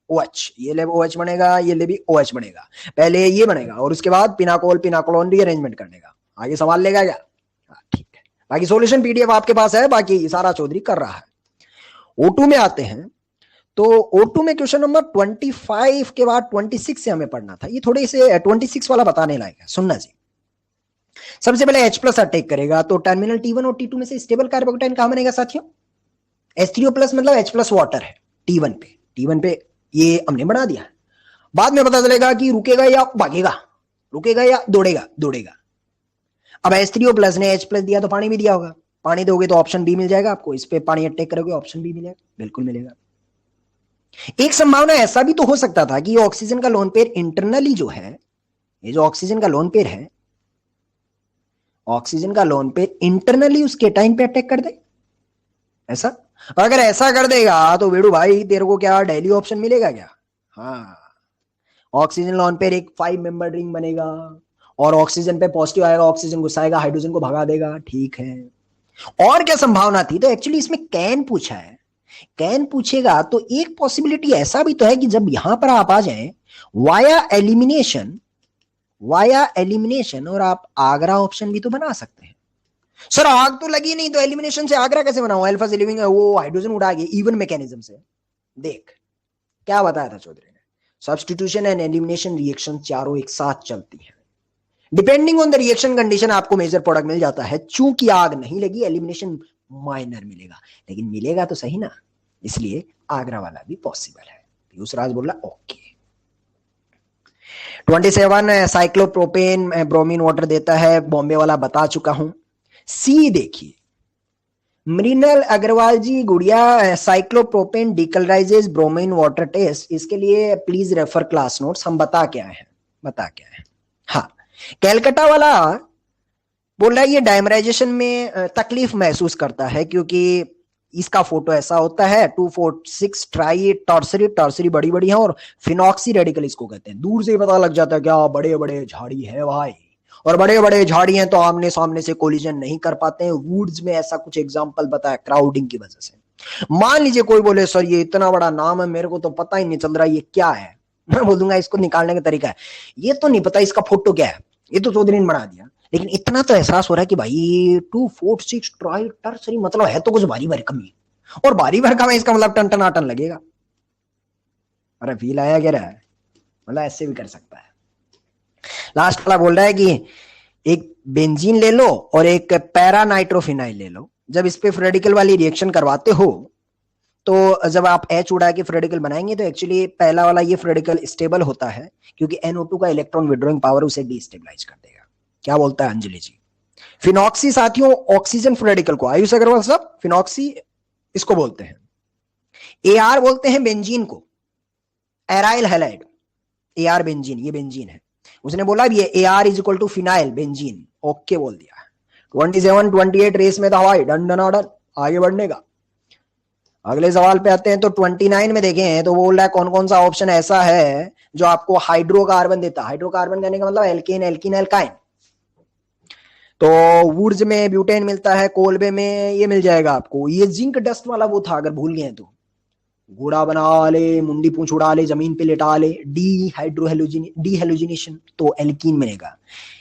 OH, ये ले OH बनेगा, ये ले भी OH बनेगा, पहले ये बनेगा और उसके बाद पिनाकोलोन रीअरेंजमेंट करने का। आगे सवाल लेगा क्या? ठीक है, बाकी सॉल्यूशन PDF आपके पास है, बाकी सारा चौधरी कर रहा है। O2 में आते हैं, तो O2 में क्वेश्चन नंबर 25 के बाद 26 से हमें पढ़ना था, ये थोड़े से 26 वाला बताने लायक है, सुनना जी। सबसे पहले H+ अटैक करेगा तो टर्मिनल T1 और T2 में से स्टेबल कार्बोकेटाइन कहां बनेगा साथियों? H3O+ मतलब H+ वाटर है T1 पे ये हमने बना दिया। बाद में पता चलेगा कि रुकेगा या भागेगा, रुकेगा या दौड़ेगा। अब H3O+ ने H+ दिया तो पानी भी दिया होगा, पानी दोगे तो ऑप्शन बी मिल जाएगा आपको, इस पे पानी अटैक करोगे ऑप्शन बी मिलेगा, बिल्कुल मिलेगा। एक संभावना ऐसा भी तो हो सकता था कि ऑक्सीजन का लोन पेयर इंटरनली जो है, ये जो ऑक्सीजन का लोन पेयर है, ऑक्सीजन का लोन पेयर इंटरनली उस केटाइन पे अटैक कर दे, ऐसा। अगर ऐसा कर देगा तो वेडू भाई तेरे को क्या डेली ऑप्शन मिलेगा क्या? हाँ, ऑक्सीजन लोन पेयर एक 5 मेंबर रिंग बनेगा और ऑक्सीजन पे पॉजिटिव आएगा, ऑक्सीजन घुसाएगा, हाइड्रोजन को भगा देगा, ठीक है। और क्या संभावना थी? तो एक्चुअली इसमें कैन पूछा है, कैन पूछेगा तो एक पॉसिबिलिटी ऐसा भी तो है कि जब यहां पर आप आ जाएं वाया एलिमिनेशन और आप आगरा ऑप्शन भी तो बना सकते हैं। सर आग तो लगी नहीं तो एलिमिनेशन से आगरा कैसे बनाऊं? अल्फा से लिविंग वो हाइड्रोजन उड़ा के इवन मैकेनिज्म से। देख क्या बताया था चौधरी ने, सब्स्टिट्यूशन एंड एलिमिनेशन रिएक्शन चारों एक साथ चलती है, depending on the reaction condition आपको मेजर प्रोडक्ट मिल जाता है। चूंकि आग नहीं लगी एलिमिनेशन माइनर मिलेगा, लेकिन मिलेगा तो सही ना, इसलिए आगरा वाला भी पॉसिबल है। पीयूष राज बोला ओके। 27 साइक्लोप्रोपेन ब्रोमीन वाटर देता है, बॉम्बे वाला बता चुका हूं। सी देखिए, मृणाल अग्रवाल जी गुड़िया साइक्लोप्रोपेन डिकलराइजेज ब्रोमीन वाटर टेस्ट, इसके लिए प्लीज रेफर क्लास नोट्स, हम बता क्या है। हाँ, कैलकाटा वाला बोल रहा है ये डायमराइजेशन में तकलीफ महसूस करता है क्योंकि इसका फोटो ऐसा होता है 246 ट्राई टॉर्सरी, टॉर्सरी बड़ी बड़ी है और फिनॉक्सी रेडिकल इसको कहते हैं। दूर से ही पता लग जाता है क्या बड़े बड़े झाड़ी है भाई, और बड़े बड़े झाड़ी हैं तो आमने सामने से कोलिजन नहीं कर पाते हैं। वुड्स में ऐसा कुछ एग्जांपल बताया क्राउडिंग की वजह से। मान लीजिए कोई बोले सर ये इतना बड़ा नाम है मेरे को तो पता ही नहीं चल रहा ये क्या है, मैं बोल दूंगा इसको निकालने का तरीका है, ये तो नहीं पता इसका फोटो क्या है, ये तो चौधरी ने बना दिया, लेकिन इतना तो एहसास हो रहा है कि भाई 246 ट्राई टर्सरी मतलब है तो कुछ भारी भरकम ही, और भारी भरकम है इसका मतलब टन टन आटन लगेगा। अरे फील आया क्या रहा है, मतलब ऐसे भी कर सकता है। लास्ट वाला बोल रहा है कि एक बेंजीन ले लो और एक पैरा नाइट्रोफिनाइल ले लो, जब इस पे फ्रेडिकल वाली रिएक्शन करवाते हो तो जब आप एच उड़ा के फ्रेडिकल बनाएंगे तो एक्चुअली पहला वाला ये फ्रेडिकल स्टेबल होता है क्योंकि NO2 का इलेक्ट्रॉन विड्रॉइंग पावर उसे डीस्टेबलाइज कर देगा। क्या बोलता है अंजलि जी? फिनॉक्सी साथियों ऑक्सीजन फ्रेडिकल को, आयुष अग्रवाल साहब, फिनॉक्सी इसको बोलते हैं। AR बोलते हैं बेंजीन को, एराइल हैलाइड, AR बेंजीन, ये बेंजीन है। उसने बोला भी ये AR is equal to phenyl benzene, okay बोल दिया। 27 28 रेस में था भाई, डन डन डन आगे बढ़ने का। अगले सवाल पे आते हैं तो 29 में देखें तो बोल रहा है कौन कौन सा ऑप्शन ऐसा है जो आपको हाइड्रोकार्बन देता है। हाइड्रोकार्बन कहने का मतलब एल्केन एल्कीन एल्काइन। तो वुड्स में ब्यूटेन मिलता है, कोलबे में ये मिल जाएगा आपको, ये जिंक डस्ट वाला वो था अगर भूल गए तो, घोड़ा बना ले, मुंडी पूंछ उड़ा ले, जमीन पे लेटा ले, डीहेलोजिनेशन तो एल्कीन बनेगा।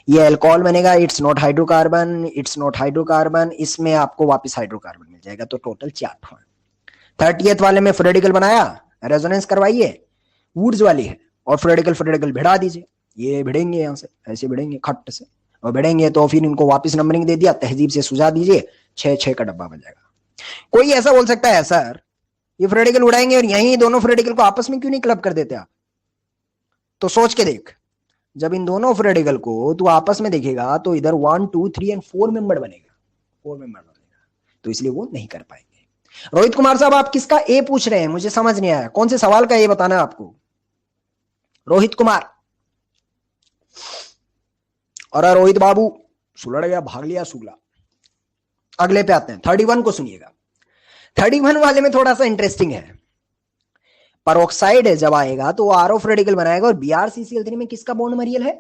ये अल्कोहल बनेगा, it's not hydrocarbon, it's not hydrocarbon, इसमें आपको वापस हाइड्रोकार्बन मिल जाएगा। तो टोटल 4। 30th वाले में फ्रेडिकल बनाया, रेजोनेंस करवाइए, वुड्स वाली है, और फ्रेडिकल भिड़ा दीजिए, ये भिड़ेंगे यहाँ से, ऐसे भिड़ेंगे खट से, और भिड़ेंगे तो फिर इनको वापस नंबरिंग दे दिया, तहजीब से सुझा दीजिए, 6 का डब्बा बन जाएगा। कोई ऐसा बोल सकता है सर ये फ्रेडिकल उड़ाएंगे और यहीं दोनों फ्रेडिकल को आपस में क्यों नहीं क्लब कर देते आप? तो सोच के देख, जब इन दोनों फ्रेडिकल को तू आपस में देखेगा तो इधर 1 2 3 और 4 मेंबर बनेगा, 4 मेंबर बनेगा, तो इसलिए वो नहीं कर पाएंगे। रोहित कुमार साहब आप किसका ए पूछ रहे हैं, मुझे समझ नहीं आया, कौन से सवाल का ए बताना है आपको? रोहित कुमार, और रोहित बाबू सुलड़ गया, भाग लिया सुगला। अगले पे आते हैं 31 को सुनिएगा। 31 वाले में थोड़ा सा इंटरेस्टिंग है। परऑक्साइड जब आएगा तो आरओ रेडिकल बनाएगा, और BrCCl3 में किसका बॉन्ड मरियल है?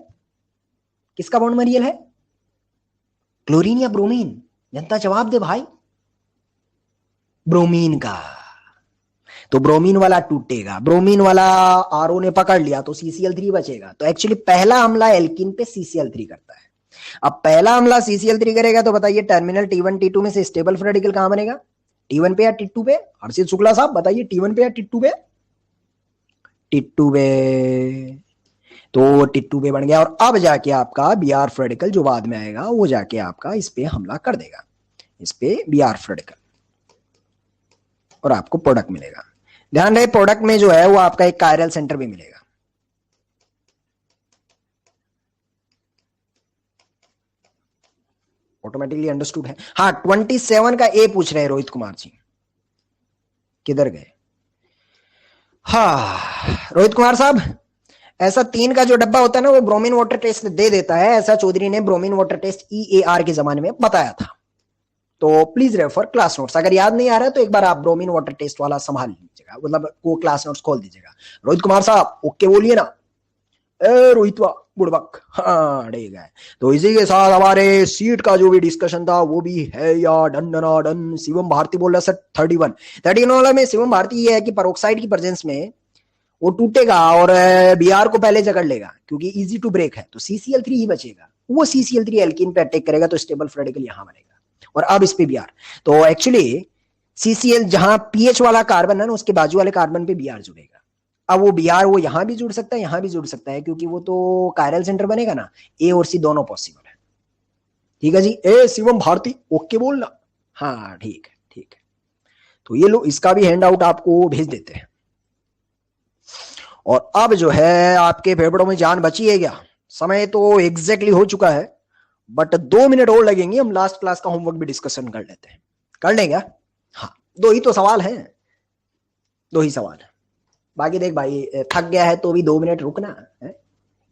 किसका बॉन्ड मरियल है? क्लोरीन या ब्रोमीन? जनता जवाब दे भाई। ब्रोमीन का, तो ब्रोमीन वाला टूटेगा, ब्रोमीन वाला आरओ ने पकड़ लिया तो CCl3 बचेगा। तो एक्चुअली पहला हमला एल्किन पे CCl3 करता है। अब पहला हमला CCl3 करेगा तो बताइए टर्मिनल T1 T2 में से स्टेबल रेडिकल कहां बनेगा? T1 पे या T2 पे? हर्षित शुक्ला साहब बताइए, T1 पे या T2 पे? T2 पे, तो T2 पे बन गया। और अब जाके आपका Br रेडिकल जो बाद में आएगा वो जाके आपका इस पे हमला कर देगा, इस पे Br रेडिकल, और आपको प्रोडक्ट मिलेगा। ध्यान रहे प्रोडक्ट में जो है वो आपका एक कायरल सेंटर भी मिलेगा। ऑटोमेटिकली अंडरस्टूड है। हाँ 27 का ए पूछ रहे हैं रोहित कुमार जी, किधर गए? हाँ रोहित कुमार साहब, ऐसा 3 का जो डब्बा होता है ना वो ब्रोमीन वाटर टेस्ट दे देता है, ऐसा चौधरी ने ब्रोमीन वाटर टेस्ट EAR के जमाने में बताया था। तो प्लीज रेफर क्लास नोट्स, अगर याद नहीं आ रहा है तो एक बार आप ब्रोमीन वाटर टेस्ट वाला संभाल लीजिएगा, मतलब वो क्लास नोट्स खोल दीजिएगा। रोहित कुमार साहब ओके बोलिए ना, ए रोहितवा बुड़बक, हाँ ठीक है। तो इसी के साथ हमारे सीट का जो भी डिस्कशन था वो भी है या done done done. Shivam Bharti बोल रहा सर 31 वाला में शिवम भारती ये है कि पेरोक्साइड की प्रेजेंस में वो टूटेगा और Br को पहले जकड़ लेगा क्योंकि इजी टू ब्रेक है, तो CCl3 ही बचेगा, वो CCl3 एल्कीन पे अटैक करेगा तो स्टेबल रेडिकल यहां बनेगा, और अब इस पे Br। तो एक्चुअली CCl जहां पीएच वाला कार्बन है ना उसके बाजू वाले कार्बन पे Br जुड़ेगा। अब वो Br वो यहां भी जुड़ सकता है, यहां भी जुड़ सकता है, क्योंकि वो तो कायरल सेंटर बनेगा ना, ए और सी दोनों पॉसिबल है। ठीक है जी, ए शिवम भारती ओके बोलना, हाँ ठीक है ठीक है। तो ये लो इसका भी हैंड आउट आपको भेज देते हैं। और अब जो है आपके फेफड़ों में जान बची है क्या? समय तो एग्जैक्टली हो चुका है, बट 2 मिनट और लगेंगे, हम लास्ट क्लास का होमवर्क भी डिस्कशन कर लेते हैं। कर लेंगे? हाँ 2 ही तो सवाल हैं, 2 ही सवाल है। बाकी देख भाई थक गया है तो भी 2 मिनट रुकना है,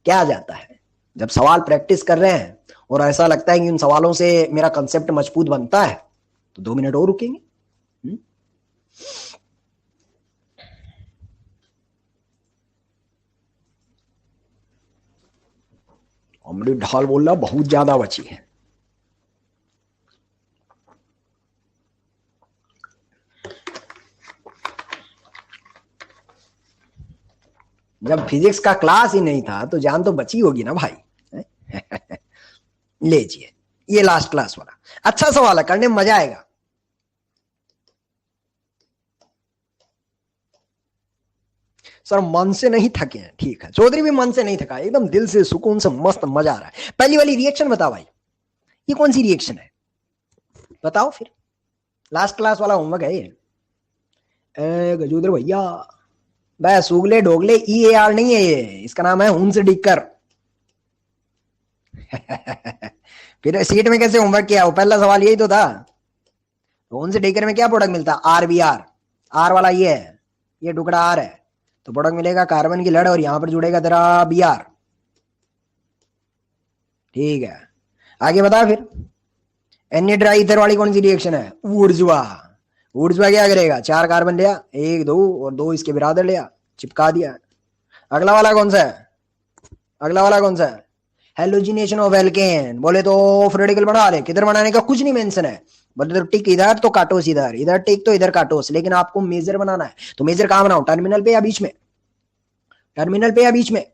क्या जाता है। जब सवाल प्रैक्टिस कर रहे हैं और ऐसा लगता है कि उन सवालों से मेरा कंसेप्ट मजबूत बनता है तो 2 मिनट और रुकेंगे। अमृत ढाल बोल रहा बहुत ज्यादा बची है। जब फिजिक्स का क्लास ही नहीं था तो जान तो बची होगी ना भाई। लीजिए ये लास्ट क्लास वाला अच्छा सवाल है, करने में मजा आएगा। सर मन से नहीं थके हैं, ठीक है। चौधरी भी मन से नहीं थका, एकदम दिल से सुकून से मस्त मजा आ रहा है। पहली वाली रिएक्शन बता भाई, ये कौन सी रिएक्शन है बताओ फिर। लास्ट क्लास वाला होमवर्क है ये। गजूदर भैया बस उगले डोगले ई ए आर नहीं है ये, इसका नाम है उनस डिकर। फिर सीट में कैसे होमवर्क किया? वो पहला सवाल यही तो था। उनस डिकर में क्या प्रोडक्ट मिलता है? R B are. आर वाला ये है, ये टुकड़ा आर है, तो प्रोडक्ट मिलेगा कार्बन की लड़ और यहां पर जुड़ेगा तेरा बी आर। ठीक है, आगे बता फिर। एन-ट्राईथर वाली कौन सी रिएक्शन है? ऊर्ज्वा। ऊर्ज्वा क्या करेगा? 4 कार्बन लिया, 1 2 और 2 इसके बिरादर लिया, चिपका दिया। अगला वाला कौन सा है? अगला वाला कौन सा है? Halogenation of alkene. बोले तो ऑफ रेडिकल बना दे, किधर बनाने का कुछ नहीं मेंशन है। बोले तो टिक इधर तो काटोस इधर, इधर टिक तो इधर काटोस, लेकिन आपको मेजर बनाना है। तो मेजर कहां बनाओ? टर्मिनल पे या बीच में? टर्मिनल पे या बीच में?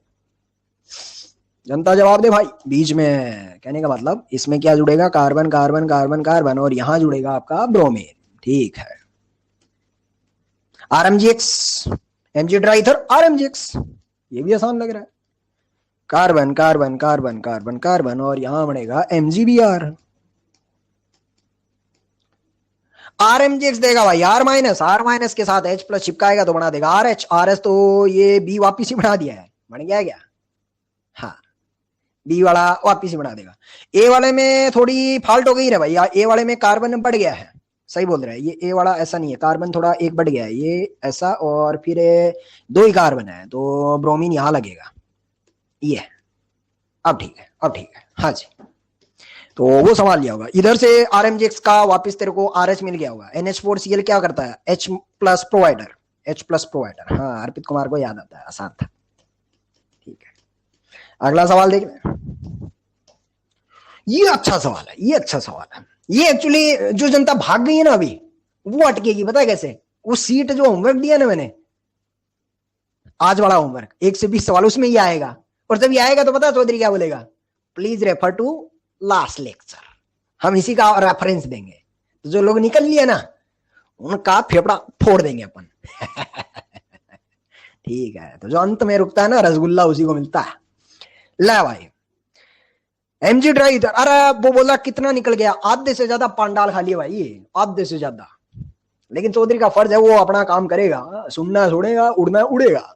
जनता जवाब दे भाई। बीच में। कहने का मतलब इसमें क्या जुड़ेगा? कार्बन कार्बन कार्बन कार्बन, और यहां जुड़ेगा आपका ब्रोमीन। ठीक है, आरएमजीएक्स, एमजी ट्राइथर आरएमजीएक्स, ये भी आसान लग रहा है। Carbon carbon carbon carbon carbon और यहां बनेगा एमजीबीआर। आरएमजीएक्स देगा भाई आर माइनस के साथ H प्लस चिपकाएगा तो बना देगा आरएच। आरएच तो ये बी वापिस ही बना दिया है, बन गया क्या? हाँ, बी वाला वापिस ही बना देगा। ए वाले में थोड़ी फॉल्ट हो गई है भाई, ए वाले में कार्बन बढ़ गया है। सही बोल रहा है, ये ए वाला ऐसा नहीं है, कार्बन थोड़ा एक बढ़ गया है, ये ऐसा, और फिर 2 ही कार्बन है तो ब्रोमीन यहां लगेगा। ये अब ठीक है, अब ठीक है। हाँ जी, तो वो संभाल लिया होगा। इधर से आरएमजीएक्स का वापस तेरे को आरएच मिल गया होगा। NH4Cl क्या करता है? H plus provider, H plus provider. हाँ, अर्पित कुमार को याद आता है, आसान था। ठीक है, अगला सवाल देख ले। ये अच्छा सवाल है, ये अच्छा सवाल है। ये एक्चुअली जो जनता भाग गई है ना अभी, वो अटकेगी। पता है कैसे? वो सीट जो होमवर्क दिया ना मैंने, आज वाला होमवर्क 1 से 20 सवाल, उसमें ही आएगा। और जब ये आएगा तो पता चौधरी क्या बोलेगा? Please refer to last lecture. हम इसी का रेफरेंस देंगे, तो जो लोग निकल लिए ना उनका फेफड़ा फोड़ देंगे अपन। ठीक है, तो जो अंत में रुकता है ना रसगुल्ला, उसी को मिलता है। ले भाई, एमजी ड्राई। अरे वो बोला कितना निकल गया? आधे से ज्यादा पांडाल खा लिया भाई, आधे से ज्यादा। लेकिन चौधरी का फर्ज है, वो अपना काम करेगा, सुनना छोड़ेगा, उड़ना उड़ेगा।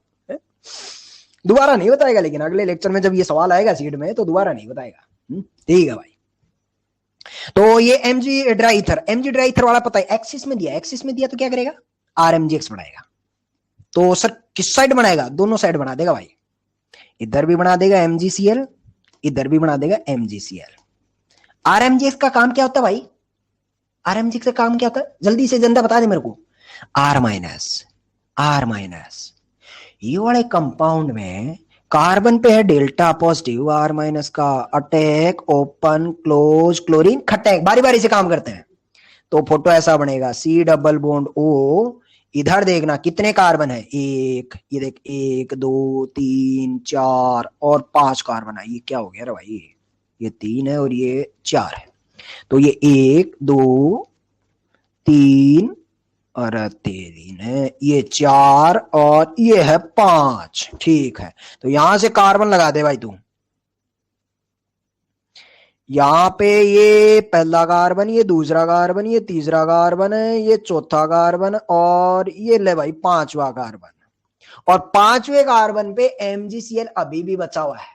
दोबारा नहीं बताएगा, लेकिन अगले लेक्चर में जब ये सवाल आएगा सीट में तो दोबारा नहीं बताएगा। ठीक है भाई। तो ये एमजी ड्राइथर वाला पता है, एक्सिस में दिया, एक्सिस में दिया तो क्या करेगा? आरएमजीएक्स बनाएगा। तो सर किस साइड बनाएगा? दोनों साइड बना देगा भाई, इधर भी बना देगा MgCl, इधर भी बना देगा MgCl। आरएमजीएक्स का काम क्या होता है भाई? आरएमजीएक्स का काम क्या होता है? जल्दी से जनता बता दे मेरे को। आर माइनस ये वाले कंपाउंड में कार्बन पे है डेल्टा पॉजिटिव, आर माइनस का अटैक, ओपन क्लोज, क्लोरीन खटैक, बारी बारी से काम करते हैं। तो फोटो ऐसा बनेगा, C डबल बॉन्ड O। इधर देखना कितने कार्बन है? 1, ये देख 1 2 3 4 और 5 कार्बन है। ये क्या हो गया रे भाई? ये 3 है और ये 4 है, तो ये 1 2 3 और 3 है, ये 4 और ये है 5। ठीक है, तो यहां से कार्बन लगा दे भाई तू। यहां पे ये पहला कार्बन, ये दूसरा कार्बन, ये तीसरा कार्बन है, ये चौथा कार्बन, और ये ले भाई 5वां कार्बन। और 5वें कार्बन पे MgCl अभी भी बचा हुआ है,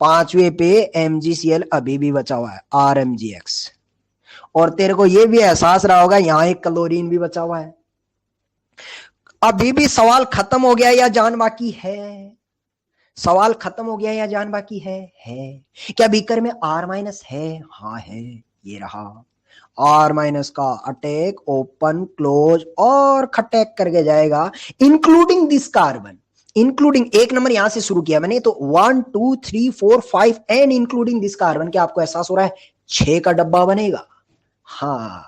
5वें पे MgCl अभी भी बचा हुआ है, RMGX। और तेरे को ये भी एहसास रहा होगा यहां एक क्लोरीन भी बचा हुआ है। अभी भी सवाल खत्म हो गया या जान बाकी है? सवाल खत्म हो गया या जान बाकी है? क्या बीकर में R- है? हाँ है, ये रहा। आर माइनस का अटैक, ओपन क्लोज और खटैक करके जाएगा, इंक्लूडिंग दिस कार्बन, इंक्लूडिंग एक नंबर यहां से शुरू किया मैंने, तो 1 2 3 4 5 एंड इंक्लूडिंग दिस कार्बन। क्या आपको एहसास हो रहा है 6 का डब्बा बनेगा? हाँ,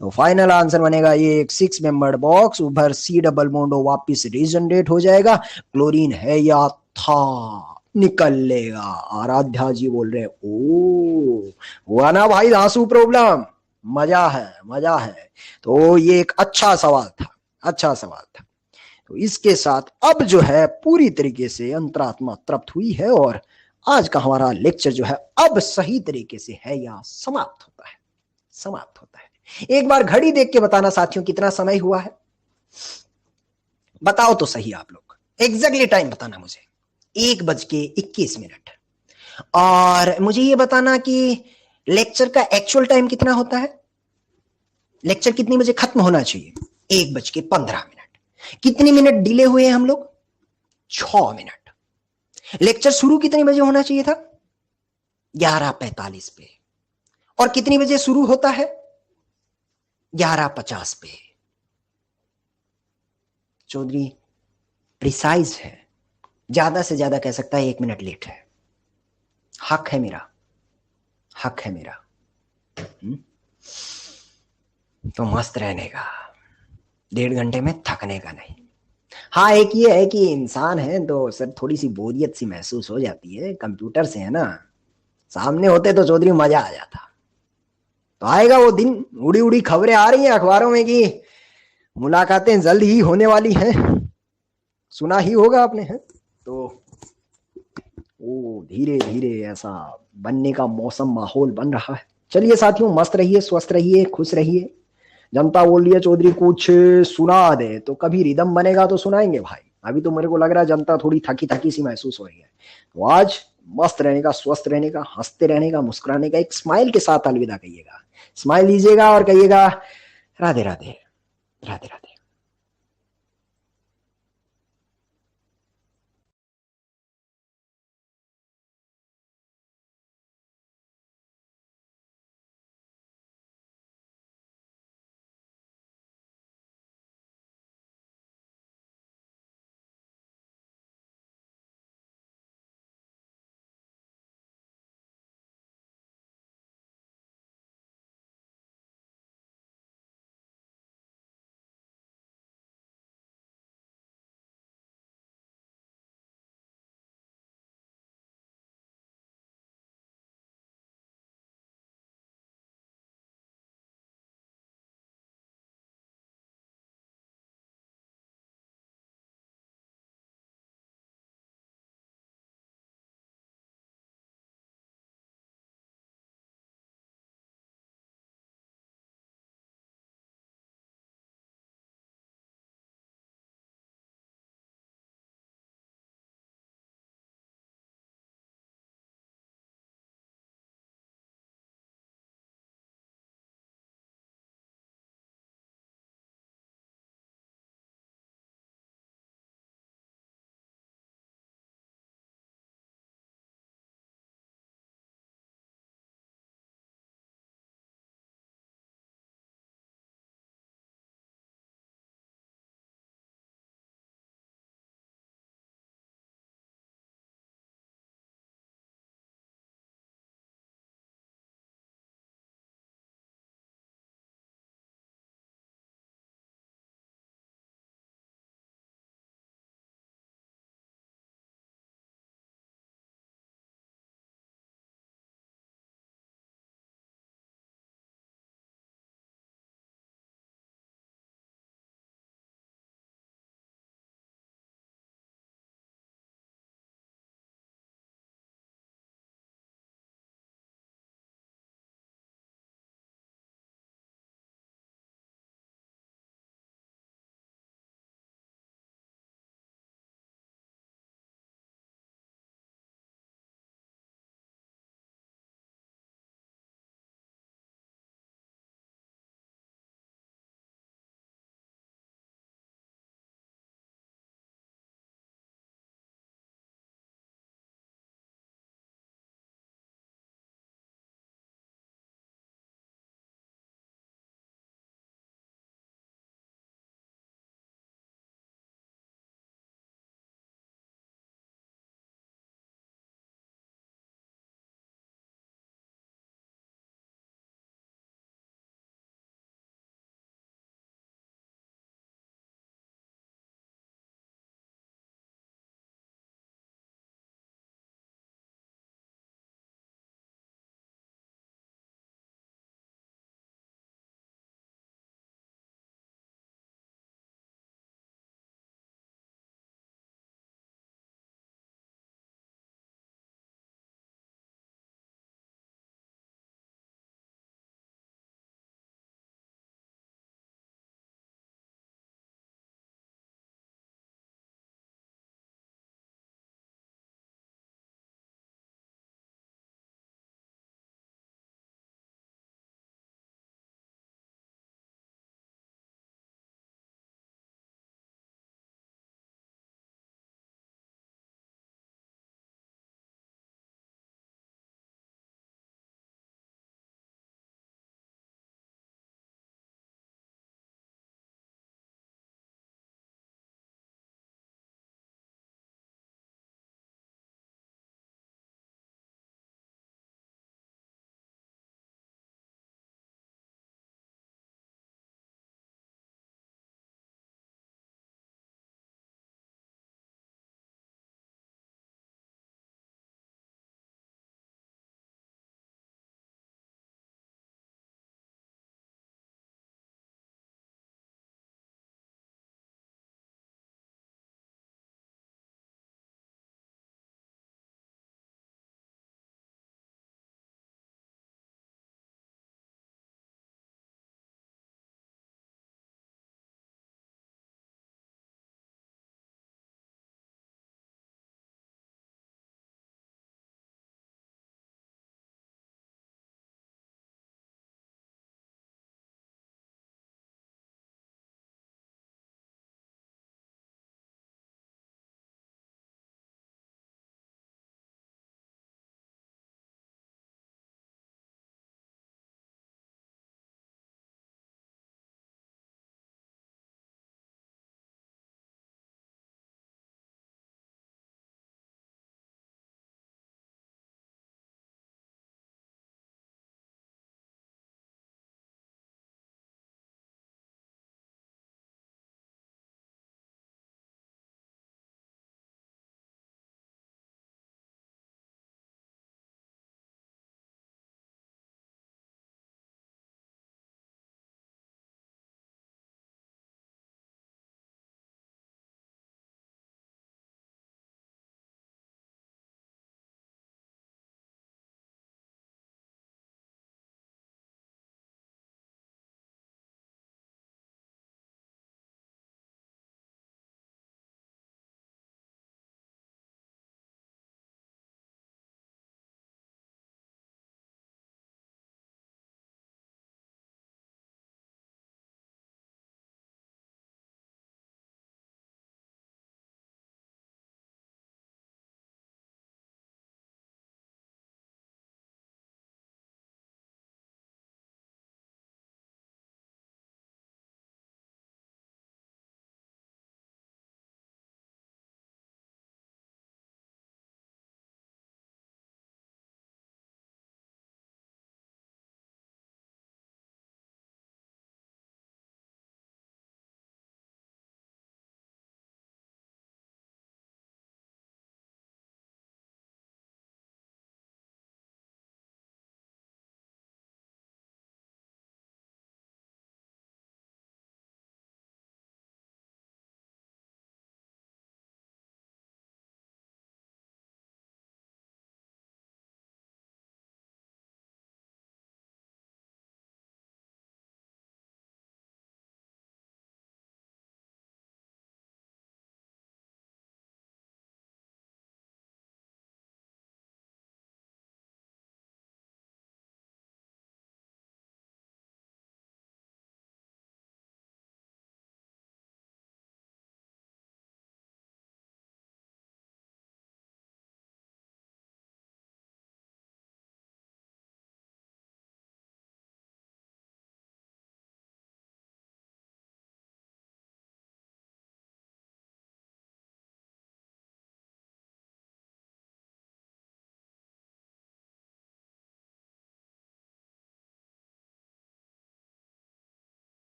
तो फाइनल आंसर बनेगा ये एक 6 मेंबर्ड बॉक्स, उधर सी डबल बॉन्ड वापिस रीजनरेट हो जाएगा, क्लोरीन है या था निकल लेगा। आराध्या जी बोल रहे ओ हुआ ना भाई आंसू प्रॉब्लम, मजा है मजा है। तो ये एक अच्छा सवाल था, अच्छा सवाल था। तो इसके साथ अब जो है पूरी तरीके से अंतरात्मा तृप्त हुई है और आज का हमारा लेक्चर जो है अब सही तरीके से है या समाप्त होता है, समाप्त होता है। एक बार घड़ी देख के बताना साथियों कितना समय हुआ है, बताओ तो सही आप लोग, एग्जैक्टली टाइम बताना मुझे, 1:21। और मुझे ये बताना कि लेक्चर का एक्चुअल टाइम कितना होता है, लेक्चर कितनी बजे खत्म होना चाहिए? 1:15। कितने मिनट डिले हुए हम लोग? 6 मिनट। लेक्चर शुरू कितने बजे होना चाहिए था? 11:45 पे। और कितनी बजे शुरू होता है? 11:50 पे। चौधरी प्रिसाइज है, ज्यादा से ज्यादा कह सकता है 1 मिनट लेट है, हक है मेरा, हक है मेरा। तो मस्त रहने का, 1.5 घंटे में थकने का नहीं। हाँ एक ये है कि इंसान है तो सर थोड़ी सी बोरियत सी महसूस हो जाती है, कंप्यूटर से है ना, सामने होते तो चौधरी मजा आ जाता। तो आएगा वो दिन, उड़ी उड़ी खबरें आ रही हैं अखबारों में कि मुलाकातें जल्द ही होने वाली हैं, सुना ही होगा आपने है। तो वो धीरे धीरे ऐसा बनने का मौसम माहौल बन रहा है। चलिए साथियों, मस्त रहिए, स्वस्थ रहिए, खुश रहिए। जनता बोल रही है चौधरी कुछ सुना दे, तो कभी रिदम बनेगा तो सुनाएंगे भाई। अभी तो मेरे को लग रहा है जनता थोड़ी थकी थकी सी महसूस हो रही है। तो आज मस्त रहने का, स्वस्थ रहने का, हंसते रहने का, मुस्कुराने का, एक स्माइल के साथ अलविदा कहिएगा। स्माइल लीजिएगा और कहिएगा राधे राधे, राधे राधे।